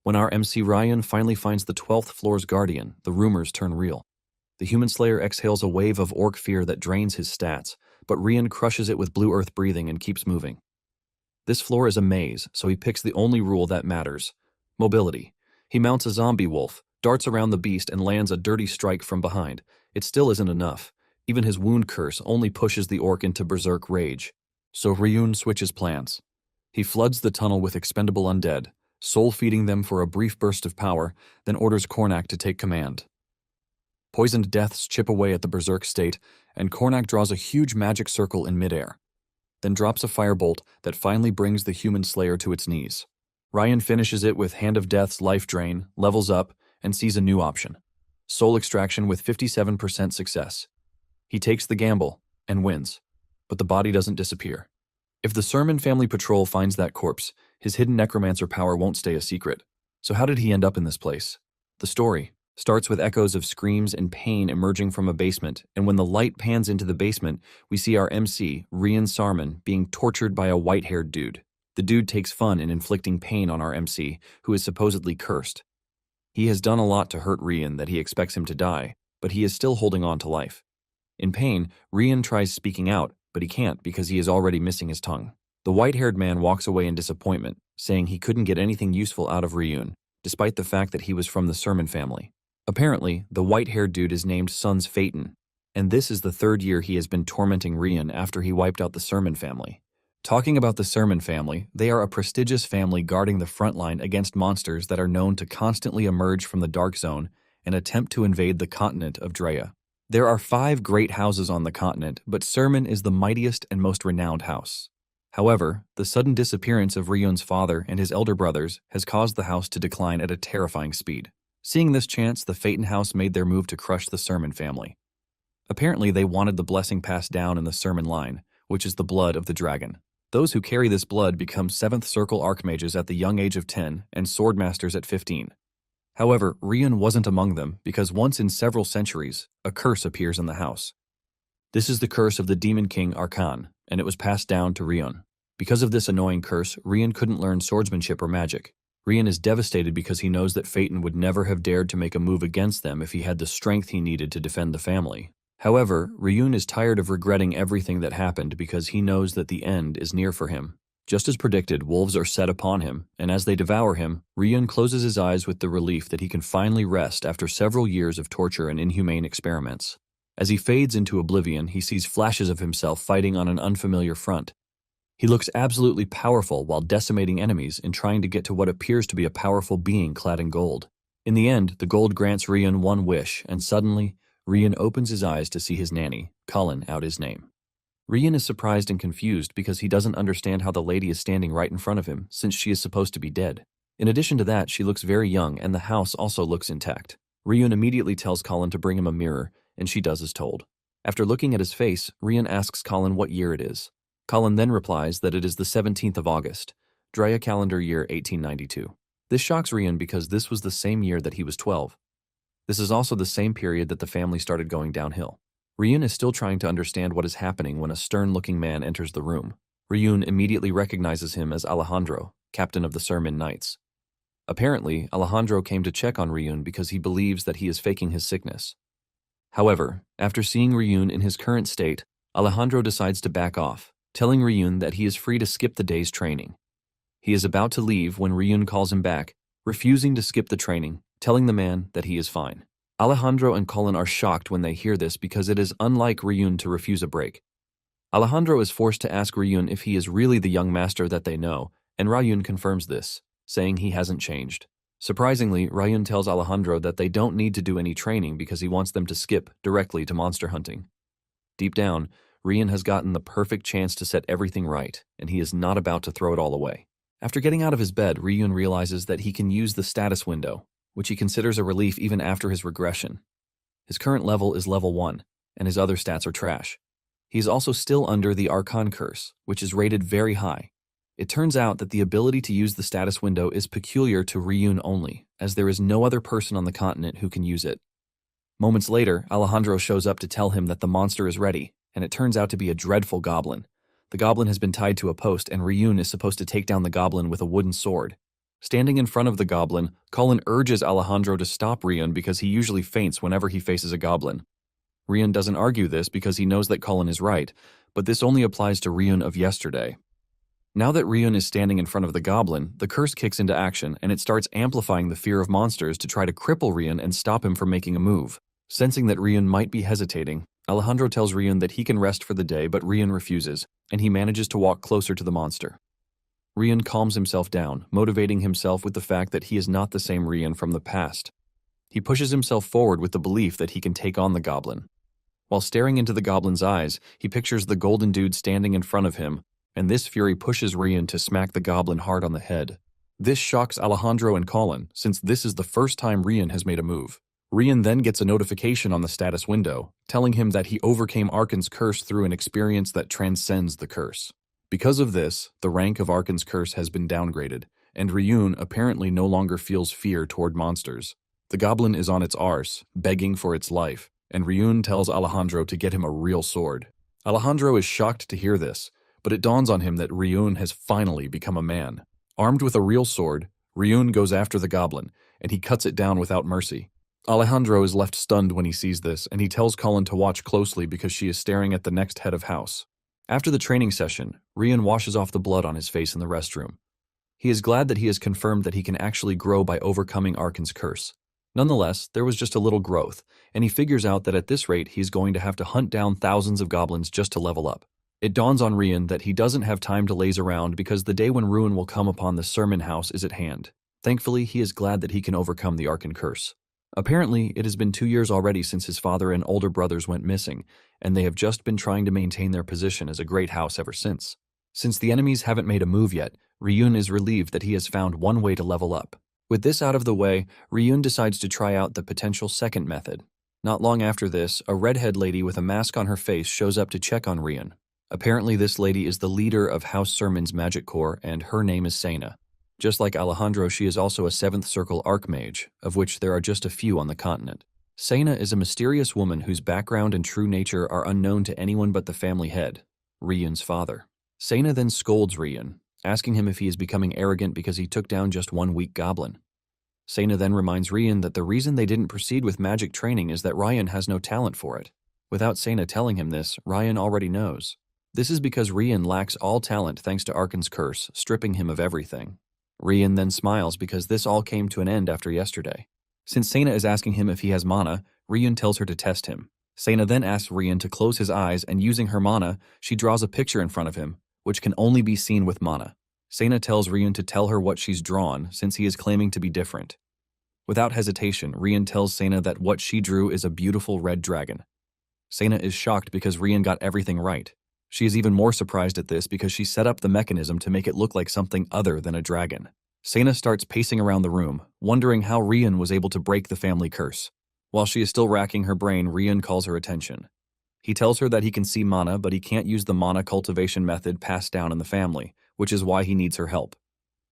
When our MC Ryan finally finds the 12th floor's guardian, the rumors turn real. The human slayer exhales a wave of orc fear that drains his stats, but Ryan crushes it with blue earth breathing and keeps moving. This floor is a maze, so he picks the only rule that matters: mobility. He mounts a zombie wolf, darts around the beast, and lands a dirty strike from behind. It still isn't enough. Even his wound curse only pushes the orc into berserk rage. So Ryun switches plans. He floods the tunnel with expendable undead, soul-feeding them for a brief burst of power, then orders Kornak to take command. Poisoned deaths chip away at the berserk state, and Kornak draws a huge magic circle in midair, then drops a firebolt that finally brings the human slayer to its knees. Ryan finishes it with Hand of Death's life drain, levels up, and sees a new option: soul extraction with 57% success. He takes the gamble and wins, but the body doesn't disappear. If the Sermon family patrol finds that corpse, his hidden necromancer power won't stay a secret. So how did he end up in this place? The story starts with echoes of screams and pain emerging from a basement, and when the light pans into the basement, we see our MC, Rian Sarman, being tortured by a white-haired dude. The dude takes fun in inflicting pain on our MC, who is supposedly cursed. He has done a lot to hurt Rian that he expects him to die, but he is still holding on to life. In pain, Rian tries speaking out, but he can't because he is already missing his tongue. The white-haired man walks away in disappointment, saying he couldn't get anything useful out of Ryun, despite the fact that he was from the Sermon family. Apparently, the white-haired dude is named Sons Phaeton, and this is the third year he has been tormenting Rian after he wiped out the Sermon family. Talking about the Sermon family, they are a prestigious family guarding the front line against monsters that are known to constantly emerge from the Dark Zone and attempt to invade the continent of Drea. There are 5 great houses on the continent, but Sermon is the mightiest and most renowned house. However, the sudden disappearance of Ryun's father and his elder brothers has caused the house to decline at a terrifying speed. Seeing this chance, the Phaeton house made their move to crush the Sermon family. Apparently, they wanted the blessing passed down in the Sermon line, which is the blood of the dragon. Those who carry this blood become 7th Circle Archmages at the young age of 10 and Swordmasters at 15. However, Ryun wasn't among them because once in several centuries, a curse appears in the house. This is the curse of the Demon King Arkan, and it was passed down to Ryun. Because of this annoying curse, Ryun couldn't learn swordsmanship or magic. Ryun is devastated because he knows that Phaeton would never have dared to make a move against them if he had the strength he needed to defend the family. However, Ryun is tired of regretting everything that happened because he knows that the end is near for him. Just as predicted, wolves are set upon him, and as they devour him, Ryun closes his eyes with the relief that he can finally rest after several years of torture and inhumane experiments. As he fades into oblivion, he sees flashes of himself fighting on an unfamiliar front. He looks absolutely powerful while decimating enemies and trying to get to what appears to be a powerful being clad in gold. In the end, the gold grants Ryun one wish, and suddenly, Ryun opens his eyes to see his nanny, Cullen, out his name. Ryun is surprised and confused because he doesn't understand how the lady is standing right in front of him, since she is supposed to be dead. In addition to that, she looks very young, and the house also looks intact. Ryun immediately tells Cullen to bring him a mirror, and she does as told. After looking at his face, Ryun asks Cullen what year it is. Cullen then replies that it is the 17th of August, Drea calendar year 1892. This shocks Ryun because this was the same year that he was 12. This is also the same period that the family started going downhill. Ryun is still trying to understand what is happening when a stern-looking man enters the room. Ryun immediately recognizes him as Alejandro, captain of the Sermon Knights. Apparently, Alejandro came to check on Ryun because he believes that he is faking his sickness. However, after seeing Ryun in his current state, Alejandro decides to back off, telling Ryun that he is free to skip the day's training. He is about to leave when Ryun calls him back, refusing to skip the training, telling the man that he is fine. Alejandro and Cullen are shocked when they hear this because it is unlike Ryun to refuse a break. Alejandro is forced to ask Ryun if he is really the young master that they know, and Ryun confirms this, saying he hasn't changed. Surprisingly, Ryun tells Alejandro that they don't need to do any training because he wants them to skip directly to monster hunting. Deep down, Ryun has gotten the perfect chance to set everything right, and he is not about to throw it all away. After getting out of his bed, Ryun realizes that he can use the status window, which he considers a relief even after his regression. His current level is level 1, and his other stats are trash. He is also still under the Archon curse, which is rated very high. It turns out that the ability to use the status window is peculiar to Ryun only, as there is no other person on the continent who can use it. Moments later, Alejandro shows up to tell him that the monster is ready, and it turns out to be a dreadful goblin. The goblin has been tied to a post, and Ryun is supposed to take down the goblin with a wooden sword. Standing in front of the goblin, Colin urges Alejandro to stop Rian because he usually faints whenever he faces a goblin. Rian doesn't argue this because he knows that Colin is right, but this only applies to Rian of yesterday. Now that Rian is standing in front of the goblin, the curse kicks into action and it starts amplifying the fear of monsters to try to cripple Rian and stop him from making a move. Sensing that Rian might be hesitating, Alejandro tells Rian that he can rest for the day, but Rian refuses, and he manages to walk closer to the monster. Rian calms himself down, motivating himself with the fact that he is not the same Rian from the past. He pushes himself forward with the belief that he can take on the goblin. While staring into the goblin's eyes, he pictures the golden dude standing in front of him, and this fury pushes Rian to smack the goblin hard on the head. This shocks Alejandro and Colin, since this is the first time Rian has made a move. Rian then gets a notification on the status window, telling him that he overcame Arkan's curse through an experience that transcends the curse. Because of this, the rank of Arkan's curse has been downgraded, and Ryun apparently no longer feels fear toward monsters. The goblin is on its arse, begging for its life, and Ryun tells Alejandro to get him a real sword. Alejandro is shocked to hear this, but it dawns on him that Ryun has finally become a man. Armed with a real sword, Ryun goes after the goblin, and he cuts it down without mercy. Alejandro is left stunned when he sees this, and he tells Colin to watch closely because she is staring at the next head of house. After the training session, Rian washes off the blood on his face in the restroom. He is glad that he has confirmed that he can actually grow by overcoming Arkan's curse. Nonetheless, there was just a little growth, and he figures out that at this rate he's going to have to hunt down thousands of goblins just to level up. It dawns on Rian that he doesn't have time to laze around because the day when ruin will come upon the sermon house is at hand. Thankfully, he is glad that he can overcome the Arkan curse. Apparently, it has been 2 years already since his father and older brothers went missing, and they have just been trying to maintain their position as a great house ever since. Since the enemies haven't made a move yet, Ryun is relieved that he has found one way to level up. With this out of the way, Ryun decides to try out the potential second method. Not long after this, a redhead lady with a mask on her face shows up to check on Rian. Apparently, this lady is the leader of House Sermon's Magic Corps, and her name is Sena. Just like Alejandro, she is also a 7th Circle Archmage, of which there are just a few on the continent. Sena is a mysterious woman whose background and true nature are unknown to anyone but the family head, Ryun's father. Sena then scolds Rian, asking him if he is becoming arrogant because he took down just one weak goblin. Sena then reminds Rian that the reason they didn't proceed with magic training is that Rian has no talent for it. Without Sena telling him this, Rian already knows. This is because Rian lacks all talent thanks to Arkan's curse, stripping him of everything. Rian then smiles because this all came to an end after yesterday. Since Sena is asking him if he has mana, Rian tells her to test him. Sena then asks Rian to close his eyes, and using her mana, she draws a picture in front of him, which can only be seen with mana. Sena tells Rian to tell her what she's drawn, since he is claiming to be different. Without hesitation, Rian tells Sena that what she drew is a beautiful red dragon. Sena is shocked because Rian got everything right. She is even more surprised at this because she set up the mechanism to make it look like something other than a dragon. Sena starts pacing around the room, wondering how Rian was able to break the family curse. While she is still racking her brain, Rian calls her attention. He tells her that he can see mana, but he can't use the mana cultivation method passed down in the family, which is why he needs her help.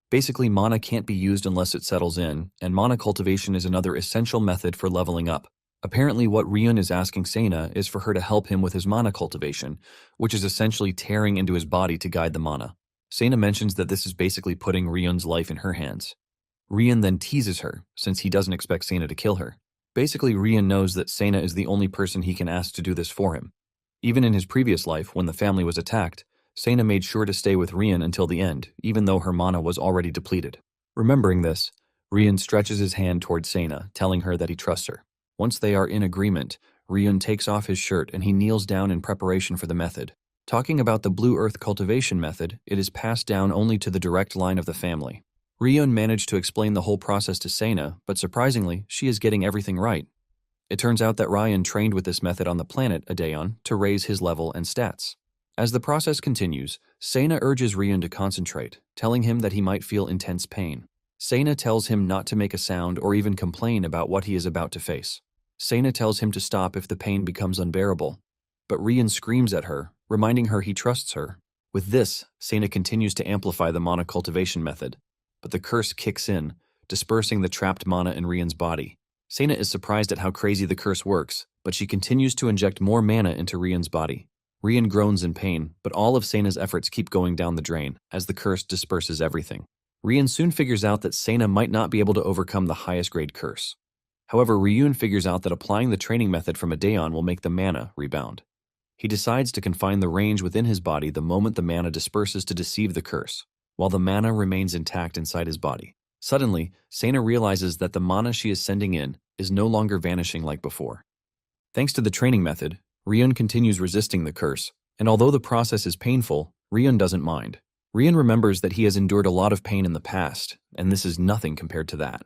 Basically, mana can't be used unless it settles in, and mana cultivation is another essential method for leveling up. Apparently, what Rian is asking Sena is for her to help him with his mana cultivation, which is essentially tearing into his body to guide the mana. Sena mentions that this is basically putting Rian's life in her hands. Rian then teases her, since he doesn't expect Sena to kill her. Basically, Rian knows that Sena is the only person he can ask to do this for him. Even in his previous life, when the family was attacked, Sena made sure to stay with Rian until the end, even though her mana was already depleted. Remembering this, Rian stretches his hand towards Sena, telling her that he trusts her. Once they are in agreement, Rian takes off his shirt and he kneels down in preparation for the method. Talking about the Blue Earth cultivation method, it is passed down only to the direct line of the family. Rian managed to explain the whole process to Sena, but surprisingly, she is getting everything right. It turns out that Rian trained with this method on the planet Adeon to raise his level and stats. As the process continues, Sena urges Rian to concentrate, telling him that he might feel intense pain. Sena tells him not to make a sound or even complain about what he is about to face. Sena tells him to stop if the pain becomes unbearable, but Rian screams at her, reminding her he trusts her. With this, Sena continues to amplify the mana cultivation method, but the curse kicks in, dispersing the trapped mana in Rian's body. Sena is surprised at how crazy the curse works, but she continues to inject more mana into Rian's body. Rian groans in pain, but all of Sena's efforts keep going down the drain, as the curse disperses everything. Ryun soon figures out that Sena might not be able to overcome the highest grade curse. However, Ryun figures out that applying the training method from a Daeon will make the mana rebound. He decides to confine the range within his body the moment the mana disperses to deceive the curse, while the mana remains intact inside his body. Suddenly, Sena realizes that the mana she is sending in is no longer vanishing like before. Thanks to the training method, Ryun continues resisting the curse, and although the process is painful, Ryun doesn't mind. Ryun remembers that he has endured a lot of pain in the past, and this is nothing compared to that.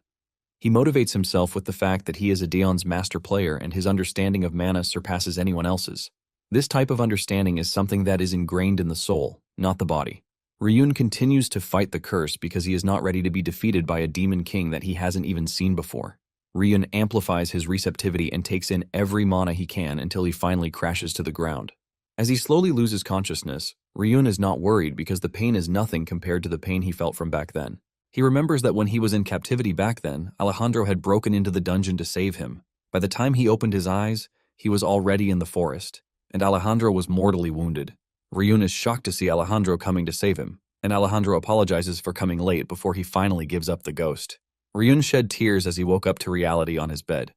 He motivates himself with the fact that he is a Daeon's master player and his understanding of mana surpasses anyone else's. This type of understanding is something that is ingrained in the soul, not the body. Ryun continues to fight the curse because he is not ready to be defeated by a demon king that he hasn't even seen before. Ryun amplifies his receptivity and takes in every mana he can until he finally crashes to the ground. As he slowly loses consciousness, Ryun is not worried because the pain is nothing compared to the pain he felt from back then. He remembers that when he was in captivity back then, Alejandro had broken into the dungeon to save him. By the time he opened his eyes, he was already in the forest, and Alejandro was mortally wounded. Ryun is shocked to see Alejandro coming to save him, and Alejandro apologizes for coming late before he finally gives up the ghost. Ryun shed tears as he woke up to reality on his bed.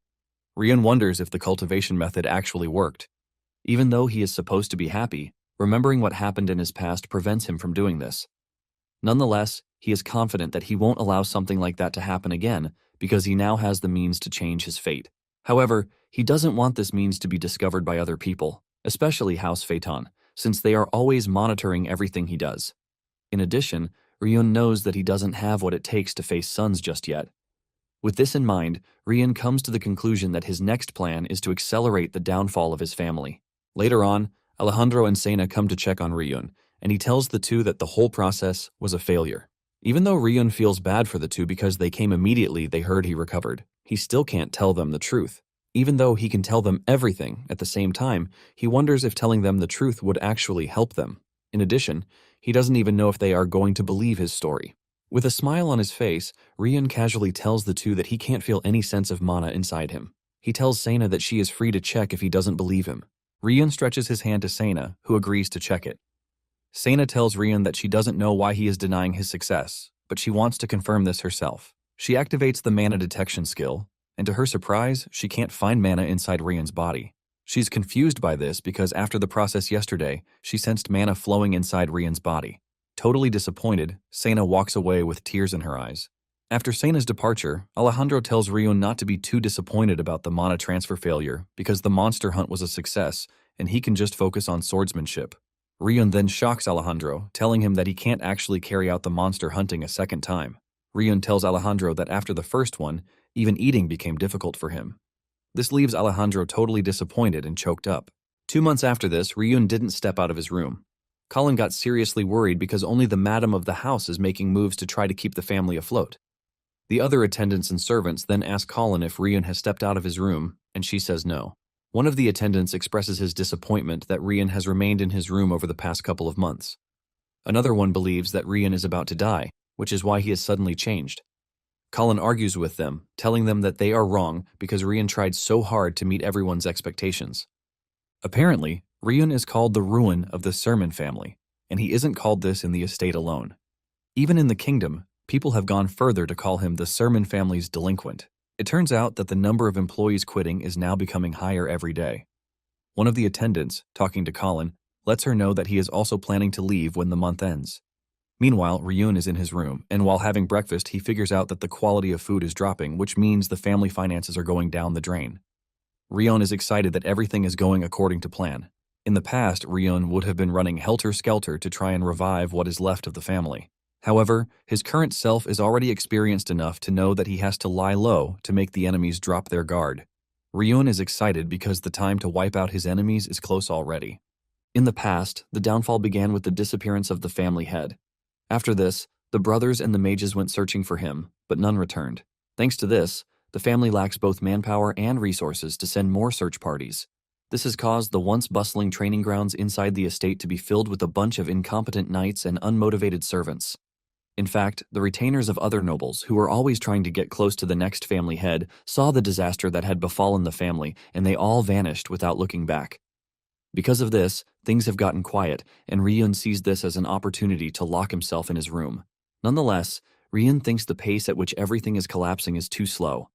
Ryun wonders if the cultivation method actually worked. Even though he is supposed to be happy, remembering what happened in his past prevents him from doing this. Nonetheless, he is confident that he won't allow something like that to happen again because he now has the means to change his fate. However, he doesn't want this means to be discovered by other people, especially House Phaeton, since they are always monitoring everything he does. In addition, Ryun knows that he doesn't have what it takes to face Suns just yet. With this in mind, Ryun comes to the conclusion that his next plan is to accelerate the downfall of his family. Later on, Alejandro and Sena come to check on Ryun, and he tells the two that the whole process was a failure. Even though Ryun feels bad for the two because they came immediately they heard he recovered, he still can't tell them the truth. Even though he can tell them everything at the same time, he wonders if telling them the truth would actually help them. In addition, he doesn't even know if they are going to believe his story. With a smile on his face, Ryun casually tells the two that he can't feel any sense of mana inside him. He tells Sena that she is free to check if he doesn't believe him. Ryun stretches his hand to Sena, who agrees to check it. Sena tells Ryun that she doesn't know why he is denying his success, but she wants to confirm this herself. She activates the mana detection skill, and to her surprise, she can't find mana inside Ryun's body. She's confused by this because after the process yesterday, she sensed mana flowing inside Ryun's body. Totally disappointed, Sena walks away with tears in her eyes. After Sena's departure, Alejandro tells Ryun not to be too disappointed about the mana transfer failure because the monster hunt was a success and he can just focus on swordsmanship. Ryun then shocks Alejandro, telling him that he can't actually carry out the monster hunting a second time. Ryun tells Alejandro that after the first one, even eating became difficult for him. This leaves Alejandro totally disappointed and choked up. 2 months after this, Ryun didn't step out of his room. Colin got seriously worried because only the madam of the house is making moves to try to keep the family afloat. The other attendants and servants then ask Colin if Ryun has stepped out of his room, and she says no. One of the attendants expresses his disappointment that Ryun has remained in his room over the past couple of months. Another one believes that Ryun is about to die, which is why he has suddenly changed. Colin argues with them, telling them that they are wrong because Ryun tried so hard to meet everyone's expectations. Apparently, Ryun is called the ruin of the Sermon family, and he isn't called this in the estate alone. Even in the kingdom, people have gone further to call him the Sermon family's delinquent. It turns out that the number of employees quitting is now becoming higher every day. One of the attendants, talking to Colin, lets her know that he is also planning to leave when the month ends. Meanwhile, Ryun is in his room, and while having breakfast, he figures out that the quality of food is dropping, which means the family finances are going down the drain. Ryun is excited that everything is going according to plan. In the past, Ryun would have been running helter-skelter to try and revive what is left of the family. However, his current self is already experienced enough to know that he has to lie low to make the enemies drop their guard. Ryun is excited because the time to wipe out his enemies is close already. In the past, the downfall began with the disappearance of the family head. After this, the brothers and the mages went searching for him, but none returned. Thanks to this, the family lacks both manpower and resources to send more search parties. This has caused the once bustling training grounds inside the estate to be filled with a bunch of incompetent knights and unmotivated servants. In fact, the retainers of other nobles, who were always trying to get close to the next family head, saw the disaster that had befallen the family, and they all vanished without looking back. Because of this, things have gotten quiet, and Ryun sees this as an opportunity to lock himself in his room. Nonetheless, Ryun thinks the pace at which everything is collapsing is too slow.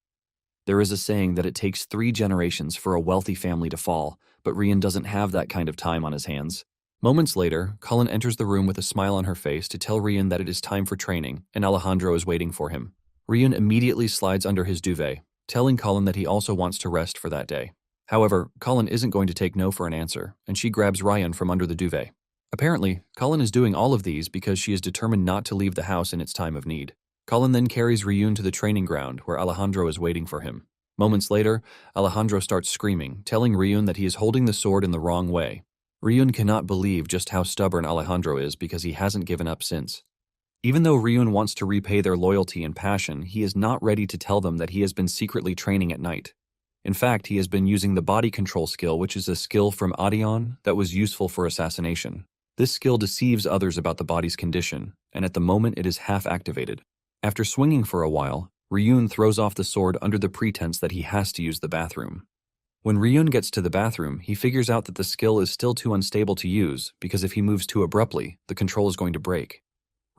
There is a saying that it takes 3 generations for a wealthy family to fall, but Ryun doesn't have that kind of time on his hands. Moments later, Cullen enters the room with a smile on her face to tell Ryun that it is time for training, and Alejandro is waiting for him. Ryun immediately slides under his duvet, telling Cullen that he also wants to rest for that day. However, Cullen isn't going to take no for an answer, and she grabs Ryan from under the duvet. Apparently, Cullen is doing all of these because she is determined not to leave the house in its time of need. Cullen then carries Ryun to the training ground where Alejandro is waiting for him. Moments later, Alejandro starts screaming, telling Ryun that he is holding the sword in the wrong way. Ryun cannot believe just how stubborn Alejandro is because he hasn't given up since. Even though Ryun wants to repay their loyalty and passion, he is not ready to tell them that he has been secretly training at night. In fact, he has been using the body control skill, which is a skill from Adion that was useful for assassination. This skill deceives others about the body's condition, and at the moment it is half activated. After swinging for a while, Ryun throws off the sword under the pretense that he has to use the bathroom. When Ryun gets to the bathroom, he figures out that the skill is still too unstable to use because if he moves too abruptly, the control is going to break.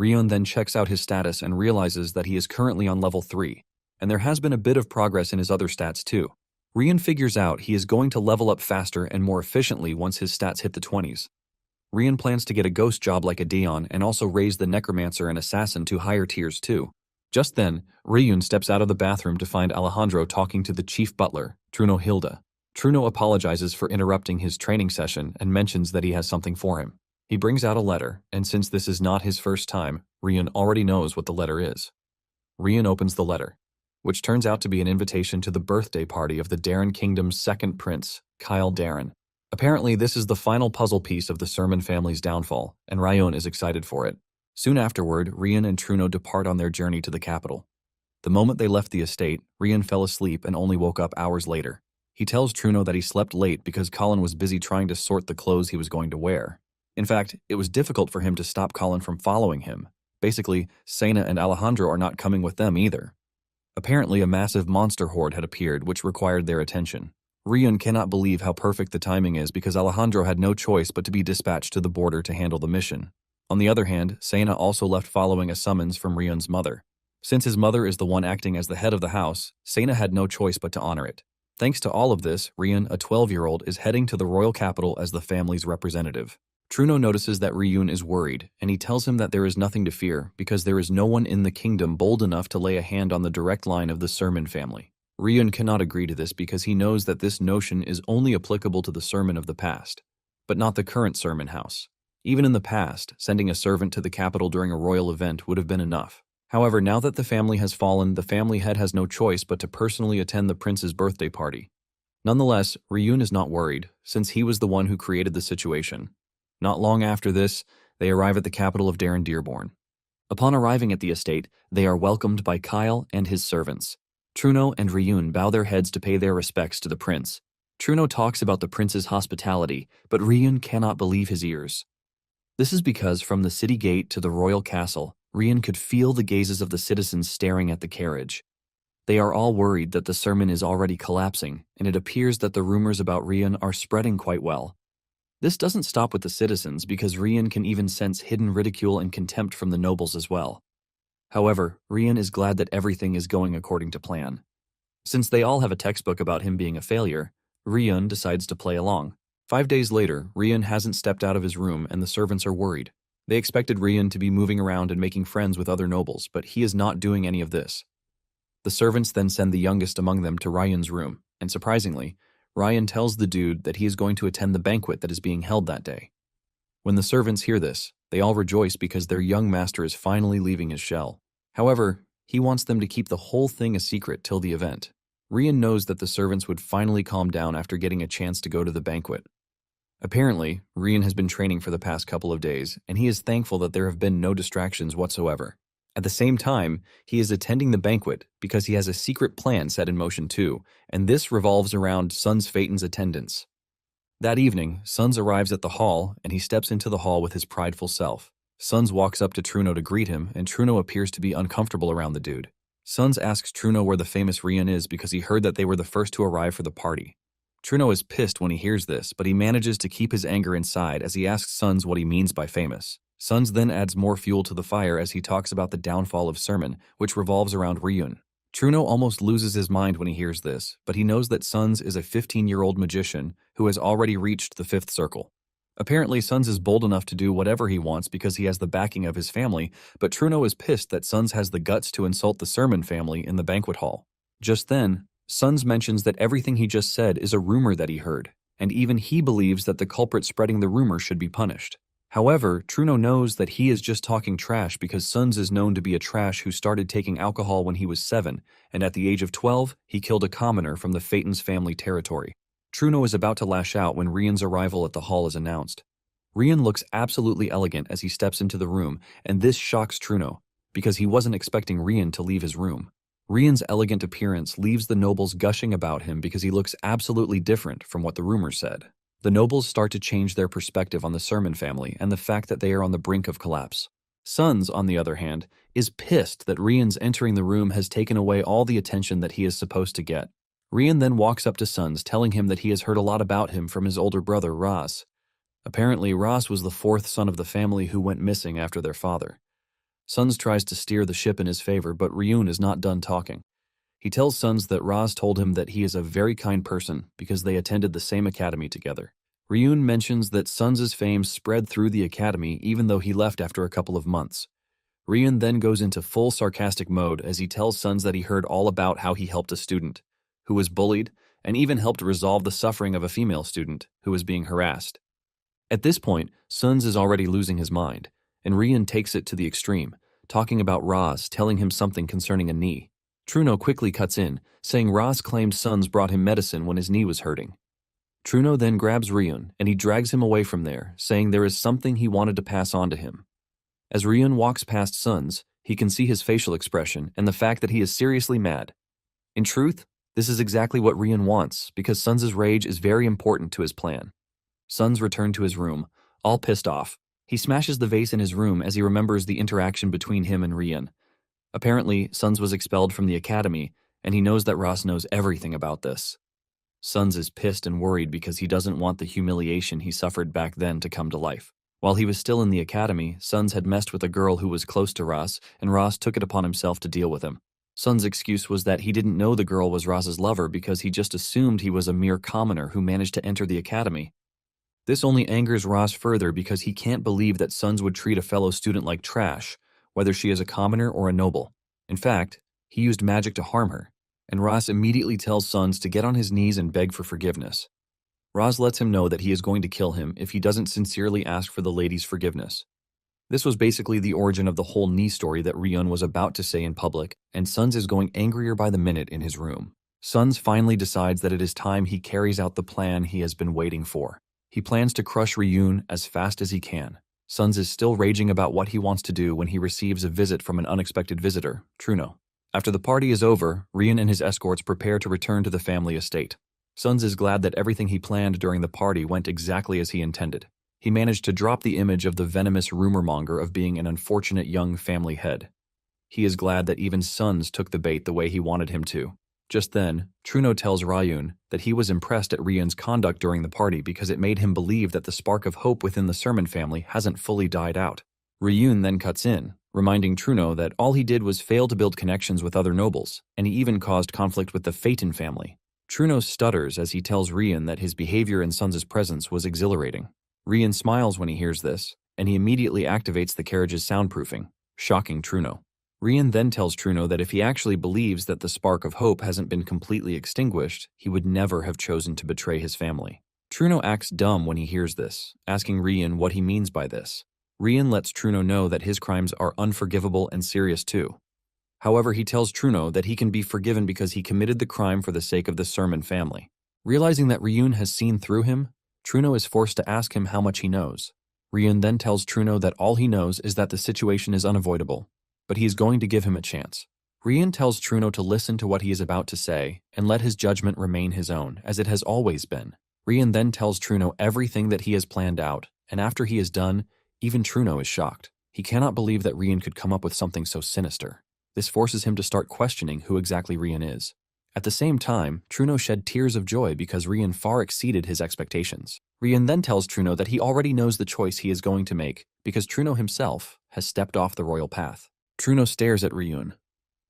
Ryun then checks out his status and realizes that he is currently on level 3, and there has been a bit of progress in his other stats too. Ryun figures out he is going to level up faster and more efficiently once his stats hit the 20s. Ryun plans to get a ghost job like a Dion and also raise the necromancer and assassin to higher tiers too. Just then, Ryun steps out of the bathroom to find Alejandro talking to the chief butler, Truno Hilda. Truno apologizes for interrupting his training session and mentions that he has something for him. He brings out a letter, and since this is not his first time, Ryun already knows what the letter is. Ryun opens the letter, which turns out to be an invitation to the birthday party of the Darren Kingdom's second prince, Kyle Darren. Apparently, this is the final puzzle piece of the Sermon family's downfall, and Ryun is excited for it. Soon afterward, Ryun and Truno depart on their journey to the capital. The moment they left the estate, Ryun fell asleep and only woke up hours later. He tells Truno that he slept late because Colin was busy trying to sort the clothes he was going to wear. In fact, it was difficult for him to stop Colin from following him. Basically, Sena and Alejandro are not coming with them either. Apparently, a massive monster horde had appeared which required their attention. Ryun cannot believe how perfect the timing is because Alejandro had no choice but to be dispatched to the border to handle the mission. On the other hand, Sena also left following a summons from Ryun's mother. Since his mother is the one acting as the head of the house, Sena had no choice but to honor it. Thanks to all of this, Ryun, a 12-year-old, is heading to the royal capital as the family's representative. Truno notices that Ryun is worried, and he tells him that there is nothing to fear because there is no one in the kingdom bold enough to lay a hand on the direct line of the Sermon family. Ryun cannot agree to this because he knows that this notion is only applicable to the Sermon of the past, but not the current Sermon house. Even in the past, sending a servant to the capital during a royal event would have been enough. However, now that the family has fallen, the family head has no choice but to personally attend the prince's birthday party. Nonetheless, Ryun is not worried, since he was the one who created the situation. Not long after this, they arrive at the capital of Darren Dearborn. Upon arriving at the estate, they are welcomed by Kyle and his servants. Truno and Ryun bow their heads to pay their respects to the prince. Truno talks about the prince's hospitality, but Ryun cannot believe his ears. This is because from the city gate to the royal castle, Ryun could feel the gazes of the citizens staring at the carriage. They are all worried that the sermon is already collapsing, and it appears that the rumors about Ryun are spreading quite well. This doesn't stop with the citizens because Ryun can even sense hidden ridicule and contempt from the nobles as well. However, Ryun is glad that everything is going according to plan. Since they all have a textbook about him being a failure, Ryun decides to play along. 5 days later, Ryun hasn't stepped out of his room and the servants are worried. They expected Ryun to be moving around and making friends with other nobles, but he is not doing any of this. The servants then send the youngest among them to Ryun's room, and surprisingly, Ryun tells the dude that he is going to attend the banquet that is being held that day. When the servants hear this, they all rejoice because their young master is finally leaving his shell. However, he wants them to keep the whole thing a secret till the event. Ryun knows that the servants would finally calm down after getting a chance to go to the banquet. Apparently, Ryun has been training for the past couple of days, and he is thankful that there have been no distractions whatsoever. At the same time, he is attending the banquet because he has a secret plan set in motion too, and this revolves around Sons Phaeton's attendance. That evening, Sons arrives at the hall, and he steps into the hall with his prideful self. Sons walks up to Truno to greet him, and Truno appears to be uncomfortable around the dude. Sons asks Truno where the famous Ryun is because he heard that they were the first to arrive for the party. Truno is pissed when he hears this, but he manages to keep his anger inside as he asks Sons what he means by famous. Suns then adds more fuel to the fire as he talks about the downfall of Sermon, which revolves around Ryun. Truno almost loses his mind when he hears this, but he knows that Suns is a 15-year-old magician who has already reached the 5th circle. Apparently, Suns is bold enough to do whatever he wants because he has the backing of his family, but Truno is pissed that Suns has the guts to insult the Sermon family in the banquet hall. Just then, Suns mentions that everything he just said is a rumor that he heard, and even he believes that the culprit spreading the rumor should be punished. However, Truno knows that he is just talking trash because Suns is known to be a trash who started taking alcohol when he was 7, and at the age of 12, he killed a commoner from the Phaeton's family territory. Truno is about to lash out when Ryun's arrival at the hall is announced. Ryun looks absolutely elegant as he steps into the room, and this shocks Truno, because he wasn't expecting Ryun to leave his room. Ryun's elegant appearance leaves the nobles gushing about him because he looks absolutely different from what the rumors said. The nobles start to change their perspective on the Sermon family and the fact that they are on the brink of collapse. Suns, on the other hand, is pissed that Ryun's entering the room has taken away all the attention that he is supposed to get. Ryun then walks up to Suns, telling him that he has heard a lot about him from his older brother, Ras. Apparently, Ras was the 4th son of the family who went missing after their father. Suns tries to steer the ship in his favor, but Ryun is not done talking. He tells Suns that Ras told him that he is a very kind person because they attended the same academy together. Ryun mentions that Suns' fame spread through the academy even though he left after a couple of months. Ryun then goes into full sarcastic mode as he tells Suns that he heard all about how he helped a student who was bullied and even helped resolve the suffering of a female student who was being harassed. At this point, Suns is already losing his mind, and Ryun takes it to the extreme, talking about Ras telling him something concerning a knee. Truno quickly cuts in, saying Ras claimed Suns brought him medicine when his knee was hurting. Truno then grabs Ryun, and he drags him away from there, saying there is something he wanted to pass on to him. As Ryun walks past Suns, he can see his facial expression and the fact that he is seriously mad. In truth, this is exactly what Ryun wants, because Suns' rage is very important to his plan. Suns returned to his room, all pissed off. He smashes the vase in his room as he remembers the interaction between him and Ryun. Apparently, Suns was expelled from the academy, and he knows that Ras knows everything about this. Suns is pissed and worried because he doesn't want the humiliation he suffered back then to come to life. While he was still in the academy, Suns had messed with a girl who was close to Ras, and Ras took it upon himself to deal with him. Suns' excuse was that he didn't know the girl was Ras's lover because he just assumed he was a mere commoner who managed to enter the academy. This only angers Ras further because he can't believe that Suns would treat a fellow student like trash, whether she is a commoner or a noble. In fact, he used magic to harm her, and Ras immediately tells Suns to get on his knees and beg for forgiveness. Ras lets him know that he is going to kill him if he doesn't sincerely ask for the lady's forgiveness. This was basically the origin of the whole knee story that Ryun was about to say in public, and Suns is going angrier by the minute in his room. Suns finally decides that it is time he carries out the plan he has been waiting for. He plans to crush Ryun as fast as he can. Suns is still raging about what he wants to do when he receives a visit from an unexpected visitor, Truno. After the party is over, Ryun and his escorts prepare to return to the family estate. Suns is glad that everything he planned during the party went exactly as he intended. He managed to drop the image of the venomous rumor monger of being an unfortunate young family head. He is glad that even Suns took the bait the way he wanted him to. Just then, Truno tells Ryun that he was impressed at Ryun's conduct during the party because it made him believe that the spark of hope within the Sermon family hasn't fully died out. Ryun then cuts in, reminding Truno that all he did was fail to build connections with other nobles, and he even caused conflict with the Phaeton family. Truno stutters as he tells Ryun that his behavior in Suns' presence was exhilarating. Ryun smiles when he hears this, and he immediately activates the carriage's soundproofing, shocking Truno. Ryun then tells Truno that if he actually believes that the spark of hope hasn't been completely extinguished, he would never have chosen to betray his family. Truno acts dumb when he hears this, asking Ryun what he means by this. Ryun lets Truno know that his crimes are unforgivable and serious too. However, he tells Truno that he can be forgiven because he committed the crime for the sake of the Sermon family. Realizing that Ryun has seen through him, Truno is forced to ask him how much he knows. Ryun then tells Truno that all he knows is that the situation is unavoidable, but he is going to give him a chance. Ryun tells Truno to listen to what he is about to say and let his judgment remain his own, as it has always been. Ryun then tells Truno everything that he has planned out, and after he is done, even Truno is shocked. He cannot believe that Ryun could come up with something so sinister. This forces him to start questioning who exactly Ryun is. At the same time, Truno shed tears of joy because Rian far exceeded his expectations. Rian then tells Truno that he already knows the choice he is going to make because Truno himself has stepped off the royal path. Truno stares at Ryun,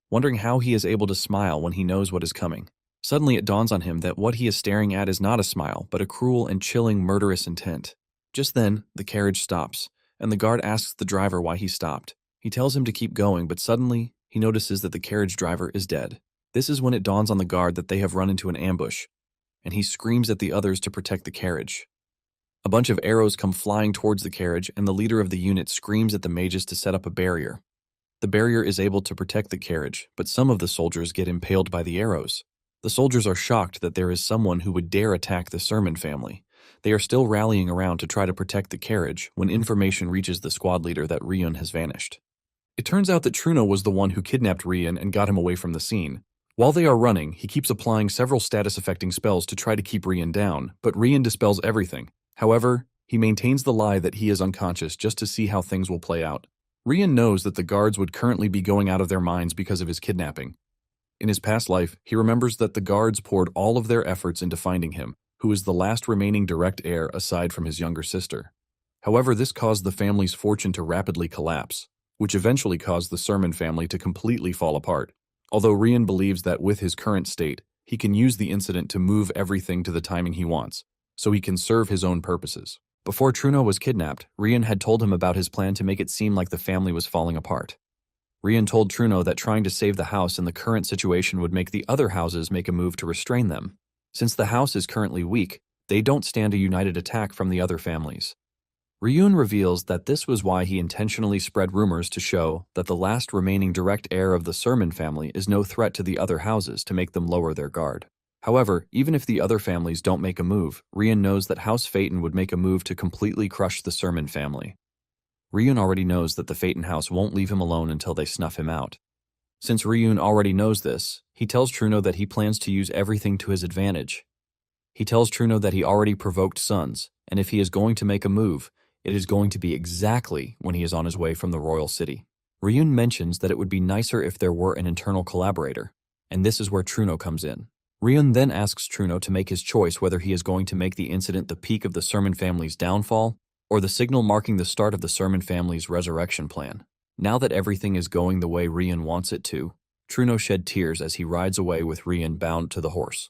wondering how he is able to smile when he knows what is coming. Suddenly it dawns on him that what he is staring at is not a smile, but a cruel and chilling murderous intent. Just then, the carriage stops, and the guard asks the driver why he stopped. He tells him to keep going, but suddenly, he notices that the carriage driver is dead. This is when it dawns on the guard that they have run into an ambush, and he screams at the others to protect the carriage. A bunch of arrows come flying towards the carriage, and the leader of the unit screams at the mages to set up a barrier. The barrier is able to protect the carriage, but some of the soldiers get impaled by the arrows. The soldiers are shocked that there is someone who would dare attack the Sermon family. They are still rallying around to try to protect the carriage when information reaches the squad leader that Ryun has vanished. It turns out that Truno was the one who kidnapped Ryun and got him away from the scene. While they are running, he keeps applying several status-affecting spells to try to keep Ryun down, but Ryun dispels everything. However, he maintains the lie that he is unconscious just to see how things will play out. Ryun knows that the guards would currently be going out of their minds because of his kidnapping. In his past life, he remembers that the guards poured all of their efforts into finding him, who is the last remaining direct heir aside from his younger sister. However, this caused the family's fortune to rapidly collapse, which eventually caused the Sermon family to completely fall apart. Although Ryun believes that with his current state, he can use the incident to move everything to the timing he wants, so he can serve his own purposes. Before Truno was kidnapped, Ryun had told him about his plan to make it seem like the family was falling apart. Ryun told Truno that trying to save the house in the current situation would make the other houses make a move to restrain them. Since the house is currently weak, they don't stand a united attack from the other families. Ryun reveals that this was why he intentionally spread rumors to show that the last remaining direct heir of the Sermon family is no threat to the other houses to make them lower their guard. However, even if the other families don't make a move, Ryun knows that House Phaeton would make a move to completely crush the Sermon family. Ryun already knows that the Phaeton house won't leave him alone until they snuff him out. Since Ryun already knows this, he tells Truno that he plans to use everything to his advantage. He tells Truno that he already provoked Sons, and if he is going to make a move, it is going to be exactly when he is on his way from the royal city. Ryun mentions that it would be nicer if there were an internal collaborator, and this is where Truno comes in. Ryun then asks Truno to make his choice whether he is going to make the incident the peak of the Sermon family's downfall, or the signal marking the start of the Sermon family's resurrection plan. Now that everything is going the way Ryun wants it to, Truno shed tears as he rides away with Ryun bound to the horse.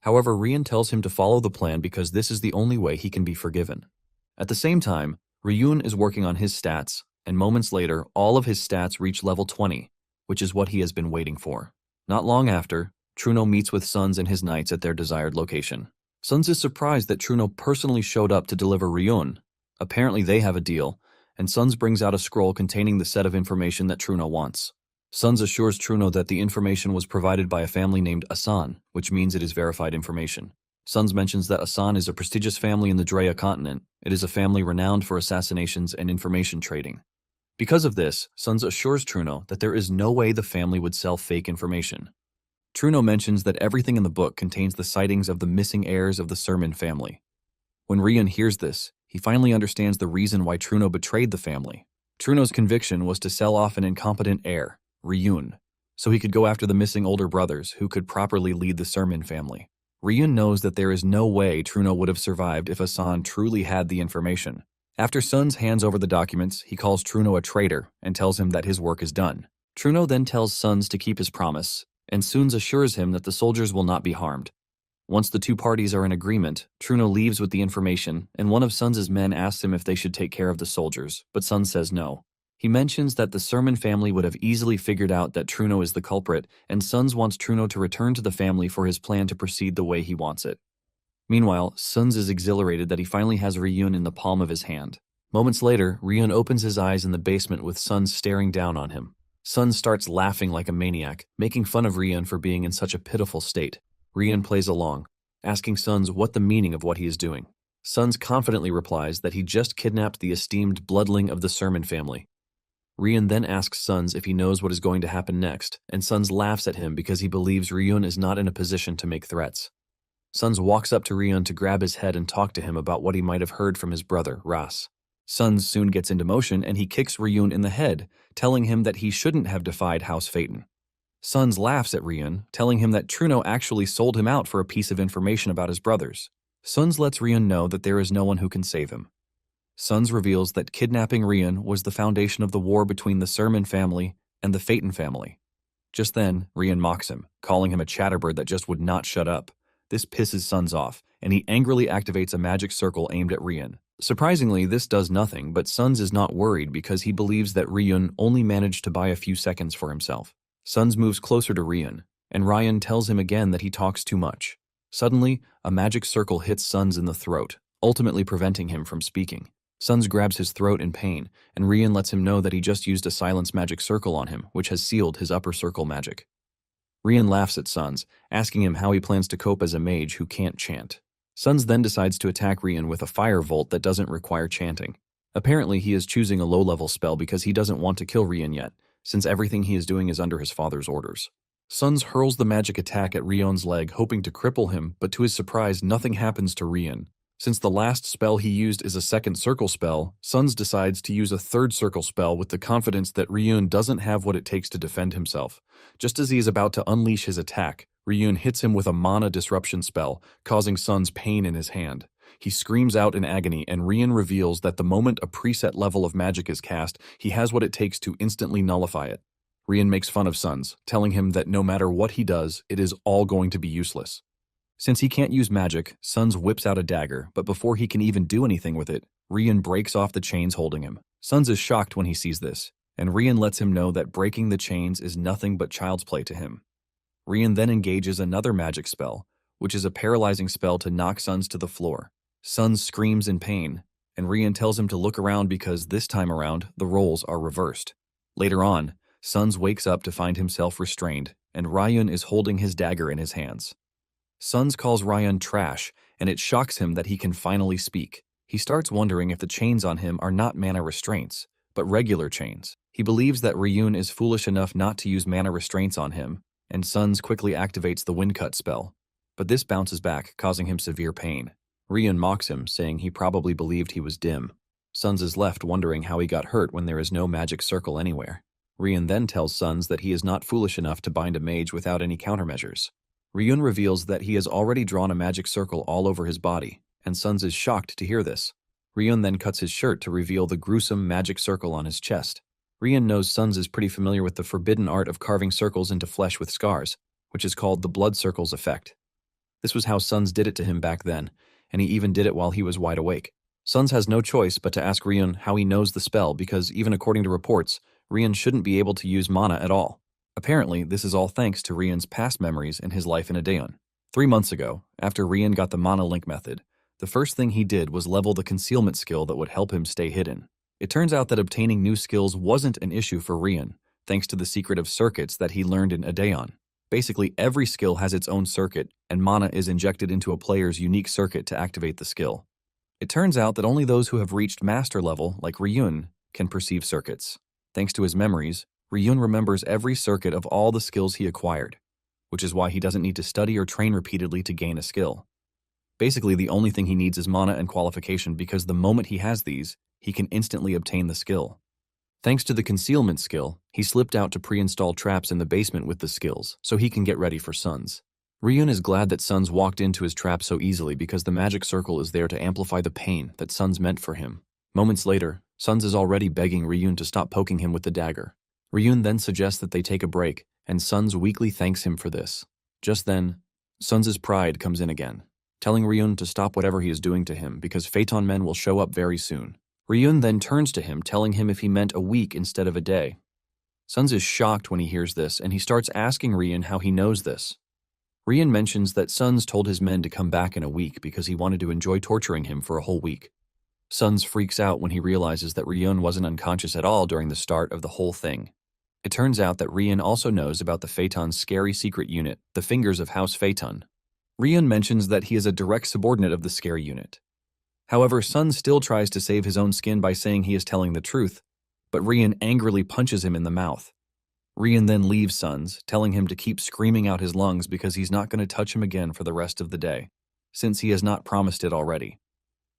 However, Ryun tells him to follow the plan because this is the only way he can be forgiven. At the same time, Ryun is working on his stats, and moments later, all of his stats reach level 20, which is what he has been waiting for. Not long after, Truno meets with Sons and his knights at their desired location. Sons is surprised that Truno personally showed up to deliver Ryun. Apparently they have a deal, and Sons brings out a scroll containing the set of information that Truno wants. Sons assures Truno that the information was provided by a family named Asan, which means it is verified information. Sons mentions that Asan is a prestigious family in the Drea continent. It is a family renowned for assassinations and information trading. Because of this, Sons assures Truno that there is no way the family would sell fake information. Truno mentions that everything in the book contains the sightings of the missing heirs of the Sermon family. When Ryun hears this, he finally understands the reason why Truno betrayed the family. Truno's conviction was to sell off an incompetent heir, Ryun, so he could go after the missing older brothers who could properly lead the Sermon family. Ryun knows that there is no way Truno would have survived if Asan truly had the information. After Sons hands over the documents, he calls Truno a traitor and tells him that his work is done. Truno then tells Sons to keep his promise, and Sons assures him that the soldiers will not be harmed. Once the two parties are in agreement, Truno leaves with the information, and one of Sons' men asks him if they should take care of the soldiers, but Sons says no. He mentions that the Sermon family would have easily figured out that Truno is the culprit, and Sons wants Truno to return to the family for his plan to proceed the way he wants it. Meanwhile, Sons is exhilarated that he finally has Ryun in the palm of his hand. Moments later, Ryun opens his eyes in the basement with Sons staring down on him. Sons starts laughing like a maniac, making fun of Ryun for being in such a pitiful state. Ryun plays along, asking Sons what the meaning of what he is doing. Sons confidently replies that he just kidnapped the esteemed bloodling of the Sermon family. Ryun then asks Sons if he knows what is going to happen next, and Sons laughs at him because he believes Ryun is not in a position to make threats. Sons walks up to Ryun to grab his head and talk to him about what he might have heard from his brother, Ras. Sons soon gets into motion and he kicks Ryun in the head, telling him that he shouldn't have defied House Phaeton. Sons laughs at Ryun, telling him that Truno actually sold him out for a piece of information about his brothers. Sons lets Ryun know that there is no one who can save him. Sons reveals that kidnapping Ryun was the foundation of the war between the Sermon family and the Phaeton family. Just then, Ryun mocks him, calling him a chatterbird that just would not shut up. This pisses Sons off, and he angrily activates a magic circle aimed at Ryun. Surprisingly, this does nothing, but Sons is not worried because he believes that Ryun only managed to buy a few seconds for himself. Sons moves closer to Ryun, and Ryun tells him again that he talks too much. Suddenly, a magic circle hits Sons in the throat, ultimately preventing him from speaking. Sons grabs his throat in pain, and Ryun lets him know that he just used a silence magic circle on him, which has sealed his upper circle magic. Ryun laughs at Sons, asking him how he plans to cope as a mage who can't chant. Sons then decides to attack Ryun with a fire volt that doesn't require chanting. Apparently, he is choosing a low-level spell because he doesn't want to kill Ryun yet, since everything he is doing is under his father's orders. Sons hurls the magic attack at Ryun's leg, hoping to cripple him, but to his surprise, nothing happens to Ryun. Since the last spell he used is a second circle spell, Sons decides to use a third circle spell with the confidence that Ryun doesn't have what it takes to defend himself. Just as he is about to unleash his attack, Ryun hits him with a mana disruption spell, causing Sons pain in his hand. He screams out in agony, and Ryun reveals that the moment a preset level of magic is cast, he has what it takes to instantly nullify it. Ryun makes fun of Sons, telling him that no matter what he does, it is all going to be useless. Since he can't use magic, Sons whips out a dagger, but before he can even do anything with it, Ryun breaks off the chains holding him. Sons is shocked when he sees this, and Ryun lets him know that breaking the chains is nothing but child's play to him. Ryun then engages another magic spell, which is a paralyzing spell to knock Sons to the floor. Sons screams in pain, and Ryun tells him to look around because this time around, the roles are reversed. Later on, Sons wakes up to find himself restrained, and Ryun is holding his dagger in his hands. Sons calls Ryun trash, and it shocks him that he can finally speak. He starts wondering if the chains on him are not mana restraints, but regular chains. He believes that Ryun is foolish enough not to use mana restraints on him, and Sons quickly activates the Windcut spell. But this bounces back, causing him severe pain. Ryun mocks him, saying he probably believed he was dim. Sons is left wondering how he got hurt when there is no magic circle anywhere. Ryun then tells Sons that he is not foolish enough to bind a mage without any countermeasures. Ryun reveals that he has already drawn a magic circle all over his body, and Sons is shocked to hear this. Ryun then cuts his shirt to reveal the gruesome magic circle on his chest. Ryun knows Sons is pretty familiar with the forbidden art of carving circles into flesh with scars, which is called the blood circles effect. This was how Sons did it to him back then, and he even did it while he was wide awake. Sons has no choice but to ask Ryun how he knows the spell because even according to reports, Ryun shouldn't be able to use mana at all. Apparently, this is all thanks to Ryun's past memories in his life in Aeon. 3 months ago, after Ryun got the mana link method, the first thing he did was level the concealment skill that would help him stay hidden. It turns out that obtaining new skills wasn't an issue for Ryun, thanks to the secret of circuits that he learned in Aeon. Basically, every skill has its own circuit, and mana is injected into a player's unique circuit to activate the skill. It turns out that only those who have reached master level, like Ryun, can perceive circuits. Thanks to his memories, Ryun remembers every circuit of all the skills he acquired, which is why he doesn't need to study or train repeatedly to gain a skill. Basically, the only thing he needs is mana and qualification because the moment he has these, he can instantly obtain the skill. Thanks to the concealment skill, he slipped out to pre-install traps in the basement with the skills, so he can get ready for Sons. Ryun is glad that Sons walked into his trap so easily because the magic circle is there to amplify the pain that Sons meant for him. Moments later, Sons is already begging Ryun to stop poking him with the dagger. Ryun then suggests that they take a break, and Sons weakly thanks him for this. Just then, Sons' pride comes in again, telling Ryun to stop whatever he is doing to him because Phaeton men will show up very soon. Ryun then turns to him, telling him if he meant a week instead of a day. Sons is shocked when he hears this, and he starts asking Ryun how he knows this. Ryun mentions that Sons told his men to come back in a week because he wanted to enjoy torturing him for a whole week. Sons freaks out when he realizes that Ryun wasn't unconscious at all during the start of the whole thing. It turns out that Ryun also knows about the Phaeton's scary secret unit, the Fingers of House Phaeton. Ryun mentions that he is a direct subordinate of the scary unit. However, Sons still tries to save his own skin by saying he is telling the truth, but Ryun angrily punches him in the mouth. Ryun then leaves Sons, telling him to keep screaming out his lungs because he's not going to touch him again for the rest of the day, since he has not promised it already.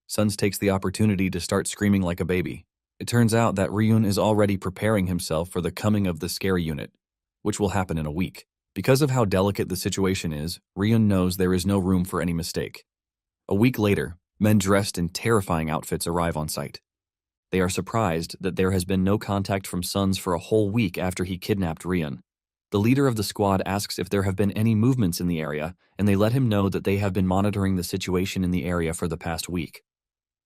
Sons takes the opportunity to start screaming like a baby. It turns out that Ryun is already preparing himself for the coming of the scary unit, which will happen in a week. Because of how delicate the situation is, Ryun knows there is no room for any mistake. A week later, men dressed in terrifying outfits arrive on site. They are surprised that there has been no contact from Sons for a whole week after he kidnapped Ryun. The leader of the squad asks if there have been any movements in the area, and they let him know that they have been monitoring the situation in the area for the past week.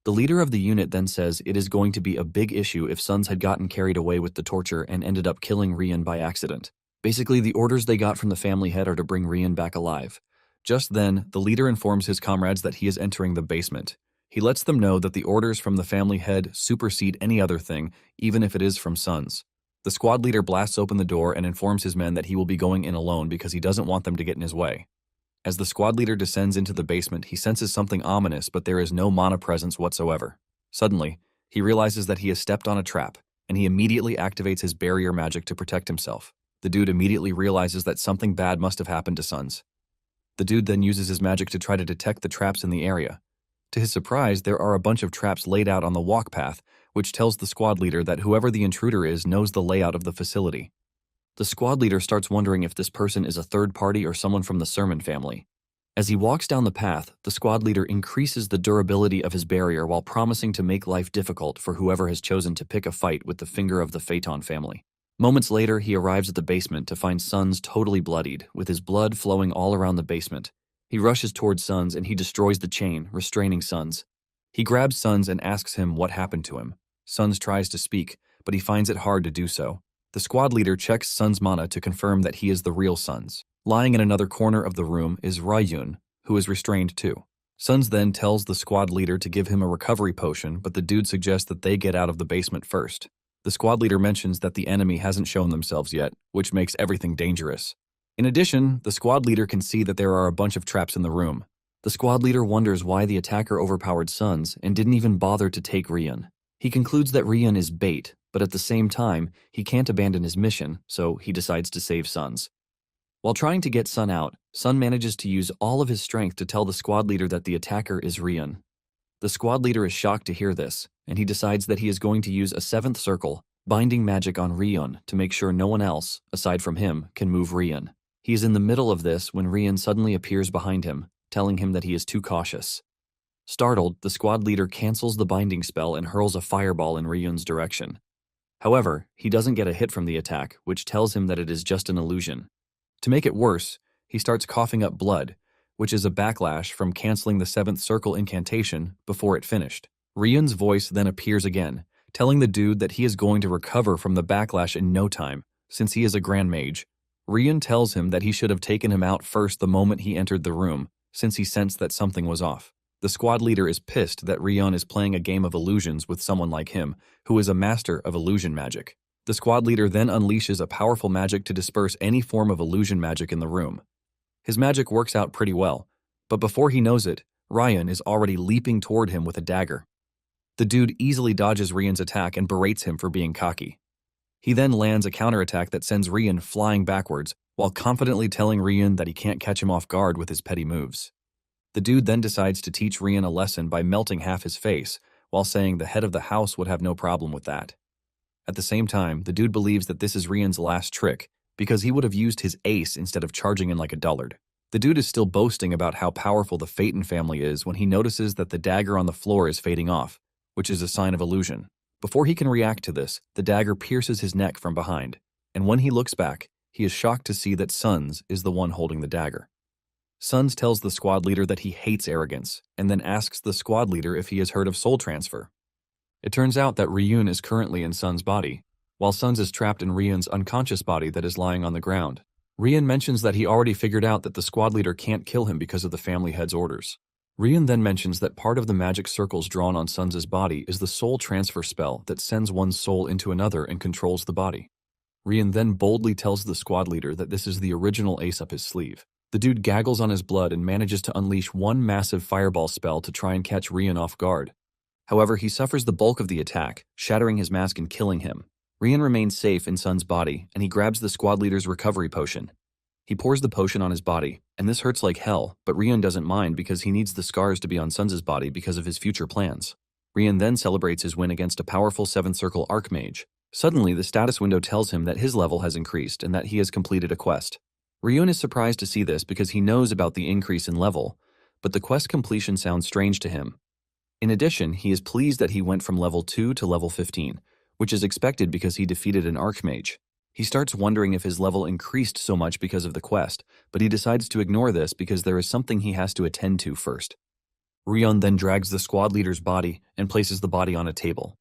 The leader of the unit then says it is going to be a big issue if Sons had gotten carried away with the torture and ended up killing Ryun by accident. Basically, the orders they got from the family head are to bring Ryun back alive. Just then, the leader informs his comrades that he is entering the basement. He lets them know that the orders from the family head supersede any other thing, even if it is from Sons. The squad leader blasts open the door and informs his men that he will be going in alone because he doesn't want them to get in his way. As the squad leader descends into the basement, he senses something ominous, but there is no mana presence whatsoever. Suddenly, he realizes that he has stepped on a trap, and he immediately activates his barrier magic to protect himself. The dude immediately realizes that something bad must have happened to Sons. The dude then uses his magic to try to detect the traps in the area. To his surprise, there are a bunch of traps laid out on the walk path, which tells the squad leader that whoever the intruder is knows the layout of the facility. The squad leader starts wondering if this person is a third party or someone from the Sermon family. As he walks down the path, the squad leader increases the durability of his barrier while promising to make life difficult for whoever has chosen to pick a fight with the finger of the Phaeton family. Moments later, he arrives at the basement to find Sons totally bloodied, with his blood flowing all around the basement. He rushes towards Sons and he destroys the chain, restraining Sons. He grabs Sons and asks him what happened to him. Sons tries to speak, but he finds it hard to do so. The squad leader checks Sons' mana to confirm that he is the real Sons. Lying in another corner of the room is Ryun, who is restrained too. Sons then tells the squad leader to give him a recovery potion, but the dude suggests that they get out of the basement first. The squad leader mentions that the enemy hasn't shown themselves yet, which makes everything dangerous. In addition, the squad leader can see that there are a bunch of traps in the room. The squad leader wonders why the attacker overpowered Sons and didn't even bother to take Ryun. He concludes that Ryun is bait, but at the same time, he can't abandon his mission, so he decides to save Sons. While trying to get Sun out, Sun manages to use all of his strength to tell the squad leader that the attacker is Ryun. The squad leader is shocked to hear this, and he decides that he is going to use a seventh circle, binding magic on Ryun to make sure no one else, aside from him, can move Ryun. He is in the middle of this when Ryun suddenly appears behind him, telling him that he is too cautious. Startled, the squad leader cancels the binding spell and hurls a fireball in Ryun's direction. However, he doesn't get a hit from the attack, which tells him that it is just an illusion. To make it worse, he starts coughing up blood, which is a backlash from canceling the seventh circle incantation before it finished. Ryun's voice then appears again, telling the dude that he is going to recover from the backlash in no time, since he is a grand mage. Ryun tells him that he should have taken him out first the moment he entered the room, since he sensed that something was off. The squad leader is pissed that Ryun is playing a game of illusions with someone like him, who is a master of illusion magic. The squad leader then unleashes a powerful magic to disperse any form of illusion magic in the room. His magic works out pretty well, but before he knows it, Ryun is already leaping toward him with a dagger. The dude easily dodges Ryun's attack and berates him for being cocky. He then lands a counterattack that sends Ryun flying backwards, while confidently telling Ryun that he can't catch him off guard with his petty moves. The dude then decides to teach Ryun a lesson by melting half his face, while saying the head of the house would have no problem with that. At the same time, the dude believes that this is Ryun's last trick, because he would have used his ace instead of charging in like a dullard. The dude is still boasting about how powerful the Phaeton family is when he notices that the dagger on the floor is fading off, which is a sign of illusion. Before he can react to this, the dagger pierces his neck from behind, and when he looks back, he is shocked to see that Sons is the one holding the dagger. Sons tells the squad leader that he hates arrogance, and then asks the squad leader if he has heard of soul transfer. It turns out that Ryun is currently in Sons' body, while Sons is trapped in Ryun's unconscious body that is lying on the ground. Ryun mentions that he already figured out that the squad leader can't kill him because of the family head's orders. Ryun then mentions that part of the magic circles drawn on Sons' body is the soul transfer spell that sends one's soul into another and controls the body. Ryun then boldly tells the squad leader that this is the original ace up his sleeve. The dude gaggles on his blood and manages to unleash one massive fireball spell to try and catch Ryun off guard. However, he suffers the bulk of the attack, shattering his mask and killing him. Ryun remains safe in Sons' body, and he grabs the squad leader's recovery potion. He pours the potion on his body, and this hurts like hell, but Ryun doesn't mind because he needs the scars to be on Sons' body because of his future plans. Ryun then celebrates his win against a powerful 7th Circle Archmage. Suddenly, the status window tells him that his level has increased and that he has completed a quest. Ryun is surprised to see this because he knows about the increase in level, but the quest completion sounds strange to him. In addition, he is pleased that he went from level 2 to level 15, which is expected because he defeated an archmage. He starts wondering if his level increased so much because of the quest, but he decides to ignore this because there is something he has to attend to first. Ryun then drags the squad leader's body and places the body on a table.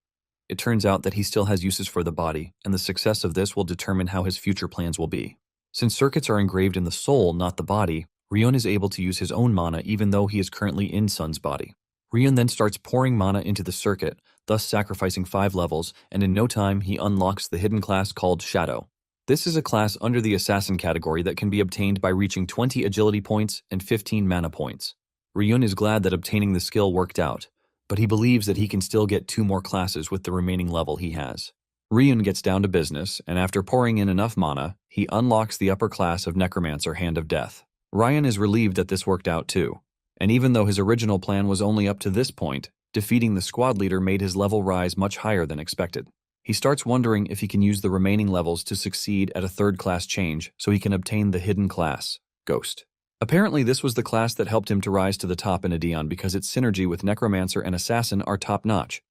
It turns out that he still has uses for the body, and the success of this will determine how his future plans will be. Since circuits are engraved in the soul, not the body, Ryun is able to use his own mana even though he is currently in Sun's body. Ryun then starts pouring mana into the circuit, thus sacrificing 5 levels, and in no time he unlocks the hidden class called Shadow. This is a class under the Assassin category that can be obtained by reaching 20 agility points and 15 mana points. Ryun is glad that obtaining the skill worked out, but he believes that he can still get 2 more classes with the remaining level he has. Ryun gets down to business, and after pouring in enough mana, he unlocks the upper class of Necromancer Hand of Death. Ryan is relieved that this worked out too, and even though his original plan was only up to this point, defeating the squad leader made his level rise much higher than expected. He starts wondering if he can use the remaining levels to succeed at a 3rd class change so he can obtain the hidden class, Ghost. Apparently this was the class that helped him to rise to the top in Adeon because its synergy with Necromancer and Assassin are top-notch.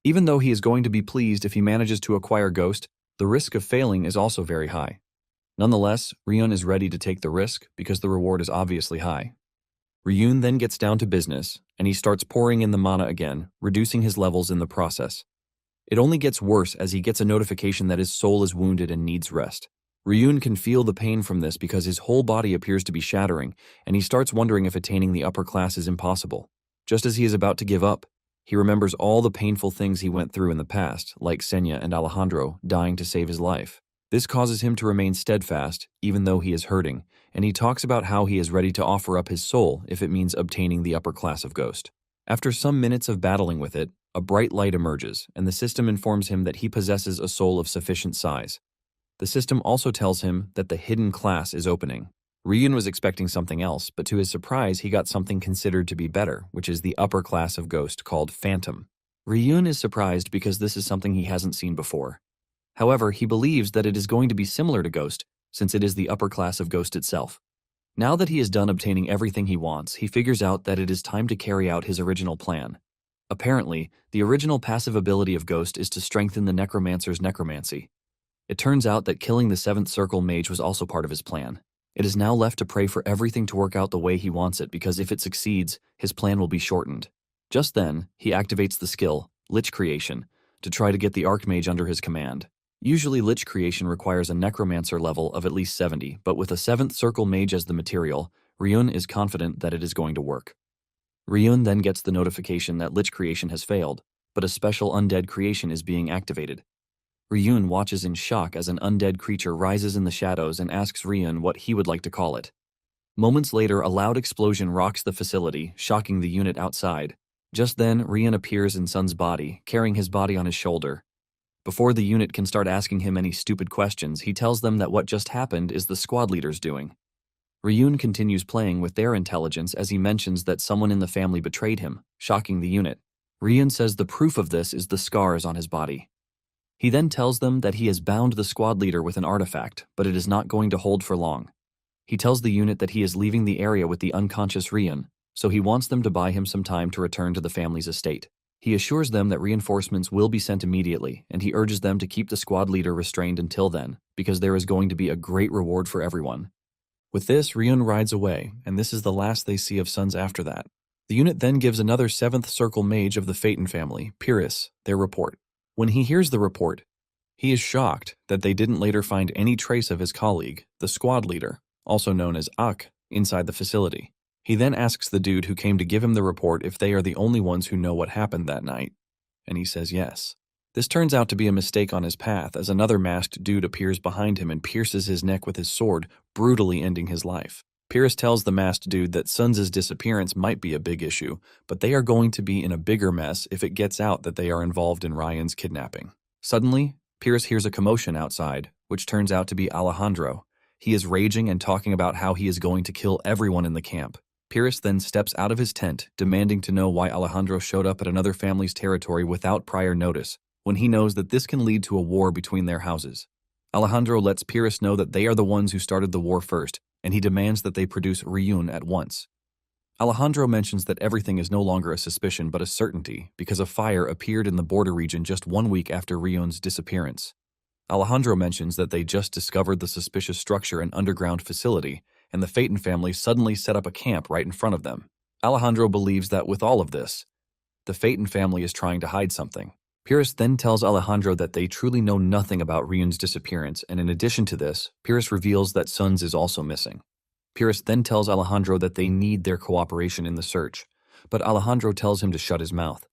Even though he is going to be pleased if he manages to acquire Ghost, the risk of failing is also very high. Nonetheless, Ryun is ready to take the risk because the reward is obviously high. Ryun then gets down to business, and he starts pouring in the mana again, reducing his levels in the process. It only gets worse as he gets a notification that his soul is wounded and needs rest. Ryun can feel the pain from this because his whole body appears to be shattering, and he starts wondering if attaining the upper class is impossible. Just as he is about to give up, he remembers all the painful things he went through in the past, like Senya and Alejandro dying to save his life. This causes him to remain steadfast, even though he is hurting, and he talks about how he is ready to offer up his soul if it means obtaining the upper class of Ghost. After some minutes of battling with it, a bright light emerges, and the system informs him that he possesses a soul of sufficient size. The system also tells him that the hidden class is opening. Ryun was expecting something else, but to his surprise, he got something considered to be better, which is the upper class of Ghost called Phantom. Ryun is surprised because this is something he hasn't seen before. However, he believes that it is going to be similar to Ghost, since it is the upper class of Ghost itself. Now that he is done obtaining everything he wants, he figures out that it is time to carry out his original plan. Apparently, the original passive ability of Ghost is to strengthen the Necromancer's necromancy. It turns out that killing the 7th Circle Mage was also part of his plan. It is now left to pray for everything to work out the way he wants it because if it succeeds, his plan will be shortened. Just then, he activates the skill, Lich Creation, to try to get the Archmage under his command. Usually Lich Creation requires a Necromancer level of at least 70, but with a 7th Circle Mage as the material, Ryun is confident that it is going to work. Ryun then gets the notification that Lich Creation has failed, but a special undead creation is being activated. Ryun watches in shock as an undead creature rises in the shadows and asks Ryun what he would like to call it. Moments later, a loud explosion rocks the facility, shocking the unit outside. Just then, Ryun appears in Sun's body, carrying his body on his shoulder. Before the unit can start asking him any stupid questions, he tells them that what just happened is the squad leader's doing. Ryun continues playing with their intelligence as he mentions that someone in the family betrayed him, shocking the unit. Ryun says the proof of this is the scars on his body. He then tells them that he has bound the squad leader with an artifact, but it is not going to hold for long. He tells the unit that he is leaving the area with the unconscious Ryun, so he wants them to buy him some time to return to the family's estate. He assures them that reinforcements will be sent immediately, and he urges them to keep the squad leader restrained until then, because there is going to be a great reward for everyone. With this, Ryun rides away, and this is the last they see of Suns after that. The unit then gives another 7th Circle Mage of the Phaeton family, Pyrrhus, their report. When he hears the report, he is shocked that they didn't later find any trace of his colleague, the squad leader, also known as Ak, inside the facility. He then asks the dude who came to give him the report if they are the only ones who know what happened that night, and he says yes. This turns out to be a mistake on his path as another masked dude appears behind him and pierces his neck with his sword, brutally ending his life. Pyrrhus tells the masked dude that Suns' disappearance might be a big issue, but they are going to be in a bigger mess if it gets out that they are involved in Ryan's kidnapping. Suddenly, Pyrrhus hears a commotion outside, which turns out to be Alejandro. He is raging and talking about how he is going to kill everyone in the camp. Pyrrhus then steps out of his tent, demanding to know why Alejandro showed up at another family's territory without prior notice. when he knows that this can lead to a war between their houses. Alejandro lets Pyrrhus know that they are the ones who started the war first, and he demands that they produce Ryun at once. Alejandro mentions that everything is no longer a suspicion but a certainty because a fire appeared in the border region just 1 week after Ryun's disappearance. Alejandro mentions that they just discovered the suspicious structure and underground facility, and the Phaeton family suddenly set up a camp right in front of them. Alejandro believes that with all of this, the Phaeton family is trying to hide something. Pyrrhus then tells Alejandro that they truly know nothing about Ryun's disappearance, and in addition to this, Pyrrhus reveals that Sons is also missing. Pyrrhus then tells Alejandro that they need their cooperation in the search, but Alejandro tells him to shut his mouth.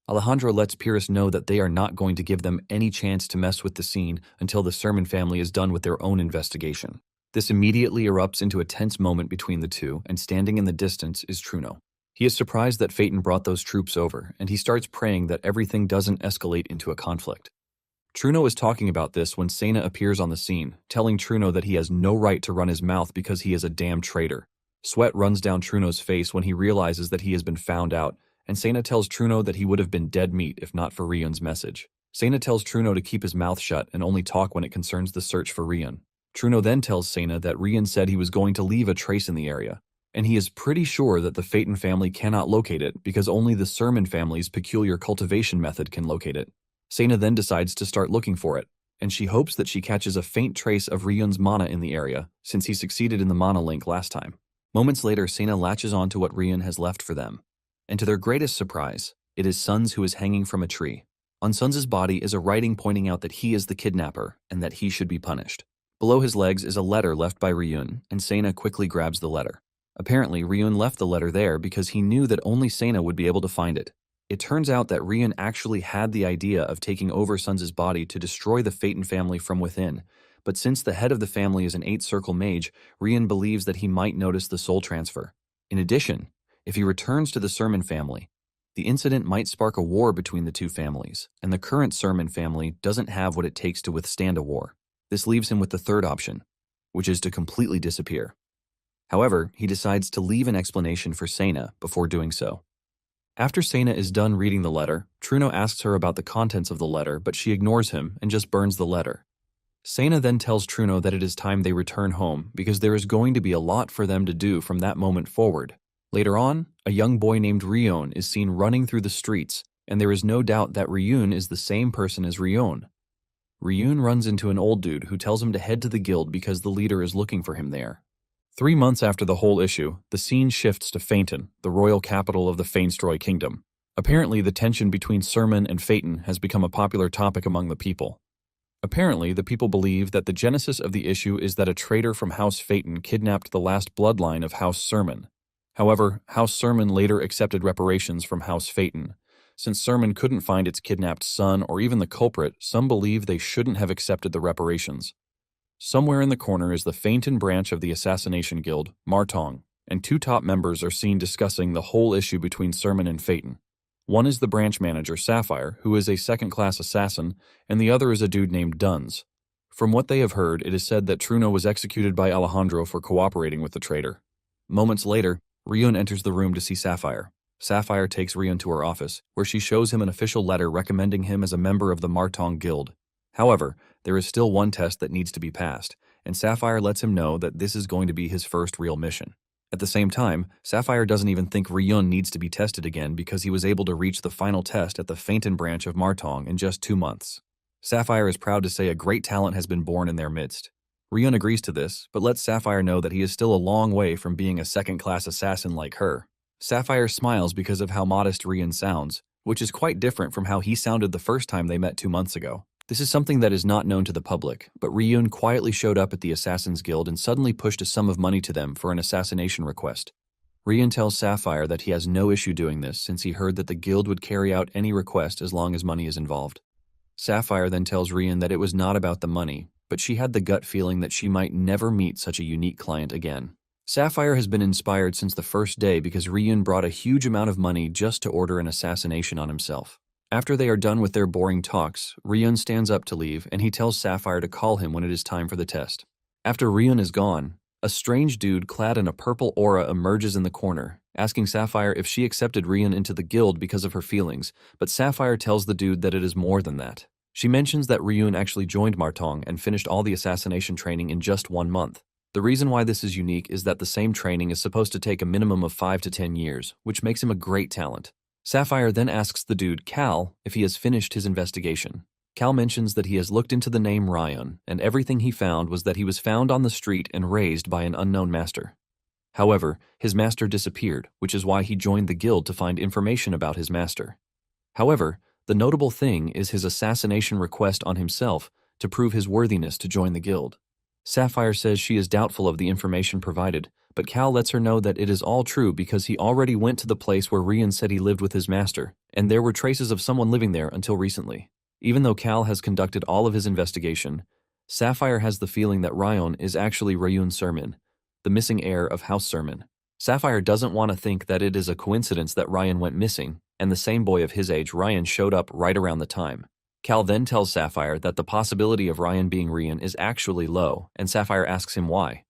Alejandro lets Pyrrhus know that they are not going to give them any chance to mess with the scene until the Sermon family is done with their own investigation. This immediately erupts into a tense moment between the two, and standing in the distance is Truno. He is surprised that Phaeton brought those troops over, and he starts praying that everything doesn't escalate into a conflict. Truno is talking about this when Sena appears on the scene, telling Truno that he has no right to run his mouth because he is a damn traitor. Sweat runs down Truno's face when he realizes that he has been found out, and Sena tells Truno that he would have been dead meat if not for Ryun's message. Sena tells Truno to keep his mouth shut and only talk when it concerns the search for Ryun. Truno then tells Sena that Ryun said he was going to leave a trace in the area, and he is pretty sure that the Phaeton family cannot locate it because only the Sermon family's peculiar cultivation method can locate it. Sena then decides to start looking for it, and she hopes that she catches a faint trace of Ryun's mana in the area, since he succeeded in the mana link last time. Moments later, Sena latches on to what Ryun has left for them, and to their greatest surprise, it is Sons who is hanging from a tree. On Sons' body is a writing pointing out that he is the kidnapper and that he should be punished. Below his legs is a letter left by Ryun, and Sena quickly grabs the letter. Apparently, Ryun left the letter there because he knew that only Sena would be able to find it. It turns out that Ryun actually had the idea of taking over Sons' body to destroy the Phaeton family from within, but since the head of the family is an 8-circle mage, Ryun believes that he might notice the soul transfer. In addition, if he returns to the Sermon family, the incident might spark a war between the two families, and the current Sermon family doesn't have what it takes to withstand a war. This leaves him with the third option, which is to completely disappear. However, he decides to leave an explanation for Sena before doing so. After Sena is done reading the letter, Truno asks her about the contents of the letter, but she ignores him and just burns the letter. Sena then tells Truno that it is time they return home because there is going to be a lot for them to do from that moment forward. Later on, a young boy named Ryun is seen running through the streets, and there is no doubt that Ryun is the same person as Ryun. Ryun runs into an old dude who tells him to head to the guild because the leader is looking for him there. 3 months after the whole issue, the scene shifts to Phaeton, the royal capital of the Phaenstroy kingdom. Apparently, the tension between Sermon and Phaeton has become a popular topic among the people. Apparently, the people believe that the genesis of the issue is that a traitor from House Phaeton kidnapped the last bloodline of House Sermon. However, House Sermon later accepted reparations from House Phaeton. Since Sermon couldn't find its kidnapped son or even the culprit, some believe they shouldn't have accepted the reparations. Somewhere in the corner is the Phaeton branch of the assassination guild, Martong, and 2 top members are seen discussing the whole issue between Sermon and Phaeton. One is the branch manager, Sapphire, who is a second-class assassin, and the other is a dude named Duns. From what they have heard, it is said that Truno was executed by Alejandro for cooperating with the traitor. Moments later, Ryun enters the room to see Sapphire. Sapphire takes Ryun to her office, where she shows him an official letter recommending him as a member of the Martong Guild. However, there is still one test that needs to be passed, and Sapphire lets him know that this is going to be his first real mission. At the same time, Sapphire doesn't even think Ryun needs to be tested again because he was able to reach the final test at the Phaeton branch of Martong in just 2 months. Sapphire is proud to say a great talent has been born in their midst. Ryun agrees to this, but lets Sapphire know that he is still a long way from being a second-class assassin like her. Sapphire smiles because of how modest Ryun sounds, which is quite different from how he sounded the first time they met 2 months ago. This is something that is not known to the public, but Ryun quietly showed up at the Assassin's Guild and suddenly pushed a sum of money to them for an assassination request. Ryun tells Sapphire that he has no issue doing this since he heard that the guild would carry out any request as long as money is involved. Sapphire then tells Ryun that it was not about the money, but she had the gut feeling that she might never meet such a unique client again. Sapphire has been inspired since the first day because Ryun brought a huge amount of money just to order an assassination on himself. After they are done with their boring talks, Ryun stands up to leave and he tells Sapphire to call him when it is time for the test. After Ryun is gone, A strange dude clad in a purple aura emerges in the corner, asking Sapphire if she accepted Rian into the guild because of her feelings, but Sapphire tells the dude that it is more than that. She mentions that Ryun actually joined Martong and finished all the assassination training in just 1 month. The reason why this is unique is that the same training is supposed to take a minimum of 5 to 10 years, which makes him a great talent. Sapphire then asks the dude, Cal, if he has finished his investigation. Cal mentions that he has looked into the name Ryan, and everything he found was that he was found on the street and raised by an unknown master. However, his master disappeared, which is why he joined the guild to find information about his master. However, the notable thing is his assassination request on himself to prove his worthiness to join the guild. Sapphire says she is doubtful of the information provided, but Cal lets her know that it is all true because he already went to the place where Rian said he lived with his master, and there were traces of someone living there until recently. Even though Cal has conducted all of his investigation, Sapphire has the feeling that Ryan is actually Ryun Sermon, the missing heir of House Sermon. Sapphire doesn't want to think that it is a coincidence that Ryan went missing, and the same boy of his age, Ryan, showed up right around the time. Cal then tells Sapphire that the possibility of Ryan being Rian is actually low, and Sapphire asks him why.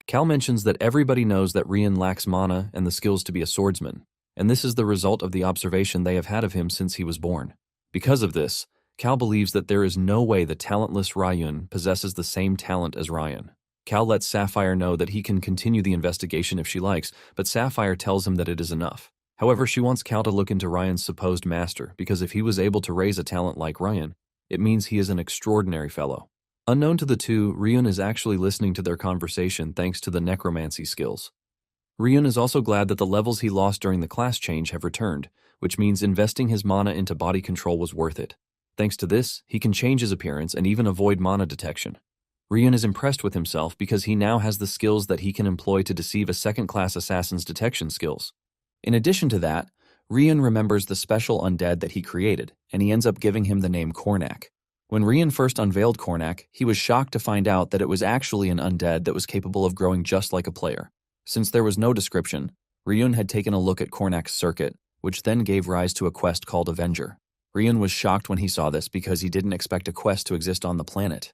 Cal mentions that everybody knows that Rian lacks mana and the skills to be a swordsman, and this is the result of the observation they have had of him since he was born. Because of this, Cal believes that there is no way the talentless Ryun possesses the same talent as Ryan. Cal lets Sapphire know that he can continue the investigation if she likes, but Sapphire tells him that it is enough. However, she wants Cal to look into Ryan's supposed master, because if he was able to raise a talent like Ryan, it means he is an extraordinary fellow. Unknown to the two, Ryun is actually listening to their conversation thanks to the necromancy skills. Ryun is also glad that the levels he lost during the class change have returned, which means investing his mana into body control was worth it. Thanks to this, he can change his appearance and even avoid mana detection. Ryun is impressed with himself because he now has the skills that he can employ to deceive a second-class assassin's detection skills. In addition to that, Ryun remembers the special undead that he created, and he ends up giving him the name Kornak. When Ryun first unveiled Kornak, he was shocked to find out that it was actually an undead that was capable of growing just like a player. Since there was no description, Ryun had taken a look at Kornak's circuit, which then gave rise to a quest called Avenger. Ryun was shocked when he saw this because he didn't expect a quest to exist on the planet.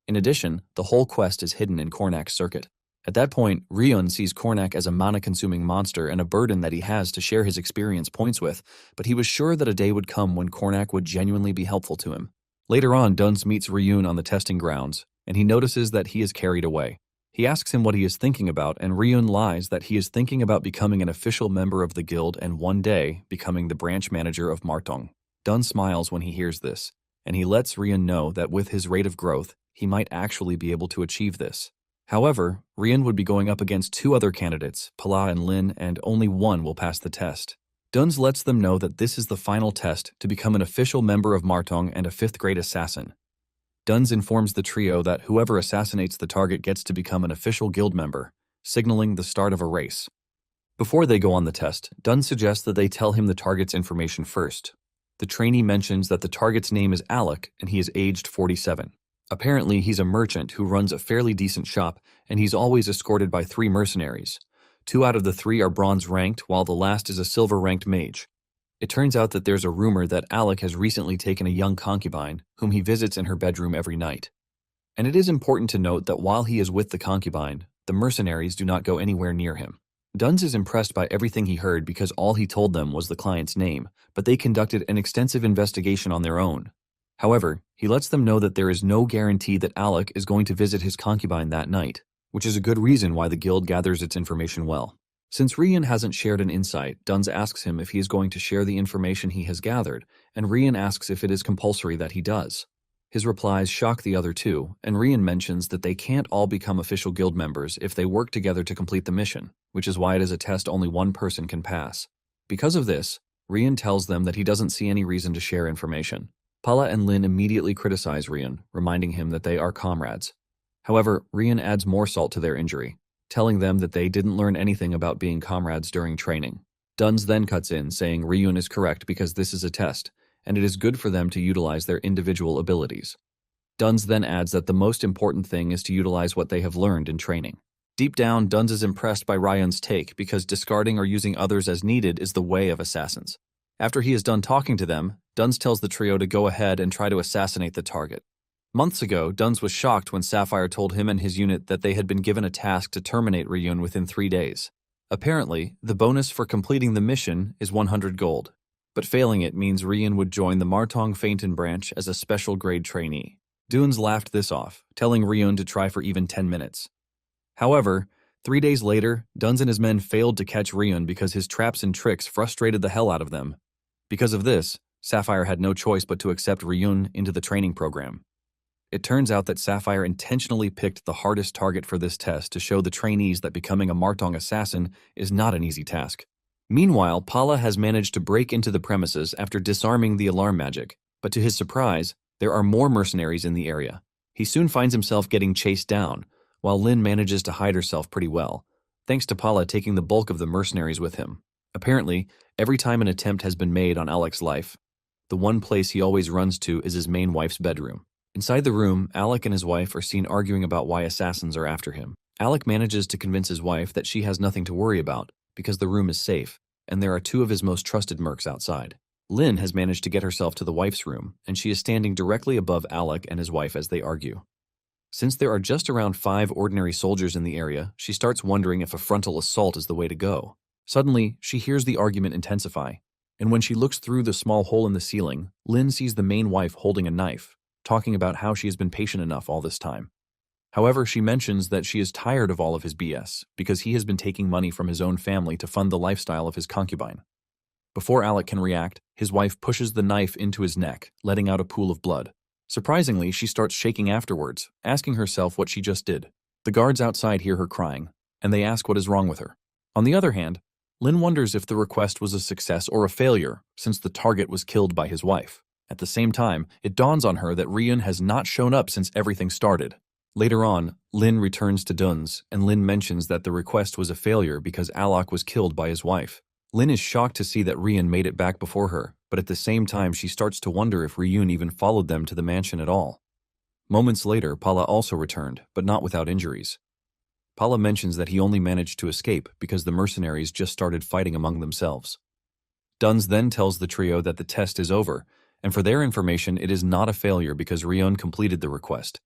In addition, the whole quest is hidden in Kornak's circuit. At that point, Ryun sees Kornak as a mana-consuming monster and a burden that he has to share his experience points with, but he was sure that a day would come when Kornak would genuinely be helpful to him. Later on, Duns meets Ryun on the testing grounds, and he notices that he is carried away. He asks him what he is thinking about, and Ryun lies that he is thinking about becoming an official member of the guild and one day becoming the branch manager of Martong. Dun smiles when he hears this, and he lets Ryun know that with his rate of growth, he might actually be able to achieve this. However, Ryun would be going up against 2 other candidates, Pala and Lin, and only one will pass the test. Duns lets them know that this is the final test to become an official member of Martong and a 5th-grade assassin. Duns informs the trio that whoever assassinates the target gets to become an official guild member, signaling the start of a race. Before they go on the test, Duns suggests that they tell him the target's information first. The trainee mentions that the target's name is Alec and he is aged 47. Apparently, he's a merchant who runs a fairly decent shop, and he's always escorted by 3 mercenaries. 2 out of the 3 are bronze-ranked, while the last is a silver-ranked mage. It turns out that there's a rumor that Alec has recently taken a young concubine, whom he visits in her bedroom every night. And it is important to note that while he is with the concubine, the mercenaries do not go anywhere near him. Duns is impressed by everything he heard because all he told them was the client's name, but they conducted an extensive investigation on their own. However, he lets them know that there is no guarantee that Alec is going to visit his concubine that night, which is a good reason why the guild gathers its information well. Since Ryun hasn't shared an insight, Duns asks him if he is going to share the information he has gathered, and Ryun asks if it is compulsory that he does. His replies shock the other 2, and Ryun mentions that they can't all become official guild members if they work together to complete the mission, which is why it is a test only one person can pass. Because of this, Ryun tells them that he doesn't see any reason to share information. Pala and Lin immediately criticize Ryun, reminding him that they are comrades. However, Ryun adds more salt to their injury, telling them that they didn't learn anything about being comrades during training. Duns then cuts in, saying Ryun is correct because this is a test, and it is good for them to utilize their individual abilities. Duns then adds that the most important thing is to utilize what they have learned in training. Deep down, Duns is impressed by Ryun's take because discarding or using others as needed is the way of assassins. After he is done talking to them, Duns tells the trio to go ahead and try to assassinate the target. Months ago, Duns was shocked when Sapphire told him and his unit that they had been given a task to terminate Ryun within 3 days. Apparently, the bonus for completing the mission is 100 gold, but failing it means Ryun would join the Martong Fainton branch as a special grade trainee. Duns laughed this off, telling Ryun to try for even 10 minutes. However, 3 days later, Duns and his men failed to catch Ryun because his traps and tricks frustrated the hell out of them. Because of this, Sapphire had no choice but to accept Ryun into the training program. It turns out that Sapphire intentionally picked the hardest target for this test to show the trainees that becoming a Martong assassin is not an easy task. Meanwhile, Pala has managed to break into the premises after disarming the alarm magic, but to his surprise, there are more mercenaries in the area. He soon finds himself getting chased down, while Lin manages to hide herself pretty well, thanks to Pala taking the bulk of the mercenaries with him. Apparently, every time an attempt has been made on Alec's life, the one place he always runs to is his main wife's bedroom. Inside the room, Alec and his wife are seen arguing about why assassins are after him. Alec manages to convince his wife that she has nothing to worry about because the room is safe, and there are 2 of his most trusted mercs outside. Lin has managed to get herself to the wife's room, and she is standing directly above Alec and his wife as they argue. Since there are just around 5 ordinary soldiers in the area, she starts wondering if a frontal assault is the way to go. Suddenly, she hears the argument intensify, and when she looks through the small hole in the ceiling, Lin sees the main wife holding a knife, talking about how she has been patient enough all this time. However, she mentions that she is tired of all of his BS because he has been taking money from his own family to fund the lifestyle of his concubine. Before Alec can react, his wife pushes the knife into his neck, letting out a pool of blood. Surprisingly, she starts shaking afterwards, asking herself what she just did. The guards outside hear her crying, and they ask what is wrong with her. On the other hand, Lin wonders if the request was a success or a failure, since the target was killed by his wife. At the same time, it dawns on her that Ryun has not shown up since everything started. Later on, Lin returns to Duns, and Lin mentions that the request was a failure because Alok was killed by his wife. Lin is shocked to see that Ryun made it back before her, but at the same time she starts to wonder if Ryun even followed them to the mansion at all. Moments later, Pala also returned, but not without injuries. Pala mentions that he only managed to escape because the mercenaries just started fighting among themselves. Duns then tells the trio that the test is over, and for their information, it is not a failure because Ryun completed the request.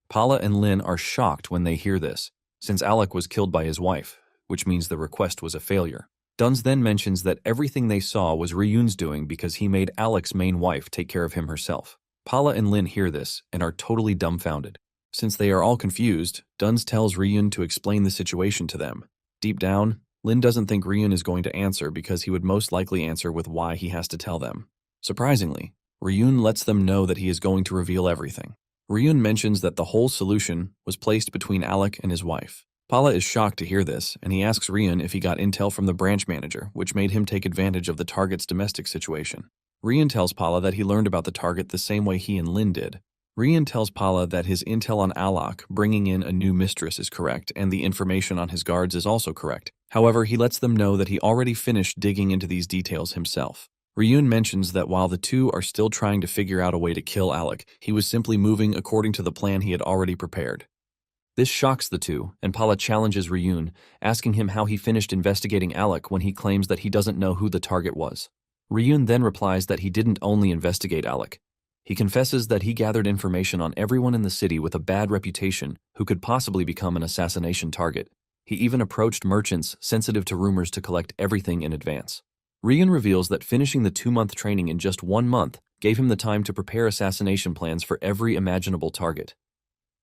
Pala and Lin are shocked when they hear this, since Alec was killed by his wife, which means the request was a failure. Duns then mentions that everything they saw was Ryun's doing because he made Alec's main wife take care of him herself. Pala and Lin hear this and are totally dumbfounded. Since they are all confused, Duns tells Ryun to explain the situation to them. Deep down, Lin doesn't think Ryun is going to answer because he would most likely answer with why he has to tell them. Surprisingly, Ryun lets them know that he is going to reveal everything. Ryun mentions that the whole solution was placed between Alec and his wife. Pala is shocked to hear this, and he asks Ryun if he got intel from the branch manager, which made him take advantage of the target's domestic situation. Ryun tells Pala that he learned about the target the same way he and Lin did. Ryun tells Pala that his intel on Alok bringing in a new mistress is correct, and the information on his guards is also correct. However, he lets them know that he already finished digging into these details himself. Ryun mentions that while the two are still trying to figure out a way to kill Alec, he was simply moving according to the plan he had already prepared. This shocks the two, and Pala challenges Ryun, asking him how he finished investigating Alec when he claims that he doesn't know who the target was. Ryun then replies that he didn't only investigate Alec. He confesses that he gathered information on everyone in the city with a bad reputation who could possibly become an assassination target. He even approached merchants sensitive to rumors to collect everything in advance. Ryun reveals that finishing the 2-month training in just 1 month gave him the time to prepare assassination plans for every imaginable target.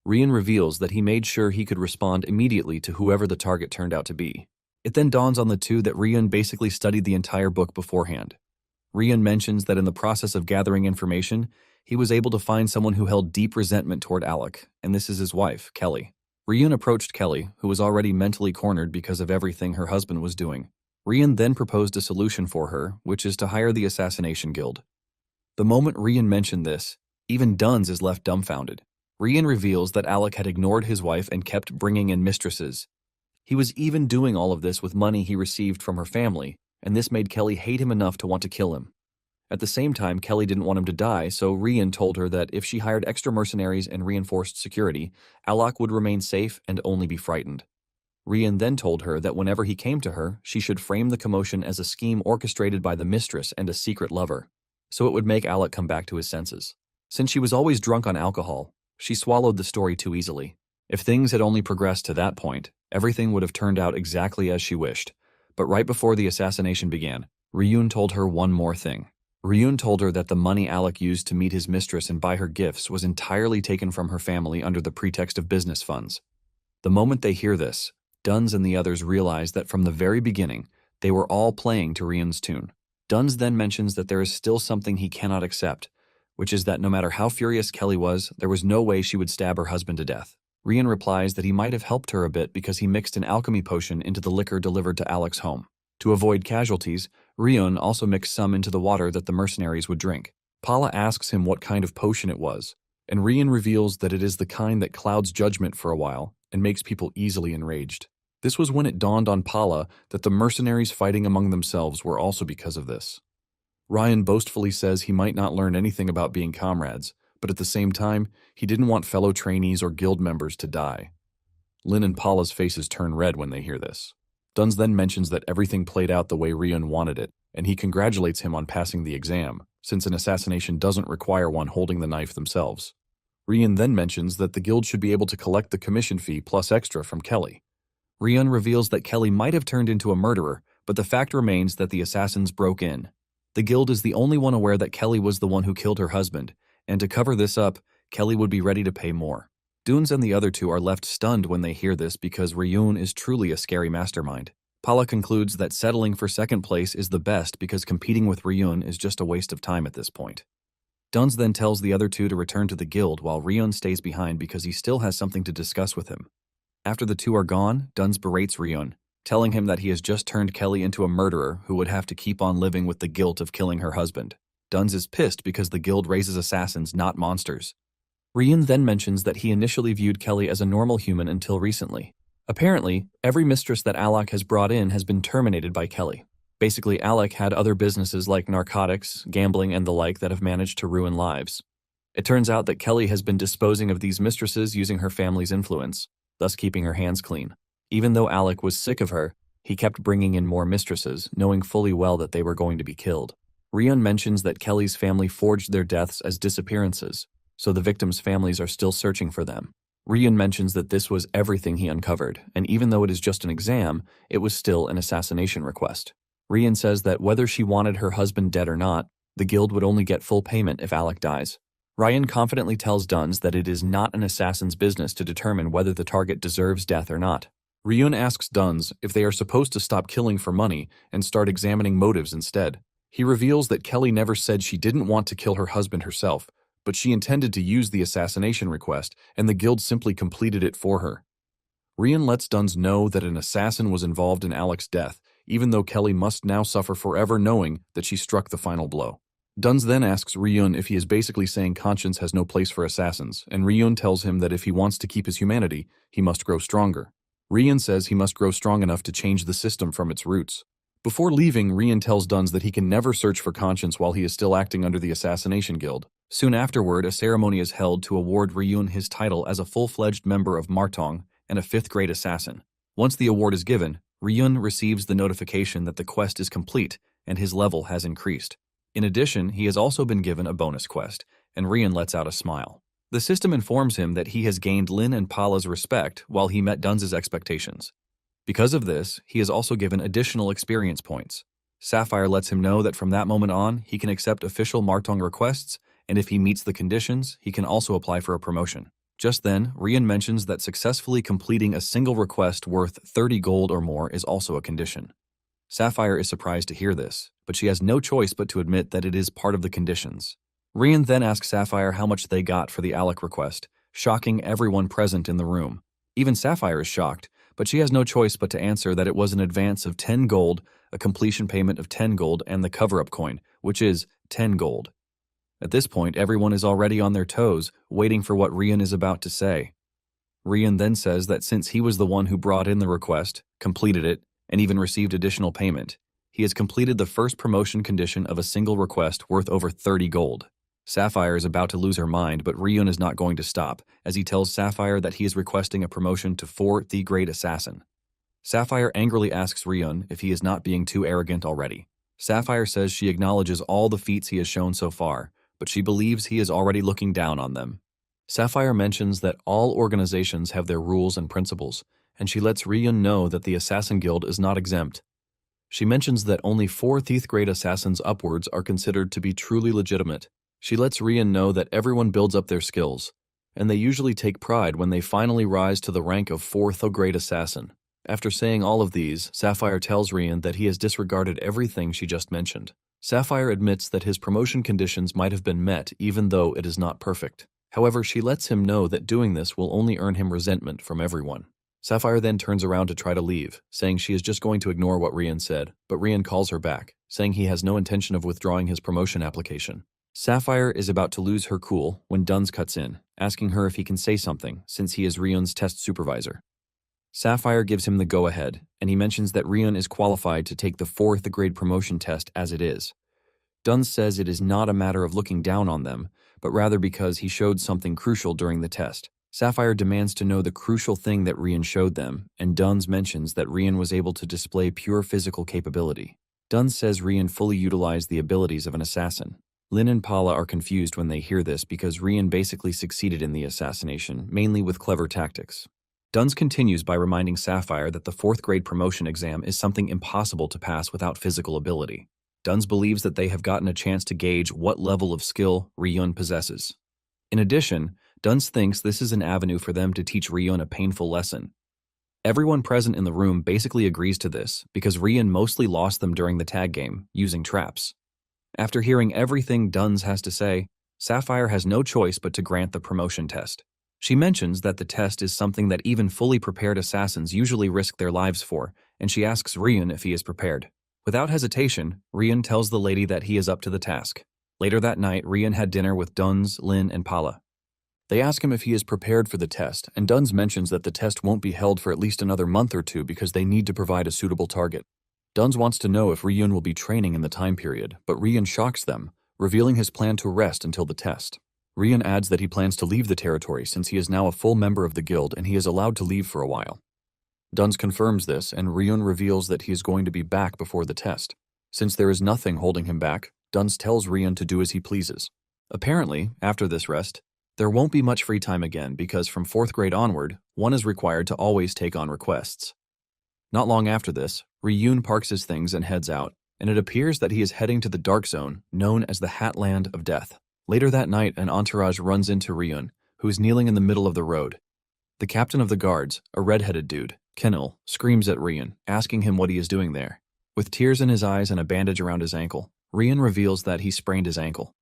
Ryun reveals that he made sure he could respond immediately to whoever the target turned out to be. It then dawns on the two that Ryun basically studied the entire book beforehand. Ryun mentions that in the process of gathering information, he was able to find someone who held deep resentment toward Alec, and this is his wife, Kelly. Ryun approached Kelly, who was already mentally cornered because of everything her husband was doing. Ryun then proposed a solution for her, which is to hire the assassination guild. The moment Ryun mentioned this, even Duns is left dumbfounded. Ryun reveals that Alec had ignored his wife and kept bringing in mistresses. He was even doing all of this with money he received from her family, and this made Kelly hate him enough to want to kill him. At the same time, Kelly didn't want him to die, so Ryun told her that if she hired extra mercenaries and reinforced security, Alok would remain safe and only be frightened. Ryun then told her that whenever he came to her, she should frame the commotion as a scheme orchestrated by the mistress and a secret lover, so it would make Alec come back to his senses. Since she was always drunk on alcohol, She swallowed the story too easily. If things had only progressed to that point, everything would have turned out exactly as she wished. But right before the assassination began, Ryun told her one more thing. Ryun told her that the money Alec used to meet his mistress and buy her gifts was entirely taken from her family under the pretext of business funds. The moment they hear this, Duns and the others realize that from the very beginning, they were all playing to Ryun's tune. Duns then mentions that there is still something he cannot accept, which is that no matter how furious Kelly was, there was no way she would stab her husband to death. Ryun replies that he might have helped her a bit because he mixed an alchemy potion into the liquor delivered to Alec's home. To avoid casualties, Ryun also mixed some into the water that the mercenaries would drink. Paula asks him what kind of potion it was, and Ryun reveals that it is the kind that clouds judgment for a while and makes people easily enraged. This was when it dawned on Paula that the mercenaries fighting among themselves were also because of this. Ryan boastfully says he might not learn anything about being comrades, but at the same time, he didn't want fellow trainees or guild members to die. Lynn and Paula's faces turn red when they hear this. Duns then mentions that everything played out the way Ryun wanted it, and he congratulates him on passing the exam, since an assassination doesn't require one holding the knife themselves. Ryun then mentions that the guild should be able to collect the commission fee plus extra from Kelly. Ryun reveals that Kelly might have turned into a murderer, but the fact remains that the assassins broke in. The guild is the only one aware that Kelly was the one who killed her husband, and to cover this up, Kelly would be ready to pay more. Duns and the other two are left stunned when they hear this because Ryun is truly a scary mastermind. Paula concludes that settling for second place is the best because competing with Ryun is just a waste of time at this point. Duns then tells the other two to return to the guild while Ryun stays behind because he still has something to discuss with him. After the two are gone, Duns berates Ryun, telling him that he has just turned Kelly into a murderer who would have to keep on living with the guilt of killing her husband. Duns is pissed because the guild raises assassins, not monsters. Ryun then mentions that he initially viewed Kelly as a normal human until recently. Apparently, every mistress that Alec has brought in has been terminated by Kelly. Basically, Alec had other businesses like narcotics, gambling, and the like that have managed to ruin lives. It turns out that Kelly has been disposing of these mistresses using her family's influence, thus keeping her hands clean. Even though Alec was sick of her, he kept bringing in more mistresses, knowing fully well that they were going to be killed. Ryun mentions that Kelly's family forged their deaths as disappearances, so the victims' families are still searching for them. Ryun mentions that this was everything he uncovered, and even though it is just an exam, it was still an assassination request. Ryun says that whether she wanted her husband dead or not, the guild would only get full payment if Alec dies. Ryan confidently tells Duns that it is not an assassin's business to determine whether the target deserves death or not. Ryun asks Duns if they are supposed to stop killing for money and start examining motives instead. He reveals that Kelly never said she didn't want to kill her husband herself, but she intended to use the assassination request, and the guild simply completed it for her. Ryun lets Duns know that an assassin was involved in Alec's death, even though Kelly must now suffer forever knowing that she struck the final blow. Duns then asks Ryun if he is basically saying conscience has no place for assassins, and Ryun tells him that if he wants to keep his humanity, he must grow stronger. Ryun says he must grow strong enough to change the system from its roots. Before leaving, Ryun tells Duns that he can never search for conscience while he is still acting under the Assassination Guild. Soon afterward, a ceremony is held to award Ryun his title as a full-fledged member of Martong and a fifth-grade assassin. Once the award is given, Ryun receives the notification that the quest is complete and his level has increased. In addition, he has also been given a bonus quest, and Ryun lets out a smile. The system informs him that he has gained Lin and Paula's respect while he met Duns' expectations. Because of this, he is also given additional experience points. Sapphire lets him know that from that moment on, he can accept official Martong requests, and if he meets the conditions, he can also apply for a promotion. Just then, Ryun mentions that successfully completing a single request worth 30 gold or more is also a condition. Sapphire is surprised to hear this, but she has no choice but to admit that it is part of the conditions. Ryun then asks Sapphire how much they got for the Alec request, shocking everyone present in the room. Even Sapphire is shocked, but she has no choice but to answer that it was an advance of 10 gold, a completion payment of 10 gold, and the cover-up coin, which is 10 gold. At this point, everyone is already on their toes, waiting for what Ryun is about to say. Ryun then says that since he was the one who brought in the request, completed it, and even received additional payment, he has completed the first promotion condition of a single request worth over 30 gold. Sapphire is about to lose her mind, but Ryun is not going to stop, as he tells Sapphire that he is requesting a promotion to 4th grade assassin. Sapphire angrily asks Ryun if he is not being too arrogant already. Sapphire says she acknowledges all the feats he has shown so far, but she believes he is already looking down on them. Sapphire mentions that all organizations have their rules and principles, and she lets Ryun know that the Assassin Guild is not exempt. She mentions that only 4th grade assassins upwards are considered to be truly legitimate. She lets Ryun know that everyone builds up their skills, and they usually take pride when they finally rise to the rank of 4th grade assassin. After saying all of these, Sapphire tells Ryun that he has disregarded everything she just mentioned. Sapphire admits that his promotion conditions might have been met even though it is not perfect. However, she lets him know that doing this will only earn him resentment from everyone. Sapphire then turns around to try to leave, saying she is just going to ignore what Ryun said, but Ryun calls her back, saying he has no intention of withdrawing his promotion application. Sapphire is about to lose her cool when Duns cuts in, asking her if he can say something since he is Ryun's test supervisor. Sapphire gives him the go-ahead, and he mentions that Ryun is qualified to take the 4th grade promotion test as it is. Duns says it is not a matter of looking down on them, but rather because he showed something crucial during the test. Sapphire demands to know the crucial thing that Ryun showed them, and Duns mentions that Ryun was able to display pure physical capability. Duns says Ryun fully utilized the abilities of an assassin. Lin and Paula are confused when they hear this because Ryun basically succeeded in the assassination, mainly with clever tactics. Duns continues by reminding Sapphire that the 4th grade promotion exam is something impossible to pass without physical ability. Duns believes that they have gotten a chance to gauge what level of skill Ryun possesses. In addition, Duns thinks this is an avenue for them to teach Ryun a painful lesson. Everyone present in the room basically agrees to this because Ryun mostly lost them during the tag game, using traps. After hearing everything Duns has to say, Sapphire has no choice but to grant the promotion test. She mentions that the test is something that even fully prepared assassins usually risk their lives for, and she asks Ryun if he is prepared. Without hesitation, Ryun tells the lady that he is up to the task. Later that night, Ryun had dinner with Duns, Lin, and Paula. They ask him if he is prepared for the test, and Duns mentions that the test won't be held for at least another month or two because they need to provide a suitable target. Duns wants to know if Ryun will be training in the time period, but Ryun shocks them, revealing his plan to rest until the test. Ryun adds that he plans to leave the territory since he is now a full member of the guild and he is allowed to leave for a while. Duns confirms this, and Ryun reveals that he is going to be back before the test. Since there is nothing holding him back, Duns tells Ryun to do as he pleases. Apparently, after this rest, there won't be much free time again because from 4th grade onward, one is required to always take on requests. Not long after this, Ryun parks his things and heads out, and it appears that he is heading to the Dark Zone, known as the Hatland of Death. Later that night, an entourage runs into Ryun, who is kneeling in the middle of the road. The captain of the guards, a red-headed dude, Kenil, screams at Ryun, asking him what he is doing there. With tears in his eyes and a bandage around his ankle, Ryun reveals that he sprained his ankle.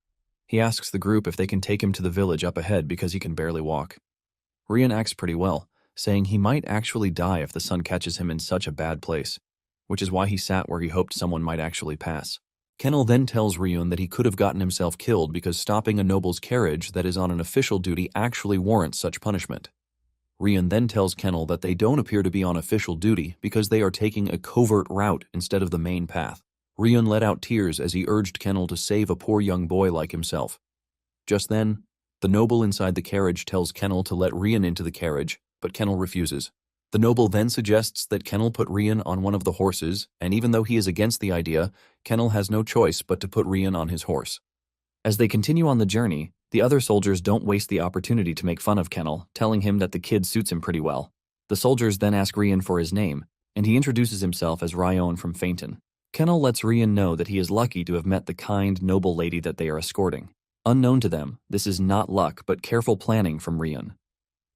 He asks the group if they can take him to the village up ahead because he can barely walk. Ryun acts pretty well, saying he might actually die if the sun catches him in such a bad place, which is why he sat where he hoped someone might actually pass. Kenil then tells Ryun that he could have gotten himself killed because stopping a noble's carriage that is on an official duty actually warrants such punishment. Ryun then tells Kenil that they don't appear to be on official duty because they are taking a covert route instead of the main path. Ryun let out tears as he urged Kenil to save a poor young boy like himself. Just then, the noble inside the carriage tells Kenil to let Ryun into the carriage, but Kenil refuses. The noble then suggests that Kenil put Ryun on one of the horses, and even though he is against the idea, Kenil has no choice but to put Ryun on his horse. As they continue on the journey, the other soldiers don't waste the opportunity to make fun of Kenil, telling him that the kid suits him pretty well. The soldiers then ask Ryun for his name, and he introduces himself as Ryon from Fainton. Kenil lets Ryun know that he is lucky to have met the kind, noble lady that they are escorting. Unknown to them, this is not luck but careful planning from Ryun.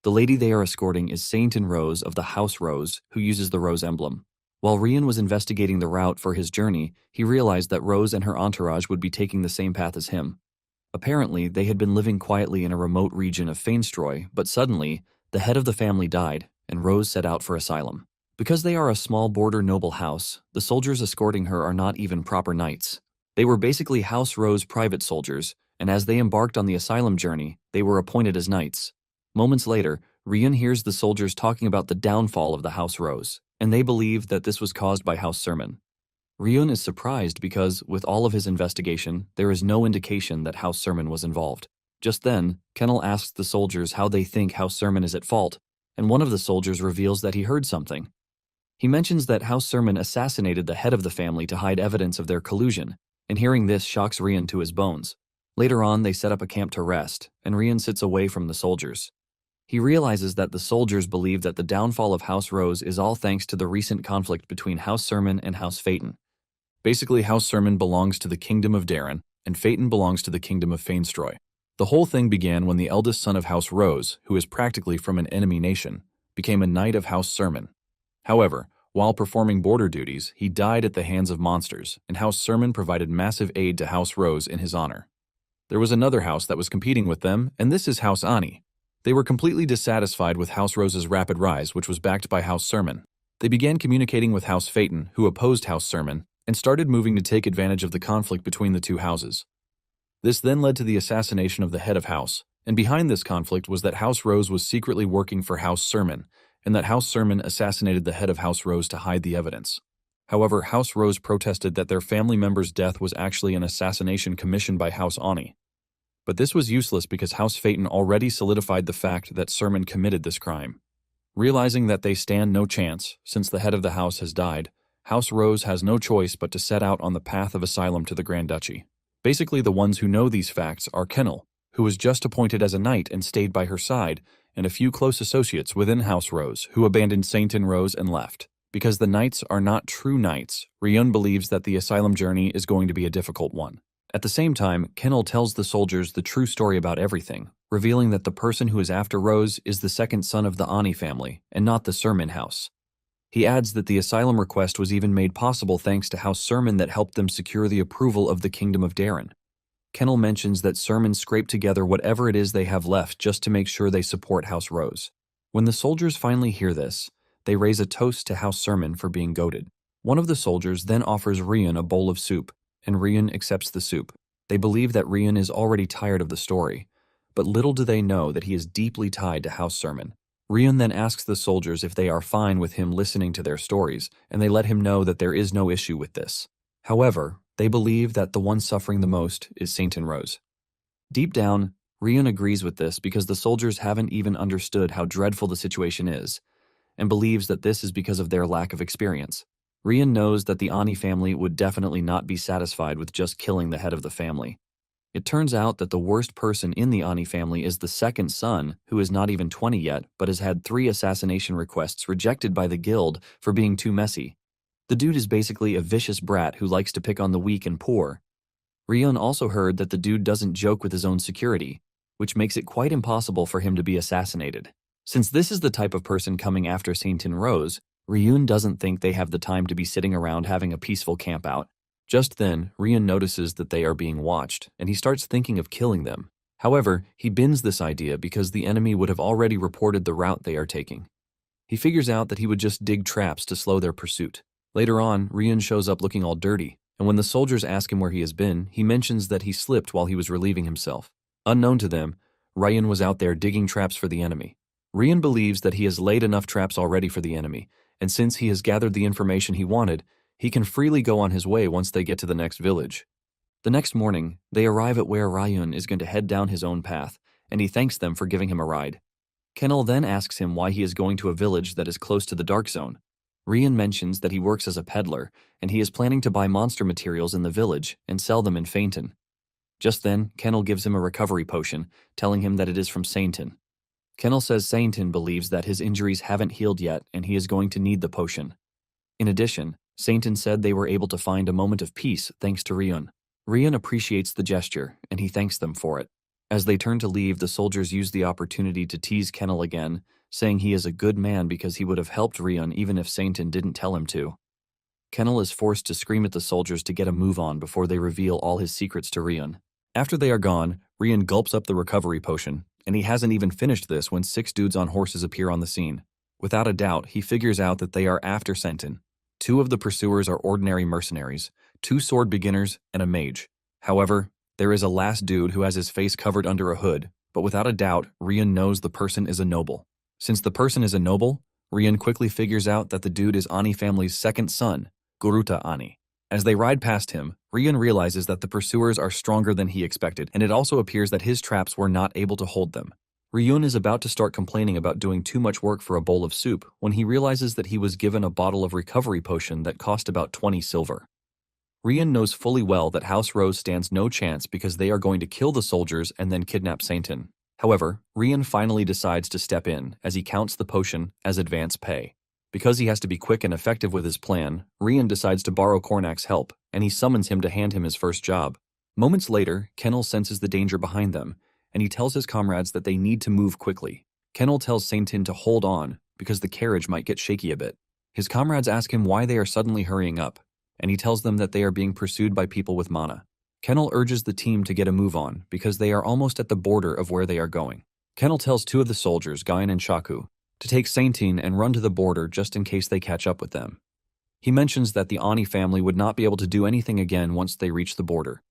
The lady they are escorting is Saint Rose of the House Rose, who uses the rose emblem. While Ryun was investigating the route for his journey, he realized that Rose and her entourage would be taking the same path as him. Apparently, they had been living quietly in a remote region of Fainstroy, but suddenly, the head of the family died, and Rose set out for asylum. Because they are a small border noble house, the soldiers escorting her are not even proper knights. They were basically House Rose private soldiers, and as they embarked on the asylum journey, they were appointed as knights. Moments later, Ryun hears the soldiers talking about the downfall of the House Rose, and they believe that this was caused by House Sermon. Ryun is surprised because, with all of his investigation, there is no indication that House Sermon was involved. Just then, Kenil asks the soldiers how they think House Sermon is at fault, and one of the soldiers reveals that he heard something. He mentions that House Sermon assassinated the head of the family to hide evidence of their collusion, and hearing this shocks Ryun to his bones. Later on, they set up a camp to rest, and Rian sits away from the soldiers. He realizes that the soldiers believe that the downfall of House Rose is all thanks to the recent conflict between House Sermon and House Phaeton. Basically, House Sermon belongs to the kingdom of Darren, and Phaeton belongs to the kingdom of Phanestroy. The whole thing began when the eldest son of House Rose, who is practically from an enemy nation, became a knight of House Sermon. However, while performing border duties, he died at the hands of monsters, and House Sermon provided massive aid to House Rose in his honor. There was another house that was competing with them, and this is House Ani. They were completely dissatisfied with House Rose's rapid rise, which was backed by House Sermon. They began communicating with House Phaeton, who opposed House Sermon, and started moving to take advantage of the conflict between the two houses. This then led to the assassination of the head of house, and behind this conflict was that House Rose was secretly working for House Sermon, and that House Sermon assassinated the head of House Rose to hide the evidence. However, House Rose protested that their family member's death was actually an assassination commissioned by House Ani. But this was useless because House Phaeton already solidified the fact that Sermon committed this crime. Realizing that they stand no chance, since the head of the house has died, House Rose has no choice but to set out on the path of asylum to the Grand Duchy. Basically, the ones who know these facts are Kennel, who was just appointed as a knight and stayed by her side, and a few close associates within House Rose, who abandoned Saintin Rose and left. Because the knights are not true knights, Ryun believes that the asylum journey is going to be a difficult one. At the same time, Kennel tells the soldiers the true story about everything, revealing that the person who is after Rose is the second son of the Ani family, and not the Sermon house. He adds that the asylum request was even made possible thanks to House Sermon that helped them secure the approval of the Kingdom of Darren. Kennel mentions that Sermon scraped together whatever it is they have left just to make sure they support House Rose. When the soldiers finally hear this, they raise a toast to House Sermon for being goaded. One of the soldiers then offers Ryun a bowl of soup, and Ryun accepts the soup. They believe that Ryun is already tired of the story, but little do they know that he is deeply tied to House Sermon. Ryun then asks the soldiers if they are fine with him listening to their stories, and they let him know that there is no issue with this. However, they believe that the one suffering the most is Saintin Rose. Deep down, Ryun agrees with this because the soldiers haven't even understood how dreadful the situation is, and believes that this is because of their lack of experience. Ryun knows that the Ani family would definitely not be satisfied with just killing the head of the family. It turns out that the worst person in the Ani family is the second son, who is not even 20 yet, but has had 3 assassination requests rejected by the guild for being too messy. The dude is basically a vicious brat who likes to pick on the weak and poor. Ryun also heard that the dude doesn't joke with his own security, which makes it quite impossible for him to be assassinated. Since this is the type of person coming after Saintin Rose, Ryun doesn't think they have the time to be sitting around having a peaceful campout. Just then, Ryun notices that they are being watched, and he starts thinking of killing them. However, he bins this idea because the enemy would have already reported the route they are taking. He figures out that he would just dig traps to slow their pursuit. Later on, Ryun shows up looking all dirty, and when the soldiers ask him where he has been, he mentions that he slipped while he was relieving himself. Unknown to them, Ryun was out there digging traps for the enemy. Ryun believes that he has laid enough traps already for the enemy, and since he has gathered the information he wanted, he can freely go on his way once they get to the next village. The next morning, they arrive at where Ryun is going to head down his own path, and he thanks them for giving him a ride. Kennel then asks him why he is going to a village that is close to the Dark Zone. Ryun mentions that he works as a peddler, and he is planning to buy monster materials in the village and sell them in Phaeton. Just then, Kennel gives him a recovery potion, telling him that it is from Saintin. Kennel says Saintin believes that his injuries haven't healed yet and he is going to need the potion. In addition, Saintin said they were able to find a moment of peace thanks to Ryun. Ryun appreciates the gesture, and he thanks them for it. As they turn to leave, the soldiers use the opportunity to tease Kennel again, saying he is a good man because he would have helped Ryun even if Saintin didn't tell him to. Kennel is forced to scream at the soldiers to get a move on before they reveal all his secrets to Ryun. After they are gone, Ryun gulps up the recovery potion, and he hasn't even finished this when 6 dudes on horses appear on the scene. Without a doubt, he figures out that they are after Saintin. 2 of the pursuers are ordinary mercenaries, 2 sword beginners, and a mage. However, there is a last dude who has his face covered under a hood, but without a doubt, Ryun knows the person is a noble. Since the person is a noble, Ryun quickly figures out that the dude is Ani family's second son, Guruta Ani. As they ride past him, Ryun realizes that the pursuers are stronger than he expected, and it also appears that his traps were not able to hold them. Ryun is about to start complaining about doing too much work for a bowl of soup when he realizes that he was given a bottle of recovery potion that cost about 20 silver. Ryun knows fully well that House Rose stands no chance because they are going to kill the soldiers and then kidnap Saintin. However, Ryun finally decides to step in as he counts the potion as advance pay. Because he has to be quick and effective with his plan, Ryun decides to borrow Cornac's help, and he summons him to hand him his first job. Moments later, Kennel senses the danger behind them, and he tells his comrades that they need to move quickly. Kennel tells Saintin to hold on because the carriage might get shaky a bit. His comrades ask him why they are suddenly hurrying up, and he tells them that they are being pursued by people with mana. Kennel urges the team to get a move on because they are almost at the border of where they are going. Kennel tells two of the soldiers, Gayan and Shaku, to take Saintin and run to the border just in case they catch up with them. He mentions that the Ani family would not be able to do anything again once they reach the border.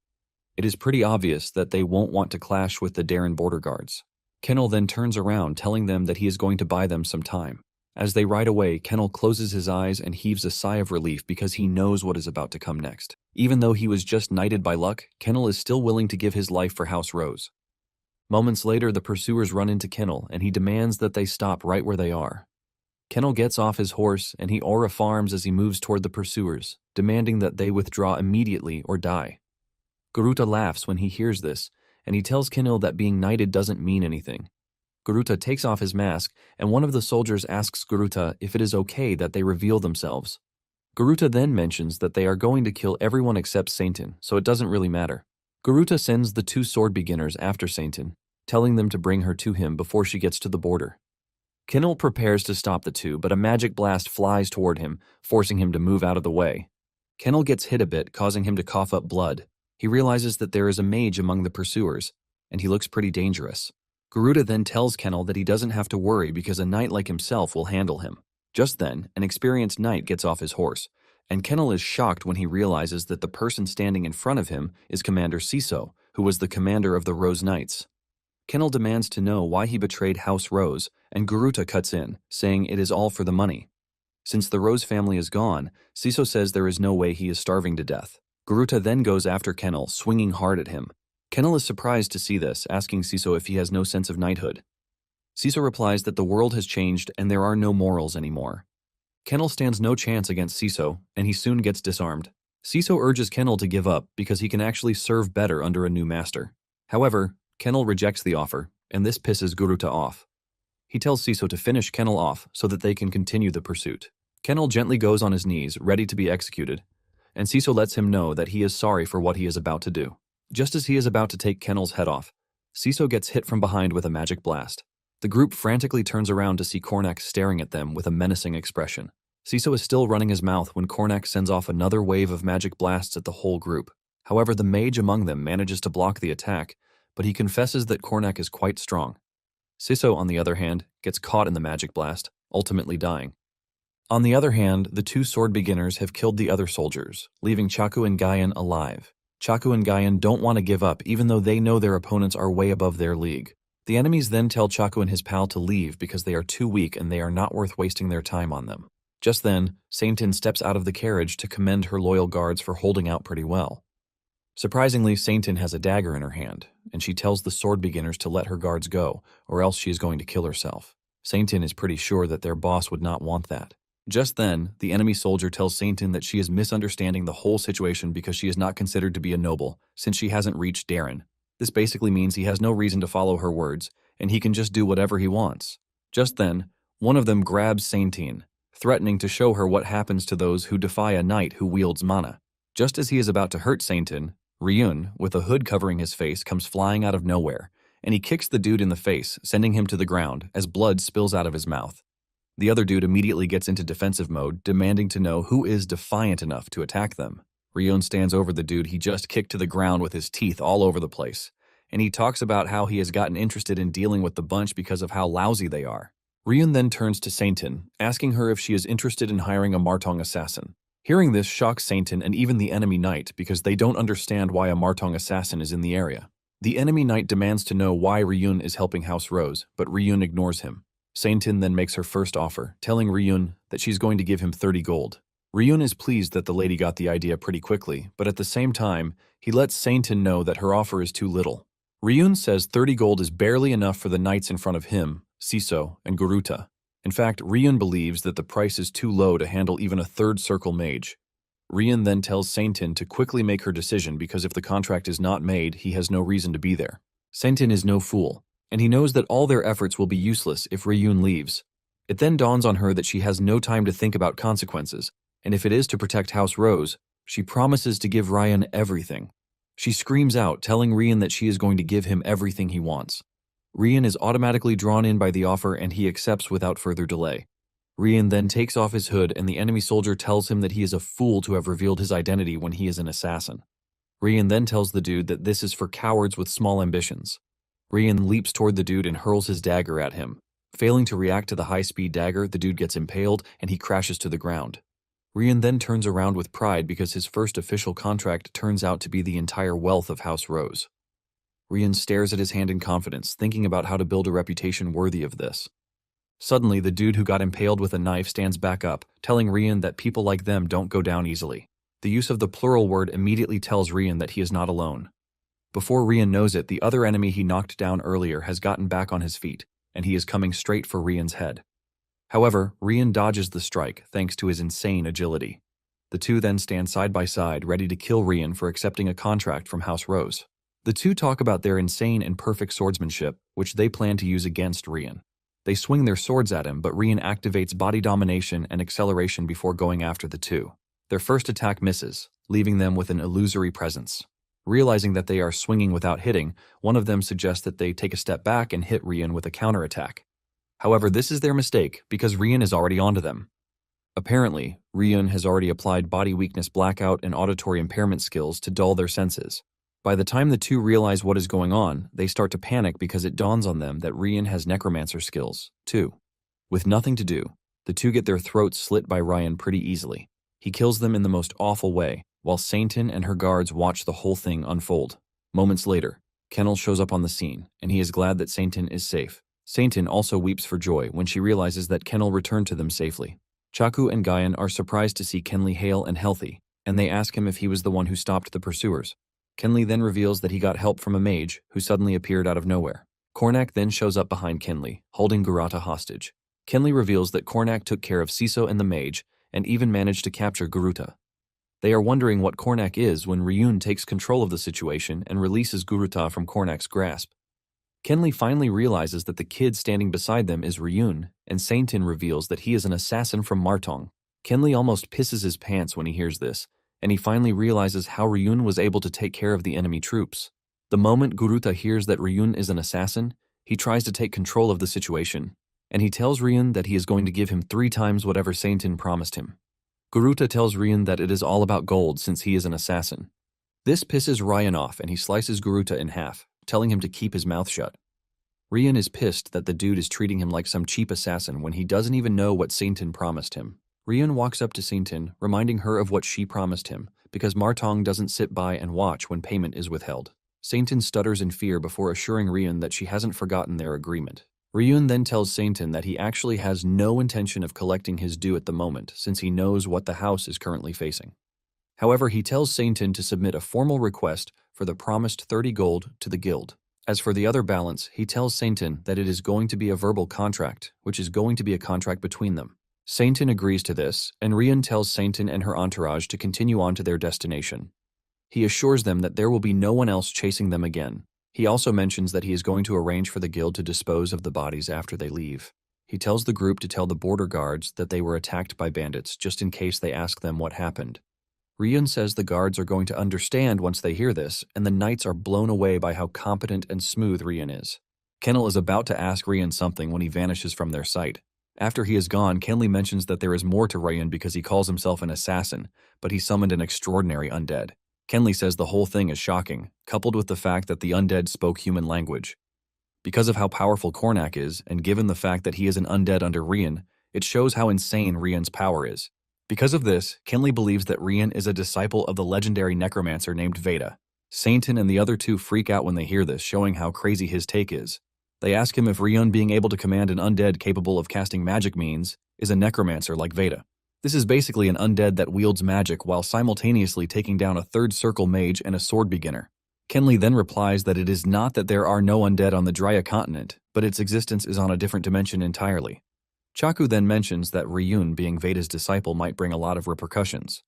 It is pretty obvious that they won't want to clash with the Darren border guards. Kennel then turns around, telling them that he is going to buy them some time. As they ride away, Kennel closes his eyes and heaves a sigh of relief because he knows what is about to come next. Even though he was just knighted by luck, Kennel is still willing to give his life for House Rose. Moments later, the pursuers run into Kennel and he demands that they stop right where they are. Kennel gets off his horse and he aura farms as he moves toward the pursuers, demanding that they withdraw immediately or die. Garuta laughs when he hears this, and he tells Kennel that being knighted doesn't mean anything. Garuta takes off his mask, and one of the soldiers asks Garuta if it is okay that they reveal themselves. Garuta then mentions that they are going to kill everyone except Saintin, so it doesn't really matter. Garuta sends the two sword beginners after Saintin, telling them to bring her to him before she gets to the border. Kennel prepares to stop the two, but a magic blast flies toward him, forcing him to move out of the way. Kennel gets hit a bit, causing him to cough up blood. He realizes that there is a mage among the pursuers, and he looks pretty dangerous. Garuta then tells Kennel that he doesn't have to worry because a knight like himself will handle him. Just then, an experienced knight gets off his horse, and Kennel is shocked when he realizes that the person standing in front of him is Commander Siso, who was the commander of the Rose Knights. Kennel demands to know why he betrayed House Rose, and Garuta cuts in, saying it is all for the money. Since the Rose family is gone, Siso says there is no way he is starving to death. Garuta then goes after Kennel, swinging hard at him. Kennel is surprised to see this, asking Siso if he has no sense of knighthood. Siso replies that the world has changed and there are no morals anymore. Kennel stands no chance against Siso, and he soon gets disarmed. Siso urges Kennel to give up because he can actually serve better under a new master. However, Kennel rejects the offer, and this pisses Garuta off. He tells Siso to finish Kennel off so that they can continue the pursuit. Kennel gently goes on his knees, ready to be executed, and Siso lets him know that he is sorry for what he is about to do. Just as he is about to take Kennel's head off, Siso gets hit from behind with a magic blast. The group frantically turns around to see Cornac staring at them with a menacing expression. Siso is still running his mouth when Cornac sends off another wave of magic blasts at the whole group. However, the mage among them manages to block the attack, but he confesses that Cornac is quite strong. Siso, on the other hand, gets caught in the magic blast, ultimately dying. On the other hand, the two sword beginners have killed the other soldiers, leaving Chaku and Gayan alive. Chaku and Gayan don't want to give up even though they know their opponents are way above their league. The enemies then tell Chaku and his pal to leave because they are too weak and they are not worth wasting their time on them. Just then, Saintin steps out of the carriage to commend her loyal guards for holding out pretty well. Surprisingly, Saintin has a dagger in her hand, and she tells the sword beginners to let her guards go, or else she is going to kill herself. Saintin is pretty sure that their boss would not want that. Just then, the enemy soldier tells Saintin that she is misunderstanding the whole situation because she is not considered to be a noble, since she hasn't reached Darren. This basically means he has no reason to follow her words, and he can just do whatever he wants. Just then, one of them grabs Saintin, threatening to show her what happens to those who defy a knight who wields mana. Just as he is about to hurt Saintin, Ryun, with a hood covering his face, comes flying out of nowhere, and he kicks the dude in the face, sending him to the ground as blood spills out of his mouth. The other dude immediately gets into defensive mode, demanding to know who is defiant enough to attack them. Ryun stands over the dude he just kicked to the ground with his teeth all over the place, and he talks about how he has gotten interested in dealing with the bunch because of how lousy they are. Ryun then turns to Saintin, asking her if she is interested in hiring a Martong assassin. Hearing this shocks Saintin and even the enemy knight because they don't understand why a Martong assassin is in the area. The enemy knight demands to know why Ryun is helping House Rose, but Ryun ignores him. Saintin then makes her first offer, telling Ryun that she's going to give him 30 gold. Ryun is pleased that the lady got the idea pretty quickly, but at the same time, he lets Saintin know that her offer is too little. Ryun says 30 gold is barely enough for the knights in front of him, Siso, and Garuta. In fact, Ryun believes that the price is too low to handle even a third circle mage. Rian then tells Saintin to quickly make her decision because if the contract is not made, he has no reason to be there. Saintin is no fool, and he knows that all their efforts will be useless if Ryun leaves. It then dawns on her that she has no time to think about consequences, and if it is to protect House Rose, she promises to give Ryan everything. She screams out, telling Rian that she is going to give him everything he wants. Rian is automatically drawn in by the offer and he accepts without further delay. Rian then takes off his hood and the enemy soldier tells him that he is a fool to have revealed his identity when he is an assassin. Rian then tells the dude that this is for cowards with small ambitions. Rian leaps toward the dude and hurls his dagger at him. Failing to react to the high-speed dagger, the dude gets impaled and he crashes to the ground. Rian then turns around with pride because his first official contract turns out to be the entire wealth of House Rose. Rian stares at his hand in confidence, thinking about how to build a reputation worthy of this. Suddenly, the dude who got impaled with a knife stands back up, telling Rian that people like them don't go down easily. The use of the plural word immediately tells Rian that he is not alone. Before Rian knows it, the other enemy he knocked down earlier has gotten back on his feet, and he is coming straight for Rian's head. However, Rian dodges the strike thanks to his insane agility. The two then stand side by side, ready to kill Rian for accepting a contract from House Rose. The two talk about their insane and perfect swordsmanship, which they plan to use against Rian. They swing their swords at him, but Rian activates body domination and acceleration before going after the two. Their first attack misses, leaving them with an illusory presence. Realizing that they are swinging without hitting, one of them suggests that they take a step back and hit Rian with a counterattack. However, this is their mistake because Rian is already onto them. Apparently, Rian has already applied body weakness blackout and auditory impairment skills to dull their senses. By the time the two realize what is going on, they start to panic because it dawns on them that Rian has necromancer skills, too. With nothing to do, the two get their throats slit by Ryan pretty easily. He kills them in the most awful way, while Saintin and her guards watch the whole thing unfold. Moments later, Kennel shows up on the scene, and he is glad that Saintin is safe. Saintin also weeps for joy when she realizes that Kennel returned to them safely. Chaku and Guyan are surprised to see Kenley hale and healthy, and they ask him if he was the one who stopped the pursuers. Kenley then reveals that he got help from a mage, who suddenly appeared out of nowhere. Kornak then shows up behind Kenley, holding Gurata hostage. Kenley reveals that Kornak took care of Siso and the mage, and even managed to capture Guruta. They are wondering what Kornak is when Ryun takes control of the situation and releases Guruta from Kornak's grasp. Kenley finally realizes that the kid standing beside them is Ryun, and Saintin reveals that he is an assassin from Martong. Kenley almost pisses his pants when he hears this, and he finally realizes how Ryun was able to take care of the enemy troops. The moment Guruta hears that Ryun is an assassin, he tries to take control of the situation, and he tells Ryun that he is going to give him 3 times whatever Saintin promised him. Guruta tells Ryun that it is all about gold since he is an assassin. This pisses Ryan off and he slices Guruta in half, telling him to keep his mouth shut. Ryan is pissed that the dude is treating him like some cheap assassin when he doesn't even know what Saintin promised him. Ryan walks up to Saintin, reminding her of what she promised him, because Martong doesn't sit by and watch when payment is withheld. Saintin stutters in fear before assuring Ryan that she hasn't forgotten their agreement. Ryun then tells Saintin that he actually has no intention of collecting his due at the moment, since he knows what the house is currently facing. However, he tells Saintin to submit a formal request for the promised 30 gold to the guild. As for the other balance, he tells Saintin that it is going to be a verbal contract, which is going to be a contract between them. Saintin agrees to this, and Ryan tells Saintin and her entourage to continue on to their destination. He assures them that there will be no one else chasing them again. He also mentions that he is going to arrange for the guild to dispose of the bodies after they leave. He tells the group to tell the border guards that they were attacked by bandits just in case they ask them what happened. Ryun says the guards are going to understand once they hear this, and the knights are blown away by how competent and smooth Ryun is. Kennel is about to ask Ryun something when he vanishes from their sight. After he is gone, Kenley mentions that there is more to Ryun because he calls himself an assassin, but he summoned an extraordinary undead. Kenley says the whole thing is shocking, coupled with the fact that the undead spoke human language. Because of how powerful Kornak is, and given the fact that he is an undead under Ryun, it shows how insane Ryun's power is. Because of this, Kenley believes that Ryun is a disciple of the legendary necromancer named Veda. Saintin and the other two freak out when they hear this, showing how crazy his take is. They ask him if Ryun being able to command an undead capable of casting magic means is a necromancer like Veda. This is basically an undead that wields magic while simultaneously taking down a third circle mage and a sword beginner. Kenley then replies that it is not that there are no undead on the Drya continent, but its existence is on a different dimension entirely. Chaku then mentions that Ryun being Veda's disciple might bring a lot of repercussions.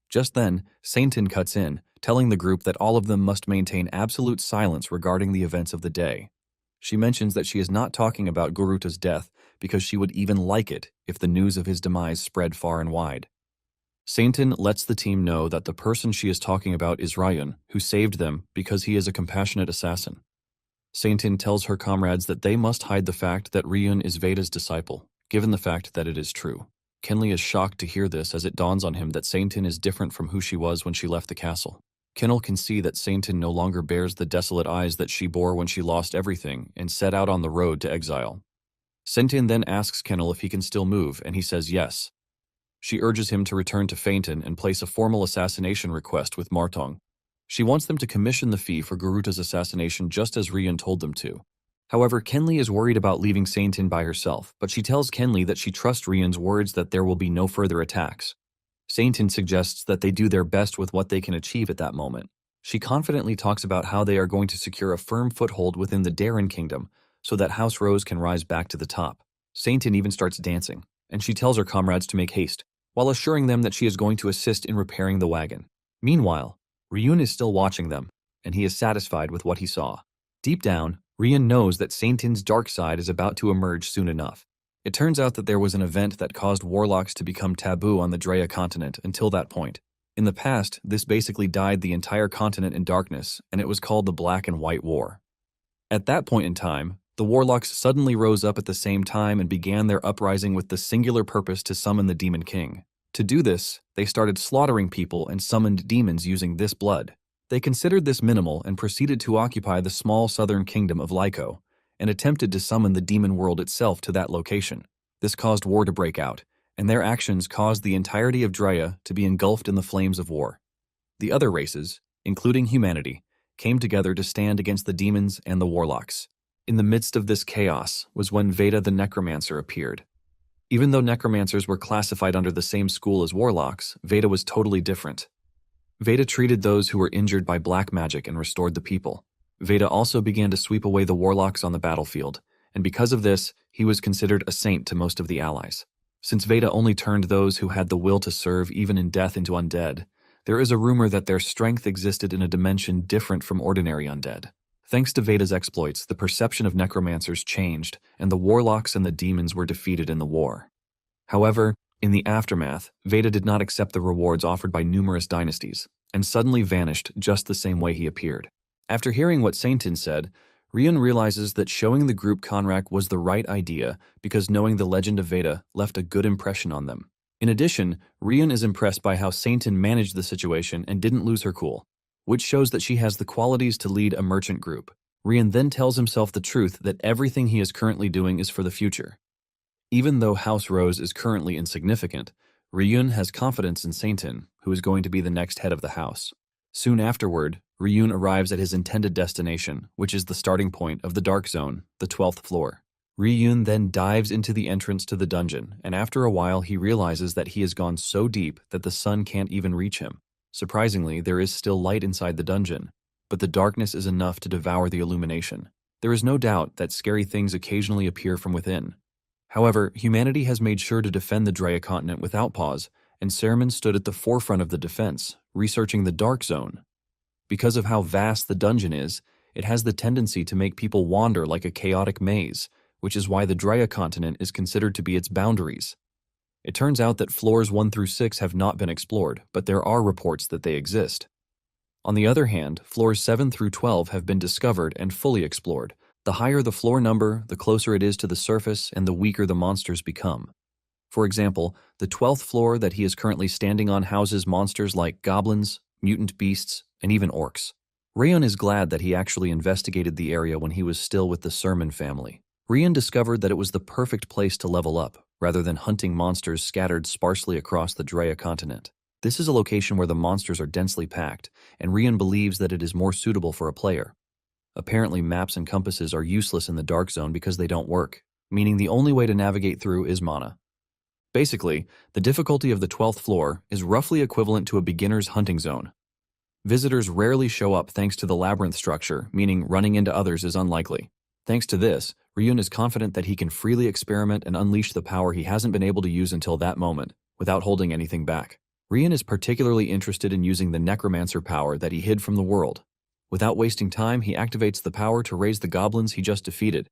Just then, Saintin cuts in, telling the group that all of them must maintain absolute silence regarding the events of the day. She mentions that she is not talking about Garuta's death because she would even like it if the news of his demise spread far and wide. Saintin lets the team know that the person she is talking about is Ryun, who saved them because he is a compassionate assassin. Saintin tells her comrades that they must hide the fact that Ryun is Veda's disciple, given the fact that it is true. Kenley is shocked to hear this as it dawns on him that Saintin is different from who she was when she left the castle. Kennel can see that Saintin no longer bears the desolate eyes that she bore when she lost everything and set out on the road to exile. Saintin then asks Kennel if he can still move, and he says yes. She urges him to return to Fainton and place a formal assassination request with Martong. She wants them to commission the fee for Garuta's assassination just as Ryun told them to. However, Kenley is worried about leaving Saintin by herself, but she tells Kenley that she trusts Ryun's words that there will be no further attacks. Saintin suggests that they do their best with what they can achieve at that moment. She confidently talks about how they are going to secure a firm foothold within the Darren Kingdom so that House Rose can rise back to the top. Saintin even starts dancing, and she tells her comrades to make haste, while assuring them that she is going to assist in repairing the wagon. Meanwhile, Ryun is still watching them, and he is satisfied with what he saw. Deep down, Ryun knows that Saintin's dark side is about to emerge soon enough. It turns out that there was an event that caused warlocks to become taboo on the Drea continent until that point. In the past, this basically dyed the entire continent in darkness, and it was called the Black and White War. At that point in time, the warlocks suddenly rose up at the same time and began their uprising with the singular purpose to summon the Demon King. To do this, they started slaughtering people and summoned demons using this blood. They considered this minimal and proceeded to occupy the small southern kingdom of Lyco, and attempted to summon the demon world itself to that location. This caused war to break out, and their actions caused the entirety of Drea to be engulfed in the flames of war. The other races, including humanity, came together to stand against the demons and the warlocks. In the midst of this chaos was when Veda the Necromancer appeared. Even though necromancers were classified under the same school as warlocks, Veda was totally different. Veda treated those who were injured by black magic and restored the people. Veda also began to sweep away the warlocks on the battlefield, and because of this, he was considered a saint to most of the allies. Since Veda only turned those who had the will to serve even in death into undead, there is a rumor that their strength existed in a dimension different from ordinary undead. Thanks to Veda's exploits, the perception of necromancers changed, and the warlocks and the demons were defeated in the war. However, in the aftermath, Veda did not accept the rewards offered by numerous dynasties, and suddenly vanished just the same way he appeared. After hearing what Saintin said, Ryun realizes that showing the group Conrack was the right idea because knowing the legend of Veda left a good impression on them. In addition, Ryun is impressed by how Saintin managed the situation and didn't lose her cool, which shows that she has the qualities to lead a merchant group. Ryun then tells himself the truth that everything he is currently doing is for the future. Even though House Rose is currently insignificant, Ryun has confidence in Saintin, who is going to be the next head of the house. Soon afterward, Ryun arrives at his intended destination, which is the starting point of the Dark Zone, the 12th floor. Ryun then dives into the entrance to the dungeon, and after a while he realizes that he has gone so deep that the sun can't even reach him. Surprisingly, there is still light inside the dungeon, but the darkness is enough to devour the illumination. There is no doubt that scary things occasionally appear from within. However, humanity has made sure to defend the Drea continent without pause, and Sermon stood at the forefront of the defense, researching the Dark Zone. Because of how vast the dungeon is, it has the tendency to make people wander like a chaotic maze, which is why the Drea continent is considered to be its boundaries. It turns out that floors 1 through 6 have not been explored, but there are reports that they exist. On the other hand, floors 7 through 12 have been discovered and fully explored. The higher the floor number, the closer it is to the surface and the weaker the monsters become. For example, the 12th floor that he is currently standing on houses monsters like goblins, mutant beasts, and even orcs. Ryun is glad that he actually investigated the area when he was still with the Sermon family. Ryun discovered that it was the perfect place to level up, rather than hunting monsters scattered sparsely across the Drea continent. This is a location where the monsters are densely packed, and Ryun believes that it is more suitable for a player. Apparently, maps and compasses are useless in the Dark Zone because they don't work, meaning the only way to navigate through is mana. Basically, the difficulty of the 12th floor is roughly equivalent to a beginner's hunting zone. Visitors rarely show up thanks to the labyrinth structure, meaning running into others is unlikely. Thanks to this, Ryun is confident that he can freely experiment and unleash the power he hasn't been able to use until that moment, without holding anything back. Rian is particularly interested in using the necromancer power that he hid from the world. Without wasting time, he activates the power to raise the goblins he just defeated.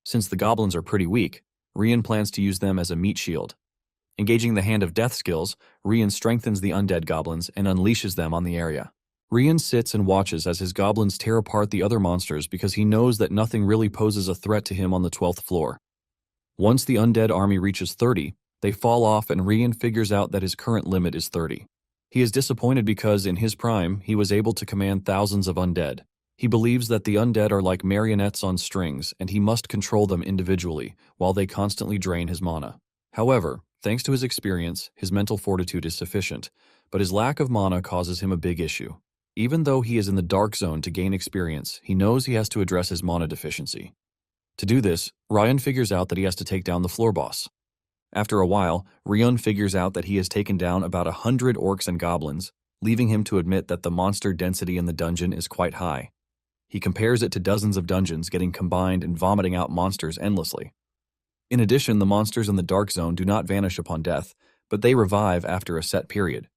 Since the goblins are pretty weak, Rian plans to use them as a meat shield. Engaging the Hand of Death skills, Rian strengthens the undead goblins and unleashes them on the area. Rian sits and watches as his goblins tear apart the other monsters because he knows that nothing really poses a threat to him on the 12th floor. Once the undead army reaches 30, they fall off and Rian figures out that his current limit is 30. He is disappointed because, in his prime, he was able to command thousands of undead. He believes that the undead are like marionettes on strings and he must control them individually while they constantly drain his mana. However, thanks to his experience, his mental fortitude is sufficient, but his lack of mana causes him a big issue. Even though he is in the dark zone to gain experience, he knows he has to address his mana deficiency. To do this, Rian figures out that he has to take down the floor boss. After a while, Rian figures out that he has taken down about 100 orcs and goblins, leaving him to admit that the monster density in the dungeon is quite high. He compares it to dozens of dungeons getting combined and vomiting out monsters endlessly. In addition, the monsters in the dark zone do not vanish upon death, but they revive after a set period.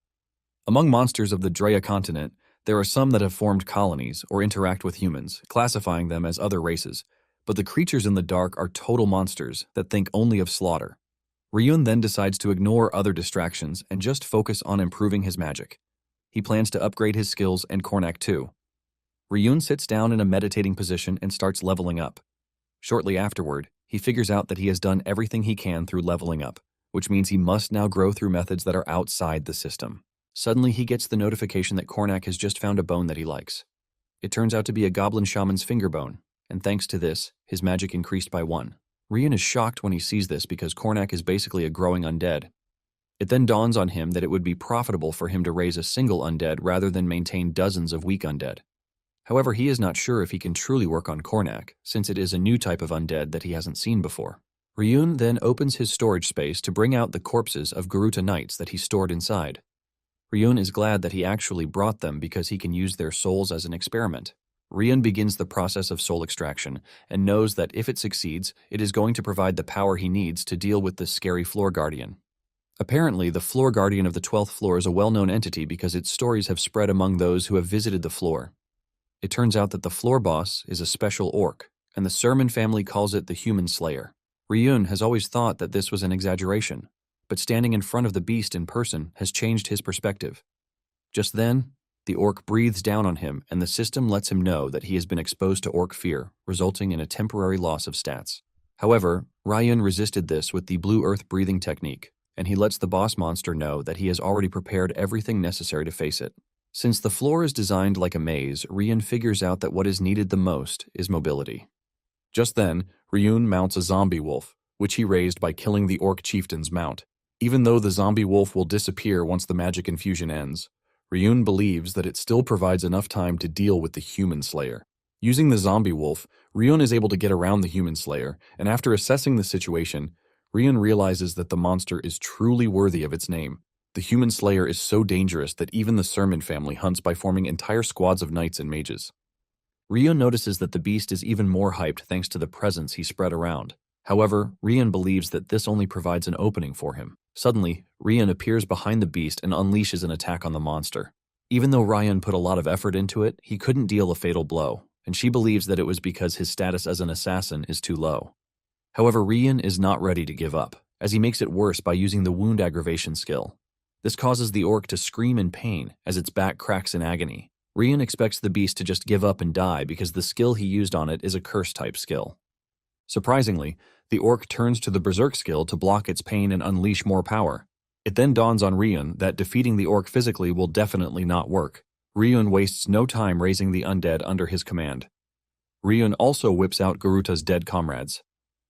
Among monsters of the Drea continent, there are some that have formed colonies or interact with humans, classifying them as other races, but the creatures in the dark are total monsters that think only of slaughter. Ryun then decides to ignore other distractions and just focus on improving his magic. He plans to upgrade his skills and Kornak too. Ryun sits down in a meditating position and starts leveling up. Shortly afterward, he figures out that he has done everything he can through leveling up, which means he must now grow through methods that are outside the system. Suddenly, he gets the notification that Kornak has just found a bone that he likes. It turns out to be a goblin shaman's finger bone, and thanks to this, his magic increased by 1. Rian is shocked when he sees this because Kornak is basically a growing undead. It then dawns on him that it would be profitable for him to raise a single undead rather than maintain dozens of weak undead. However, he is not sure if he can truly work on Kornak, since it is a new type of undead that he hasn't seen before. Ryun then opens his storage space to bring out the corpses of Garuta knights that he stored inside. Ryun is glad that he actually brought them because he can use their souls as an experiment. Ryun begins the process of soul extraction and knows that if it succeeds, it is going to provide the power he needs to deal with the scary floor guardian. Apparently, the floor guardian of the 12th floor is a well-known entity because its stories have spread among those who have visited the floor. It turns out that the floor boss is a special orc, and the Sermon family calls it the Human Slayer. Ryun has always thought that this was an exaggeration, but standing in front of the beast in person has changed his perspective. Just then, the orc breathes down on him, and the system lets him know that he has been exposed to orc fear, resulting in a temporary loss of stats. However, Ryun resisted this with the blue earth breathing technique, and he lets the boss monster know that he has already prepared everything necessary to face it. Since the floor is designed like a maze, Ryun figures out that what is needed the most is mobility. Just then, Ryun mounts a zombie wolf, which he raised by killing the orc chieftain's mount. Even though the zombie wolf will disappear once the magic infusion ends, Ryun believes that it still provides enough time to deal with the Human Slayer. Using the zombie wolf, Ryun is able to get around the Human Slayer, and after assessing the situation, Ryun realizes that the monster is truly worthy of its name. The Human Slayer is so dangerous that even the Sermon family hunts by forming entire squads of knights and mages. Ryun notices that the beast is even more hyped thanks to the presence he spread around. However, Ryun believes that this only provides an opening for him. Suddenly, Ryun appears behind the beast and unleashes an attack on the monster. Even though Ryun put a lot of effort into it, he couldn't deal a fatal blow, and she believes that it was because his status as an assassin is too low. However, Ryun is not ready to give up, as he makes it worse by using the wound aggravation skill. This causes the orc to scream in pain as its back cracks in agony. Ryun expects the beast to just give up and die because the skill he used on it is a curse-type skill. Surprisingly, the orc turns to the Berserk skill to block its pain and unleash more power. It then dawns on Ryun that defeating the orc physically will definitely not work. Ryun wastes no time raising the undead under his command. Ryun also whips out Garuta's dead comrades.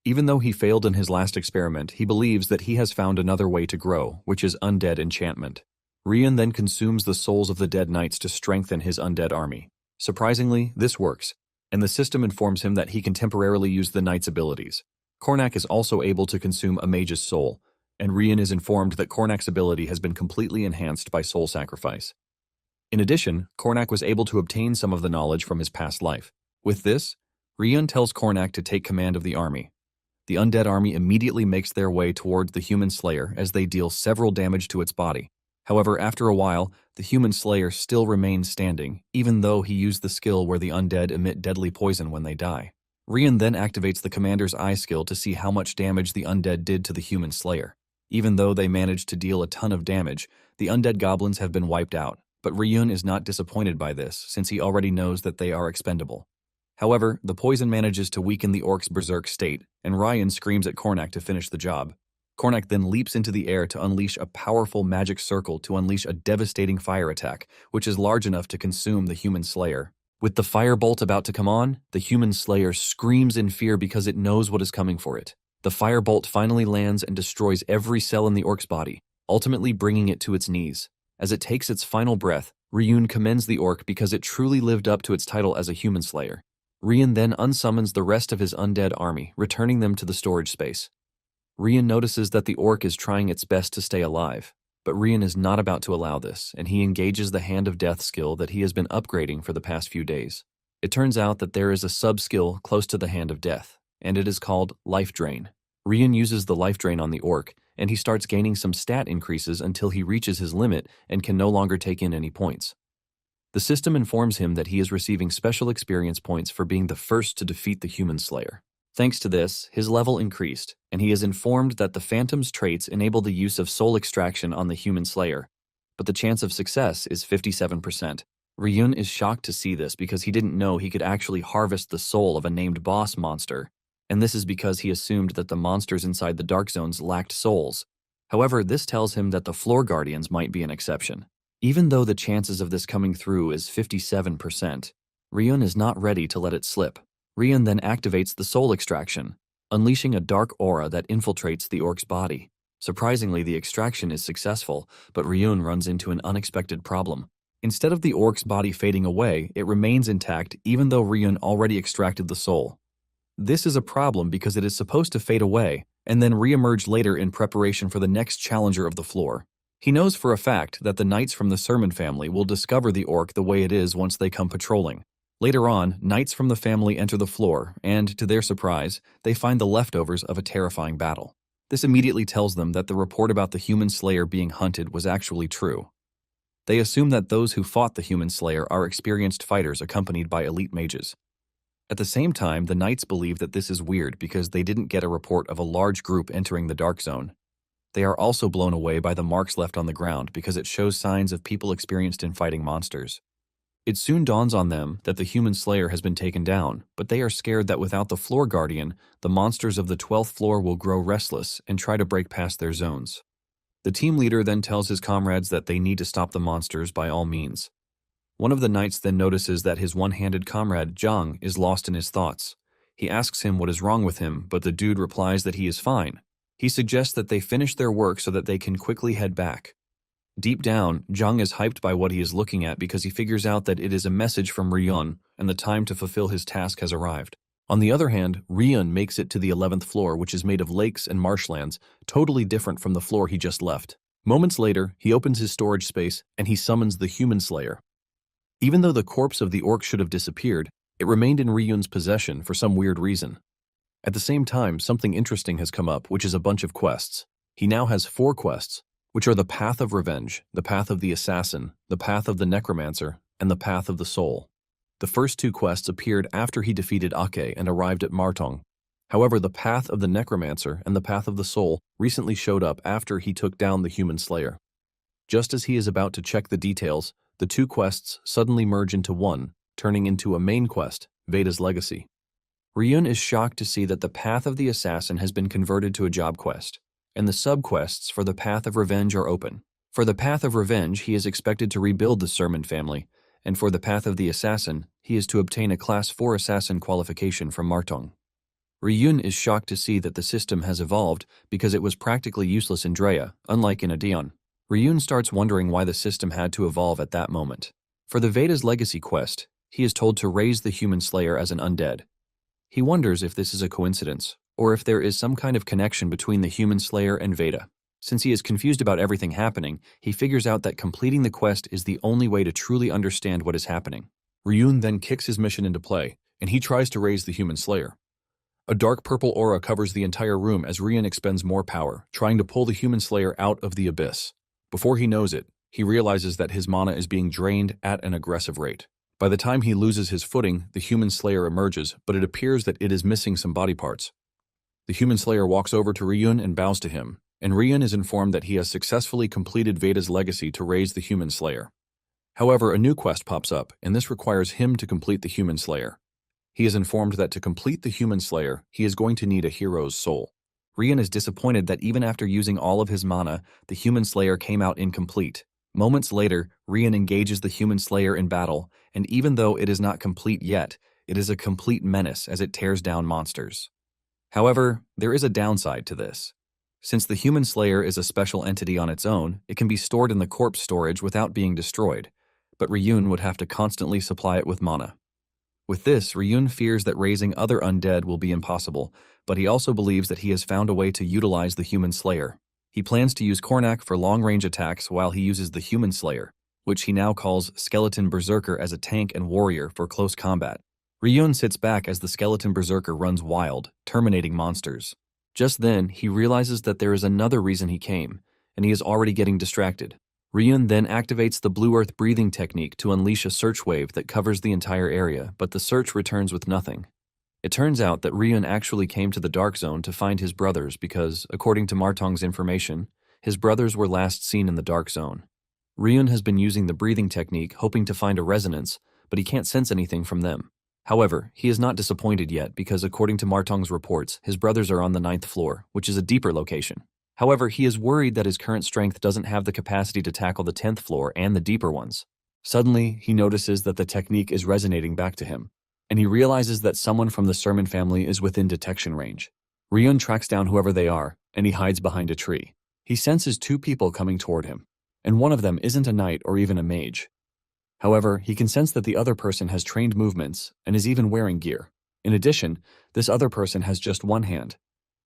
Even though he failed in his last experiment, he believes that he has found another way to grow, which is undead enchantment. Ryun then consumes the souls of the dead knights to strengthen his undead army. Surprisingly, this works, and the system informs him that he can temporarily use the knight's abilities. Kornak is also able to consume a mage's soul, and Ryun is informed that Kornak's ability has been completely enhanced by soul sacrifice. In addition, Kornak was able to obtain some of the knowledge from his past life. With this, Ryun tells Kornak to take command of the army. The undead army immediately makes their way towards the Human Slayer as they deal several damage to its body. However, after a while, the human slayer still remains standing, even though he used the skill where the undead emit deadly poison when they die. Rian then activates the commander's eye skill to see how much damage the undead did to the human slayer. Even though they managed to deal a ton of damage, the undead goblins have been wiped out, but Ryun is not disappointed by this since he already knows that they are expendable. However, the poison manages to weaken the orc's berserk state, and Ryan screams at Kornak to finish the job. Kornak then leaps into the air to unleash a powerful magic circle to unleash a devastating fire attack, which is large enough to consume the human slayer. With the firebolt about to come on, the human slayer screams in fear because it knows what is coming for it. The firebolt finally lands and destroys every cell in the orc's body, ultimately bringing it to its knees. As it takes its final breath, Ryun commends the orc because it truly lived up to its title as a human slayer. Rian then unsummons the rest of his undead army, returning them to the storage space. Rian notices that the orc is trying its best to stay alive, but Rian is not about to allow this, and he engages the Hand of Death skill that he has been upgrading for the past few days. It turns out that there is a sub-skill close to the Hand of Death, and it is called Life Drain. Rian uses the Life Drain on the orc, and he starts gaining some stat increases until he reaches his limit and can no longer take in any points. The system informs him that he is receiving special experience points for being the first to defeat the human slayer. Thanks to this, his level increased, and he is informed that the Phantom's traits enable the use of soul extraction on the human slayer, but the chance of success is 57%. Ryun is shocked to see this because he didn't know he could actually harvest the soul of a named boss monster, and this is because he assumed that the monsters inside the Dark Zones lacked souls. However, this tells him that the Floor Guardians might be an exception. Even though the chances of this coming through is 57%, Ryun is not ready to let it slip. Ryun then activates the soul extraction, unleashing a dark aura that infiltrates the orc's body. Surprisingly, the extraction is successful, but Ryun runs into an unexpected problem. Instead of the orc's body fading away, it remains intact even though Ryun already extracted the soul. This is a problem because it is supposed to fade away and then re-emerge later in preparation for the next challenger of the floor. He knows for a fact that the knights from the Sermon family will discover the orc the way it is once they come patrolling. Later on, knights from the family enter the floor, and, to their surprise, they find the leftovers of a terrifying battle. This immediately tells them that the report about the human slayer being hunted was actually true. They assume that those who fought the human slayer are experienced fighters accompanied by elite mages. At the same time, the knights believe that this is weird because they didn't get a report of a large group entering the Dark Zone. They are also blown away by the marks left on the ground because it shows signs of people experienced in fighting monsters. It soon dawns on them that the human slayer has been taken down, but they are scared that without the floor guardian, the monsters of the 12th floor will grow restless and try to break past their zones. The team leader then tells his comrades that they need to stop the monsters by all means. One of the knights then notices that his one-handed comrade, Zhang, is lost in his thoughts. He asks him what is wrong with him, but the dude replies that he is fine. He suggests that they finish their work so that they can quickly head back. Deep down, Zhang is hyped by what he is looking at because he figures out that it is a message from Ryun and the time to fulfill his task has arrived. On the other hand, Ryun makes it to the 11th floor, which is made of lakes and marshlands, totally different from the floor he just left. Moments later, he opens his storage space and he summons the human slayer. Even though the corpse of the orc should have disappeared, it remained in Ryun's possession for some weird reason. At the same time, something interesting has come up, which is a bunch of quests. He now has 4 quests, which are the Path of Revenge, the Path of the Assassin, the Path of the Necromancer, and the Path of the Soul. The first 2 quests appeared after he defeated Ake and arrived at Martong. However, the Path of the Necromancer and the Path of the Soul recently showed up after he took down the human slayer. Just as he is about to check the details, the 2 quests suddenly merge into one, turning into a main quest, Veda's Legacy. Ryun is shocked to see that the Path of the Assassin has been converted to a job quest, and the sub-quests for the Path of Revenge are open. For the Path of Revenge, he is expected to rebuild the Sermon family, and for the Path of the Assassin, he is to obtain a Class 4 Assassin qualification from Martong. Ryun is shocked to see that the system has evolved because it was practically useless in Drea, unlike in Adeon. Ryun starts wondering why the system had to evolve at that moment. For the Veda's Legacy quest, he is told to raise the human slayer as an undead. He wonders if this is a coincidence, or if there is some kind of connection between the human slayer and Veda. Since he is confused about everything happening, he figures out that completing the quest is the only way to truly understand what is happening. Ryun then kicks his mission into play, and he tries to raise the human slayer. A dark purple aura covers the entire room as Ryun expends more power, trying to pull the human slayer out of the abyss. Before he knows it, he realizes that his mana is being drained at an aggressive rate. By the time he loses his footing, the human slayer emerges, but it appears that it is missing some body parts. The human slayer walks over to Ryun and bows to him, and Ryun is informed that he has successfully completed Veda's legacy to raise the human slayer. However, a new quest pops up, and this requires him to complete the human slayer. He is informed that to complete the human slayer, he is going to need a hero's soul. Ryun is disappointed that even after using all of his mana, the human slayer came out incomplete. Moments later, Ryun engages the human slayer in battle, and even though it is not complete yet, it is a complete menace as it tears down monsters. However, there is a downside to this. Since the human slayer is a special entity on its own, it can be stored in the corpse storage without being destroyed, but Ryun would have to constantly supply it with mana. With this, Ryun fears that raising other undead will be impossible, but he also believes that he has found a way to utilize the human slayer. He plans to use Kornak for long-range attacks while he uses the human slayer, which he now calls Skeleton Berserker, as a tank and warrior for close combat. Ryun sits back as the Skeleton Berserker runs wild, terminating monsters. Just then, he realizes that there is another reason he came, and he is already getting distracted. Ryun then activates the Blue Earth breathing technique to unleash a search wave that covers the entire area, but the search returns with nothing. It turns out that Ryun actually came to the Dark Zone to find his brothers because, according to Martong's information, his brothers were last seen in the Dark Zone. Ryun has been using the breathing technique hoping to find a resonance, but he can't sense anything from them. However, he is not disappointed yet because, according to Martong's reports, his brothers are on the 9th floor, which is a deeper location. However, he is worried that his current strength doesn't have the capacity to tackle the 10th floor and the deeper ones. Suddenly, he notices that the technique is resonating back to him, and he realizes that someone from the Sermon family is within detection range. Ryun tracks down whoever they are, and he hides behind a tree. He senses 2 people coming toward him, and one of them isn't a knight or even a mage. However, he can sense that the other person has trained movements and is even wearing gear. In addition, this other person has just one hand.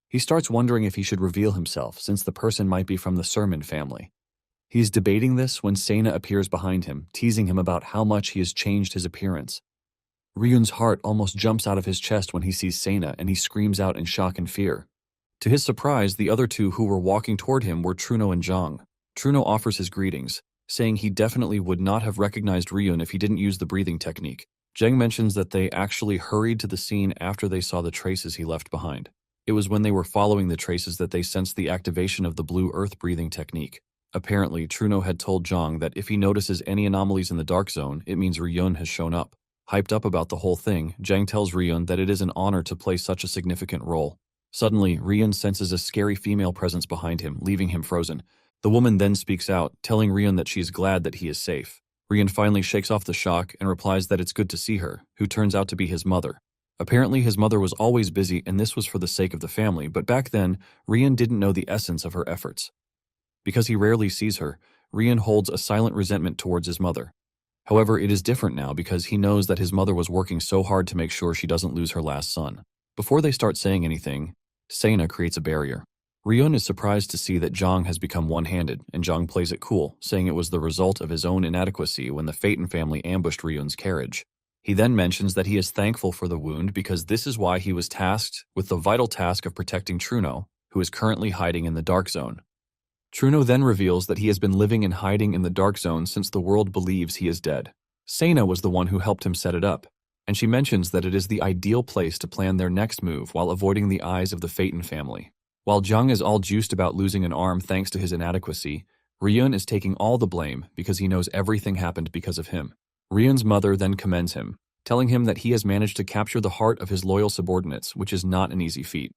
He starts wondering if he should reveal himself, since the person might be from the Sermon family. He is debating this when Sena appears behind him, teasing him about how much he has changed his appearance. Ryun's heart almost jumps out of his chest when he sees Sena, and he screams out in shock and fear. To his surprise, the other 2 who were walking toward him were Truno and Zhang. Truno offers his greetings, saying he definitely would not have recognized Ryun if he didn't use the breathing technique. Zhang mentions that they actually hurried to the scene after they saw the traces he left behind. It was when they were following the traces that they sensed the activation of the Blue Earth breathing technique. Apparently, Truno had told Zhang that if he notices any anomalies in the Dark Zone, it means Ryun has shown up. Hyped up about the whole thing, Zhang tells Ryun that it is an honor to play such a significant role. Suddenly, Ryun senses a scary female presence behind him, leaving him frozen. The woman then speaks out, telling Ryun that she is glad that he is safe. Ryun finally shakes off the shock and replies that it's good to see her, who turns out to be his mother. Apparently, his mother was always busy, and this was for the sake of the family, but back then, Ryun didn't know the essence of her efforts. Because he rarely sees her, Ryun holds a silent resentment towards his mother. However, it is different now because he knows that his mother was working so hard to make sure she doesn't lose her last son. Before they start saying anything, Sena creates a barrier. Ryun is surprised to see that Zhang has become one-handed, and Zhang plays it cool, saying it was the result of his own inadequacy when the Phaeton family ambushed Ryun's carriage. He then mentions that he is thankful for the wound because this is why he was tasked with the vital task of protecting Truno, who is currently hiding in the Dark Zone. Truno then reveals that he has been living and hiding in the Dark Zone since the world believes he is dead. Sena was the one who helped him set it up, and she mentions that it is the ideal place to plan their next move while avoiding the eyes of the Phaeton family. While Zhang is all juiced about losing an arm thanks to his inadequacy, Ryun is taking all the blame because he knows everything happened because of him. Ryun's mother then commends him, telling him that he has managed to capture the heart of his loyal subordinates, which is not an easy feat.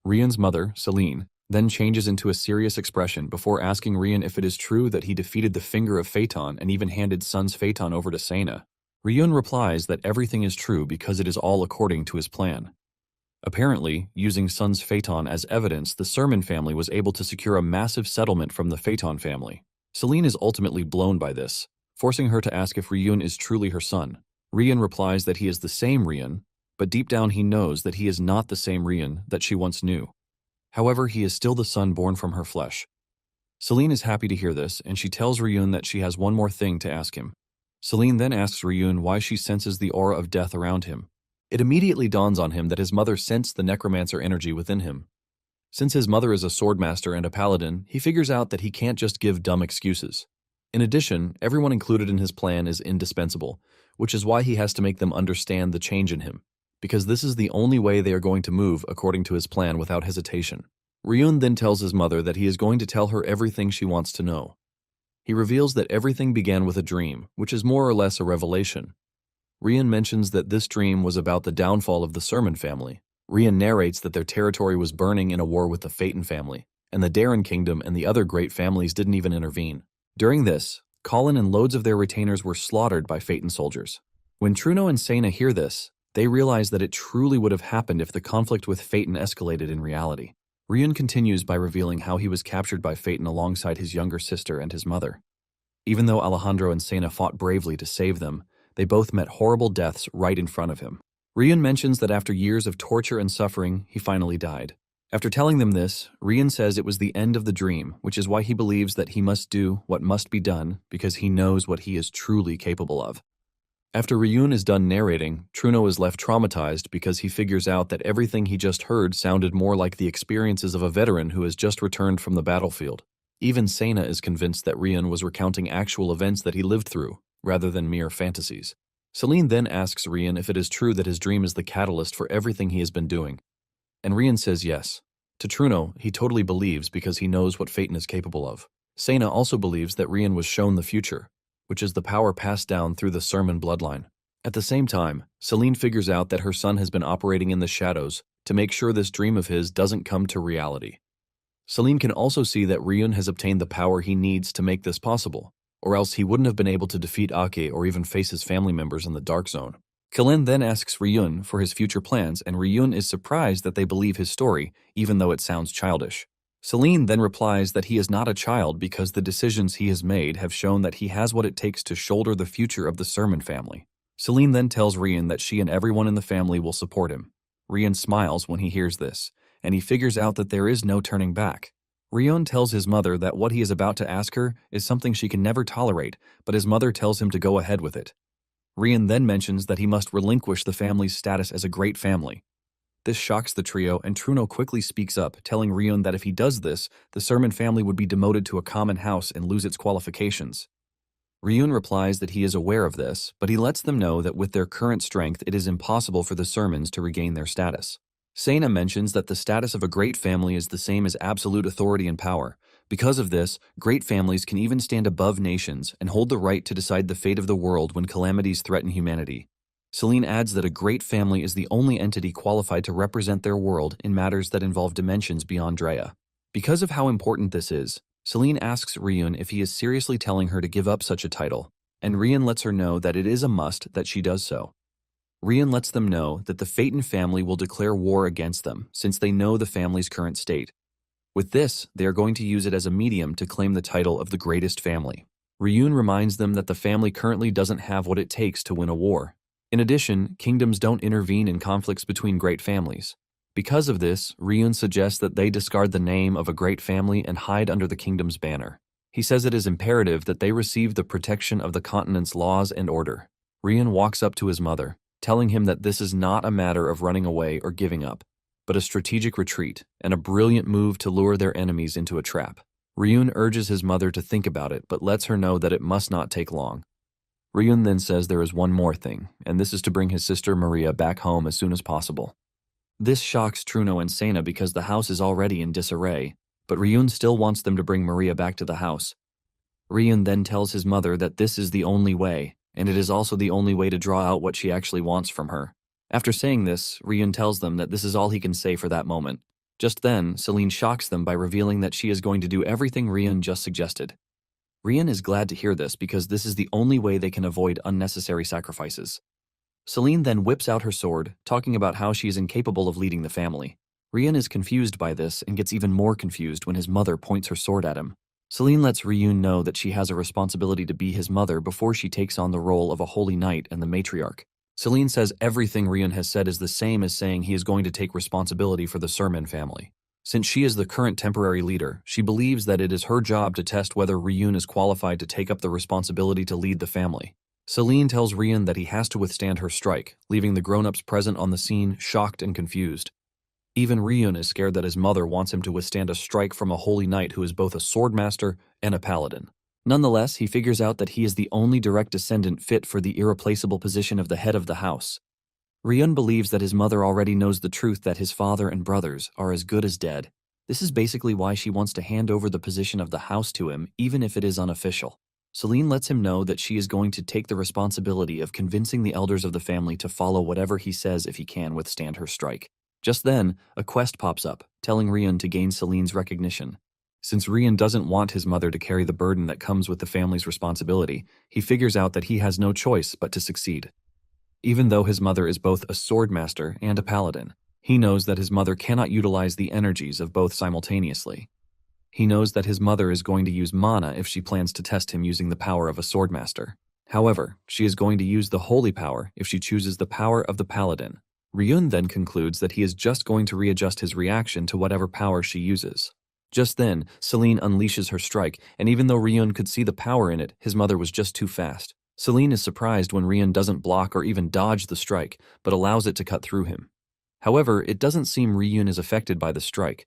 Ryun's mother, Celine, then changes into a serious expression before asking Ryun if it is true that he defeated the finger of Phaeton and even handed Sun's Phaeton over to Sena. Ryun replies that everything is true because it is all according to his plan. Apparently, using Sun's Phaeton as evidence, the Sermon family was able to secure a massive settlement from the Phaeton family. Celine is ultimately blown by this, forcing her to ask if Ryun is truly her son. Ryun replies that he is the same Ryun, but deep down he knows that he is not the same Ryun that she once knew. However, he is still the son born from her flesh. Celine is happy to hear this, and she tells Ryun that she has one more thing to ask him. Celine then asks Ryun why she senses the aura of death around him. It immediately dawns on him that his mother sensed the necromancer energy within him. Since his mother is a swordmaster and a paladin, he figures out that he can't just give dumb excuses. In addition, everyone included in his plan is indispensable, which is why he has to make them understand the change in him, because this is the only way they are going to move according to his plan without hesitation. Ryun then tells his mother that he is going to tell her everything she wants to know. He reveals that everything began with a dream, which is more or less a revelation. Ryun mentions that this dream was about the downfall of the Sermon family. Ryun narrates that their territory was burning in a war with the Phaeton family, and the Darren kingdom and the other great families didn't even intervene. During this, Colin and loads of their retainers were slaughtered by Phaeton soldiers. When Truno and Sena hear this, they realize that it truly would have happened if the conflict with Phaeton escalated in reality. Ryun continues by revealing how he was captured by Phaeton alongside his younger sister and his mother. Even though Alejandro and Sena fought bravely to save them, they both met horrible deaths right in front of him. Ryun mentions that after years of torture and suffering, he finally died. After telling them this, Ryun says it was the end of the dream, which is why he believes that he must do what must be done because he knows what he is truly capable of. After Ryun is done narrating, Truno is left traumatized because he figures out that everything he just heard sounded more like the experiences of a veteran who has just returned from the battlefield. Even Sena is convinced that Ryun was recounting actual events that he lived through, rather than mere fantasies. Celine then asks Ryun if it is true that his dream is the catalyst for everything he has been doing. And Ryun says yes. To Truno, he totally believes because he knows what Phaeton is capable of. Sena also believes that Ryun was shown the future, which is the power passed down through the Sermon bloodline. At the same time, Celine figures out that her son has been operating in the shadows to make sure this dream of his doesn't come to reality. Celine can also see that Ryun has obtained the power he needs to make this possible, or else he wouldn't have been able to defeat Ake or even face his family members in the Dark Zone. Kalin then asks Ryun for his future plans, and Ryun is surprised that they believe his story, even though it sounds childish. Celine then replies that he is not a child because the decisions he has made have shown that he has what it takes to shoulder the future of the Sermon family. Celine then tells Ryun that she and everyone in the family will support him. Ryun smiles when he hears this, and he figures out that there is no turning back. Ryun tells his mother that what he is about to ask her is something she can never tolerate, but his mother tells him to go ahead with it. Ryun then mentions that he must relinquish the family's status as a great family. This shocks the trio, and Truno quickly speaks up, telling Ryun that if he does this, the Sermon family would be demoted to a common house and lose its qualifications. Ryun replies that he is aware of this, but he lets them know that with their current strength it is impossible for the Sermons to regain their status. Sena mentions that the status of a great family is the same as absolute authority and power. Because of this, great families can even stand above nations and hold the right to decide the fate of the world when calamities threaten humanity. Celine adds that a great family is the only entity qualified to represent their world in matters that involve dimensions beyond Drea. Because of how important this is, Celine asks Ryun if he is seriously telling her to give up such a title, and Ryun lets her know that it is a must that she does so. Ryun lets them know that the Phaeton family will declare war against them since they know the family's current state. With this, they are going to use it as a medium to claim the title of the greatest family. Ryun reminds them that the family currently doesn't have what it takes to win a war. In addition, kingdoms don't intervene in conflicts between great families. Because of this, Ryun suggests that they discard the name of a great family and hide under the kingdom's banner. He says it is imperative that they receive the protection of the continent's laws and order. Ryun walks up to his mother, telling him that this is not a matter of running away or giving up, but a strategic retreat and a brilliant move to lure their enemies into a trap. Ryun urges his mother to think about it, but lets her know that it must not take long. Ryun then says there is one more thing, and this is to bring his sister Maria back home as soon as possible. This shocks Truno and Sena because the house is already in disarray, but Ryun still wants them to bring Maria back to the house. Ryun then tells his mother that this is the only way, and it is also the only way to draw out what she actually wants from her. After saying this, Ryun tells them that this is all he can say for that moment. Just then, Celine shocks them by revealing that she is going to do everything Ryun just suggested. Ryun is glad to hear this because this is the only way they can avoid unnecessary sacrifices. Celine then whips out her sword, talking about how she is incapable of leading the family. Ryun is confused by this and gets even more confused when his mother points her sword at him. Celine lets Ryun know that she has a responsibility to be his mother before she takes on the role of a holy knight and the matriarch. Celine says everything Ryun has said is the same as saying he is going to take responsibility for the Sermon family. Since she is the current temporary leader, she believes that it is her job to test whether Ryun is qualified to take up the responsibility to lead the family. Celine tells Ryun that he has to withstand her strike, leaving the grown-ups present on the scene shocked and confused. Even Ryun is scared that his mother wants him to withstand a strike from a holy knight who is both a swordmaster and a paladin. Nonetheless, he figures out that he is the only direct descendant fit for the irreplaceable position of the head of the house. Ryun believes that his mother already knows the truth that his father and brothers are as good as dead. This is basically why she wants to hand over the position of the house to him, even if it is unofficial. Celine lets him know that she is going to take the responsibility of convincing the elders of the family to follow whatever he says if he can withstand her strike. Just then, a quest pops up, telling Ryun to gain Celine's recognition. Since Ryun doesn't want his mother to carry the burden that comes with the family's responsibility, he figures out that he has no choice but to succeed. Even though his mother is both a sword master and a paladin, he knows that his mother cannot utilize the energies of both simultaneously. He knows that his mother is going to use mana if she plans to test him using the power of a sword master. However, she is going to use the holy power if she chooses the power of the paladin. Ryun then concludes that he is just going to readjust his reaction to whatever power she uses. Just then, Celine unleashes her strike, and even though Ryun could see the power in it, his mother was just too fast. Celine is surprised when Ryun doesn't block or even dodge the strike, but allows it to cut through him. However, it doesn't seem Ryun is affected by the strike.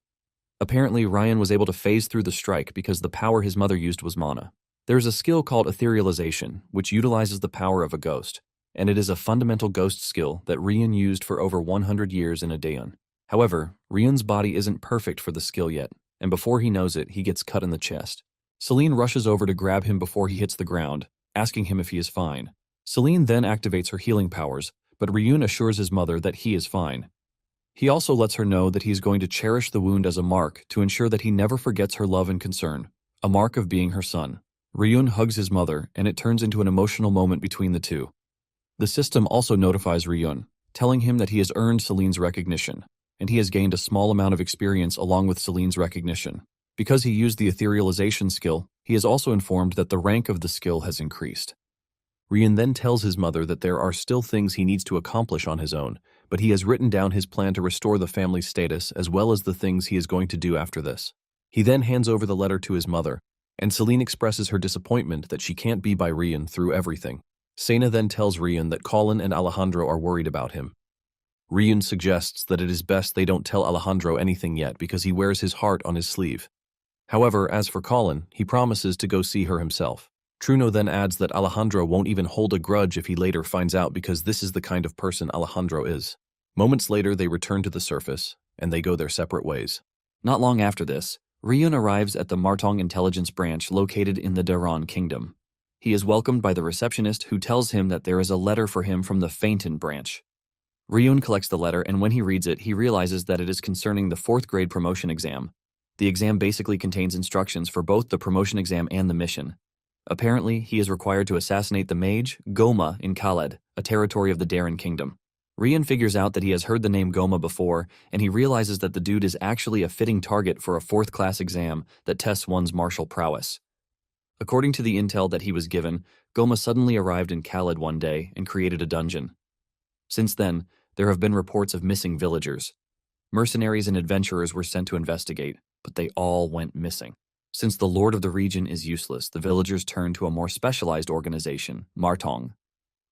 Apparently, Ryun was able to phase through the strike because the power his mother used was mana. There is a skill called etherealization, which utilizes the power of a ghost, and it is a fundamental ghost skill that Ryun used for over 100 years in a daeon. However, Ryun's body isn't perfect for the skill yet, and before he knows it, he gets cut in the chest. Celine rushes over to grab him before he hits the ground, asking him if he is fine. Celine then activates her healing powers, but Ryun assures his mother that he is fine. He also lets her know that he is going to cherish the wound as a mark to ensure that he never forgets her love and concern, a mark of being her son. Ryun hugs his mother, and it turns into an emotional moment between the two. The system also notifies Ryun, telling him that he has earned Celine's recognition, and he has gained a small amount of experience along with Celine's recognition. Because he used the etherealization skill, he is also informed that the rank of the skill has increased. Ryun then tells his mother that there are still things he needs to accomplish on his own, but he has written down his plan to restore the family's status as well as the things he is going to do after this. He then hands over the letter to his mother, and Celine expresses her disappointment that she can't be by Ryun through everything. Sena then tells Ryun that Colin and Alejandro are worried about him. Ryun suggests that it is best they don't tell Alejandro anything yet because he wears his heart on his sleeve. However, as for Colin, he promises to go see her himself. Truno then adds that Alejandro won't even hold a grudge if he later finds out because this is the kind of person Alejandro is. Moments later, they return to the surface, and they go their separate ways. Not long after this, Ryun arrives at the Martong intelligence branch located in the Daron kingdom. He is welcomed by the receptionist who tells him that there is a letter for him from the Fainton branch. Ryun collects the letter, and when he reads it, he realizes that it is concerning the 4th grade promotion exam. The exam basically contains instructions for both the promotion exam and the mission. Apparently, he is required to assassinate the mage, Goma, in Khaled, a territory of the Daron kingdom. Ryun figures out that he has heard the name Goma before, and he realizes that the dude is actually a fitting target for a 4th class exam that tests one's martial prowess. According to the intel that he was given, Goma suddenly arrived in Khaled one day and created a dungeon. Since then, there have been reports of missing villagers. Mercenaries and adventurers were sent to investigate, but they all went missing. Since the lord of the region is useless, the villagers turn to a more specialized organization, Martong.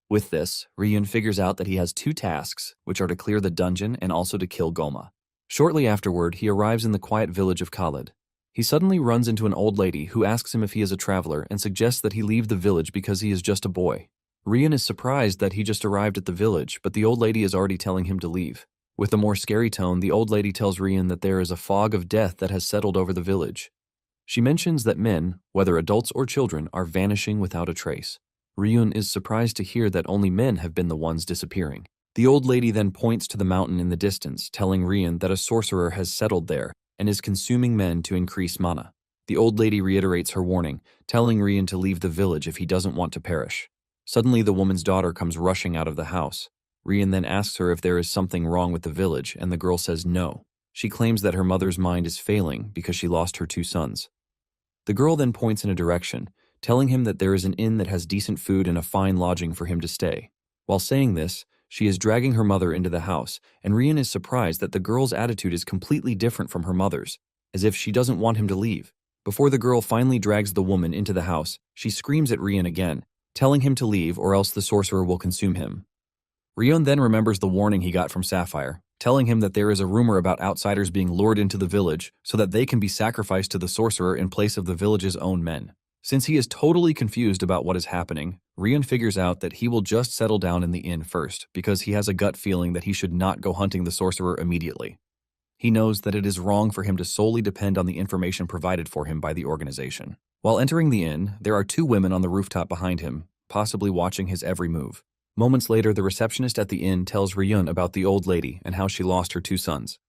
With this, Ryun figures out that he has 2 tasks, which are to clear the dungeon and also to kill Goma. Shortly afterward, he arrives in the quiet village of Khaled. He suddenly runs into an old lady who asks him if he is a traveler and suggests that he leave the village because he is just a boy. Ryun is surprised that he just arrived at the village, but the old lady is already telling him to leave. With a more scary tone, the old lady tells Ryun that there is a fog of death that has settled over the village. She mentions that men, whether adults or children, are vanishing without a trace. Ryun is surprised to hear that only men have been the ones disappearing. The old lady then points to the mountain in the distance, telling Ryun that a sorcerer has settled there and is consuming men to increase mana. The old lady reiterates her warning, telling Ryun to leave the village if he doesn't want to perish. Suddenly, the woman's daughter comes rushing out of the house. Ryun then asks her if there is something wrong with the village, and the girl says no. She claims that her mother's mind is failing because she lost her 2 sons. The girl then points in a direction, telling him that there is an inn that has decent food and a fine lodging for him to stay. While saying this, she is dragging her mother into the house, and Ryun is surprised that the girl's attitude is completely different from her mother's, as if she doesn't want him to leave. Before the girl finally drags the woman into the house, she screams at Ryun again, telling him to leave or else the sorcerer will consume him. Ryun then remembers the warning he got from Sapphire, telling him that there is a rumor about outsiders being lured into the village so that they can be sacrificed to the sorcerer in place of the village's own men. Since he is totally confused about what is happening, Ryun figures out that he will just settle down in the inn first because he has a gut feeling that he should not go hunting the sorcerer immediately. He knows that it is wrong for him to solely depend on the information provided for him by the organization. While entering the inn, there are two women on the rooftop behind him, possibly watching his every move. Moments later, the receptionist at the inn tells Ryun about the old lady and how she lost her two sons.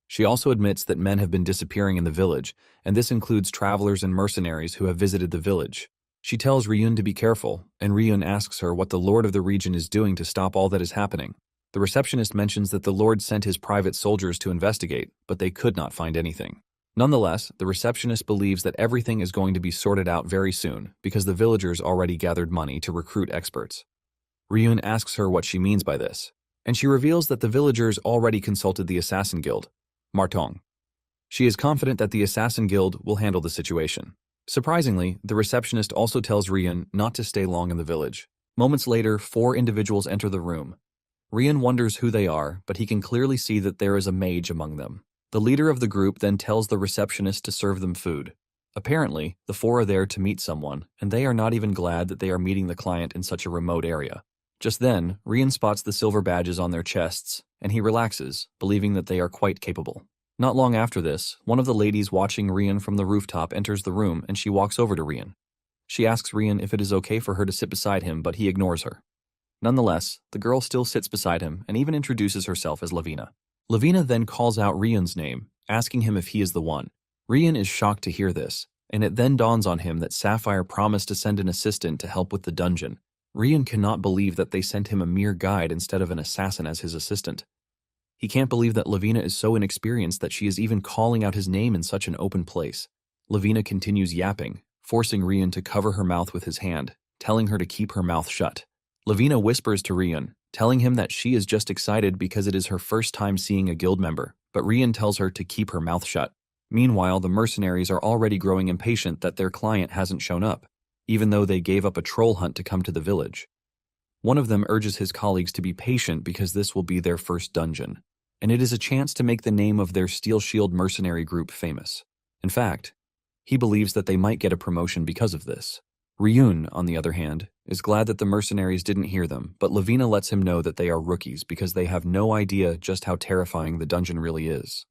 She also admits that men have been disappearing in the village, and this includes travelers and mercenaries who have visited the village. She tells Ryun to be careful, and Ryun asks her what the lord of the region is doing to stop all that is happening. The receptionist mentions that the lord sent his private soldiers to investigate, but they could not find anything. Nonetheless, the receptionist believes that everything is going to be sorted out very soon because the villagers already gathered money to recruit experts. Ryun asks her what she means by this, and she reveals that the villagers already consulted the assassin guild, Martong. She is confident that the assassin guild will handle the situation. Surprisingly, the receptionist also tells Ryun not to stay long in the village. Moments later, 4 individuals enter the room. Ryun wonders who they are, but he can clearly see that there is a mage among them. The leader of the group then tells the receptionist to serve them food. Apparently, the 4 are there to meet someone, and they are not even glad that they are meeting the client in such a remote area. Just then, Ryun spots the silver badges on their chests, and he relaxes, believing that they are quite capable. Not long after this, one of the ladies watching Ryun from the rooftop enters the room and she walks over to Ryun. She asks Ryun if it is okay for her to sit beside him, but he ignores her. Nonetheless, the girl still sits beside him and even introduces herself as Lavina. Lavina then calls out Ryun's name, asking him if he is the one. Ryun is shocked to hear this, and it then dawns on him that Sapphire promised to send an assistant to help with the dungeon. Ryun cannot believe that they sent him a mere guide instead of an assassin as his assistant. He can't believe that Lavina is so inexperienced that she is even calling out his name in such an open place. Lavina continues yapping, forcing Ryun to cover her mouth with his hand, telling her to keep her mouth shut. Lavina whispers to Ryun, telling him that she is just excited because it is her first time seeing a guild member, but Ryun tells her to keep her mouth shut. Meanwhile, the mercenaries are already growing impatient that their client hasn't shown up, even though they gave up a troll hunt to come to the village. One of them urges his colleagues to be patient because this will be their first dungeon, and it is a chance to make the name of their Steel Shield mercenary group famous. In fact, he believes that they might get a promotion because of this. Ryun, on the other hand, is glad that the mercenaries didn't hear them, but Lavina lets him know that they are rookies because they have no idea just how terrifying the dungeon really is.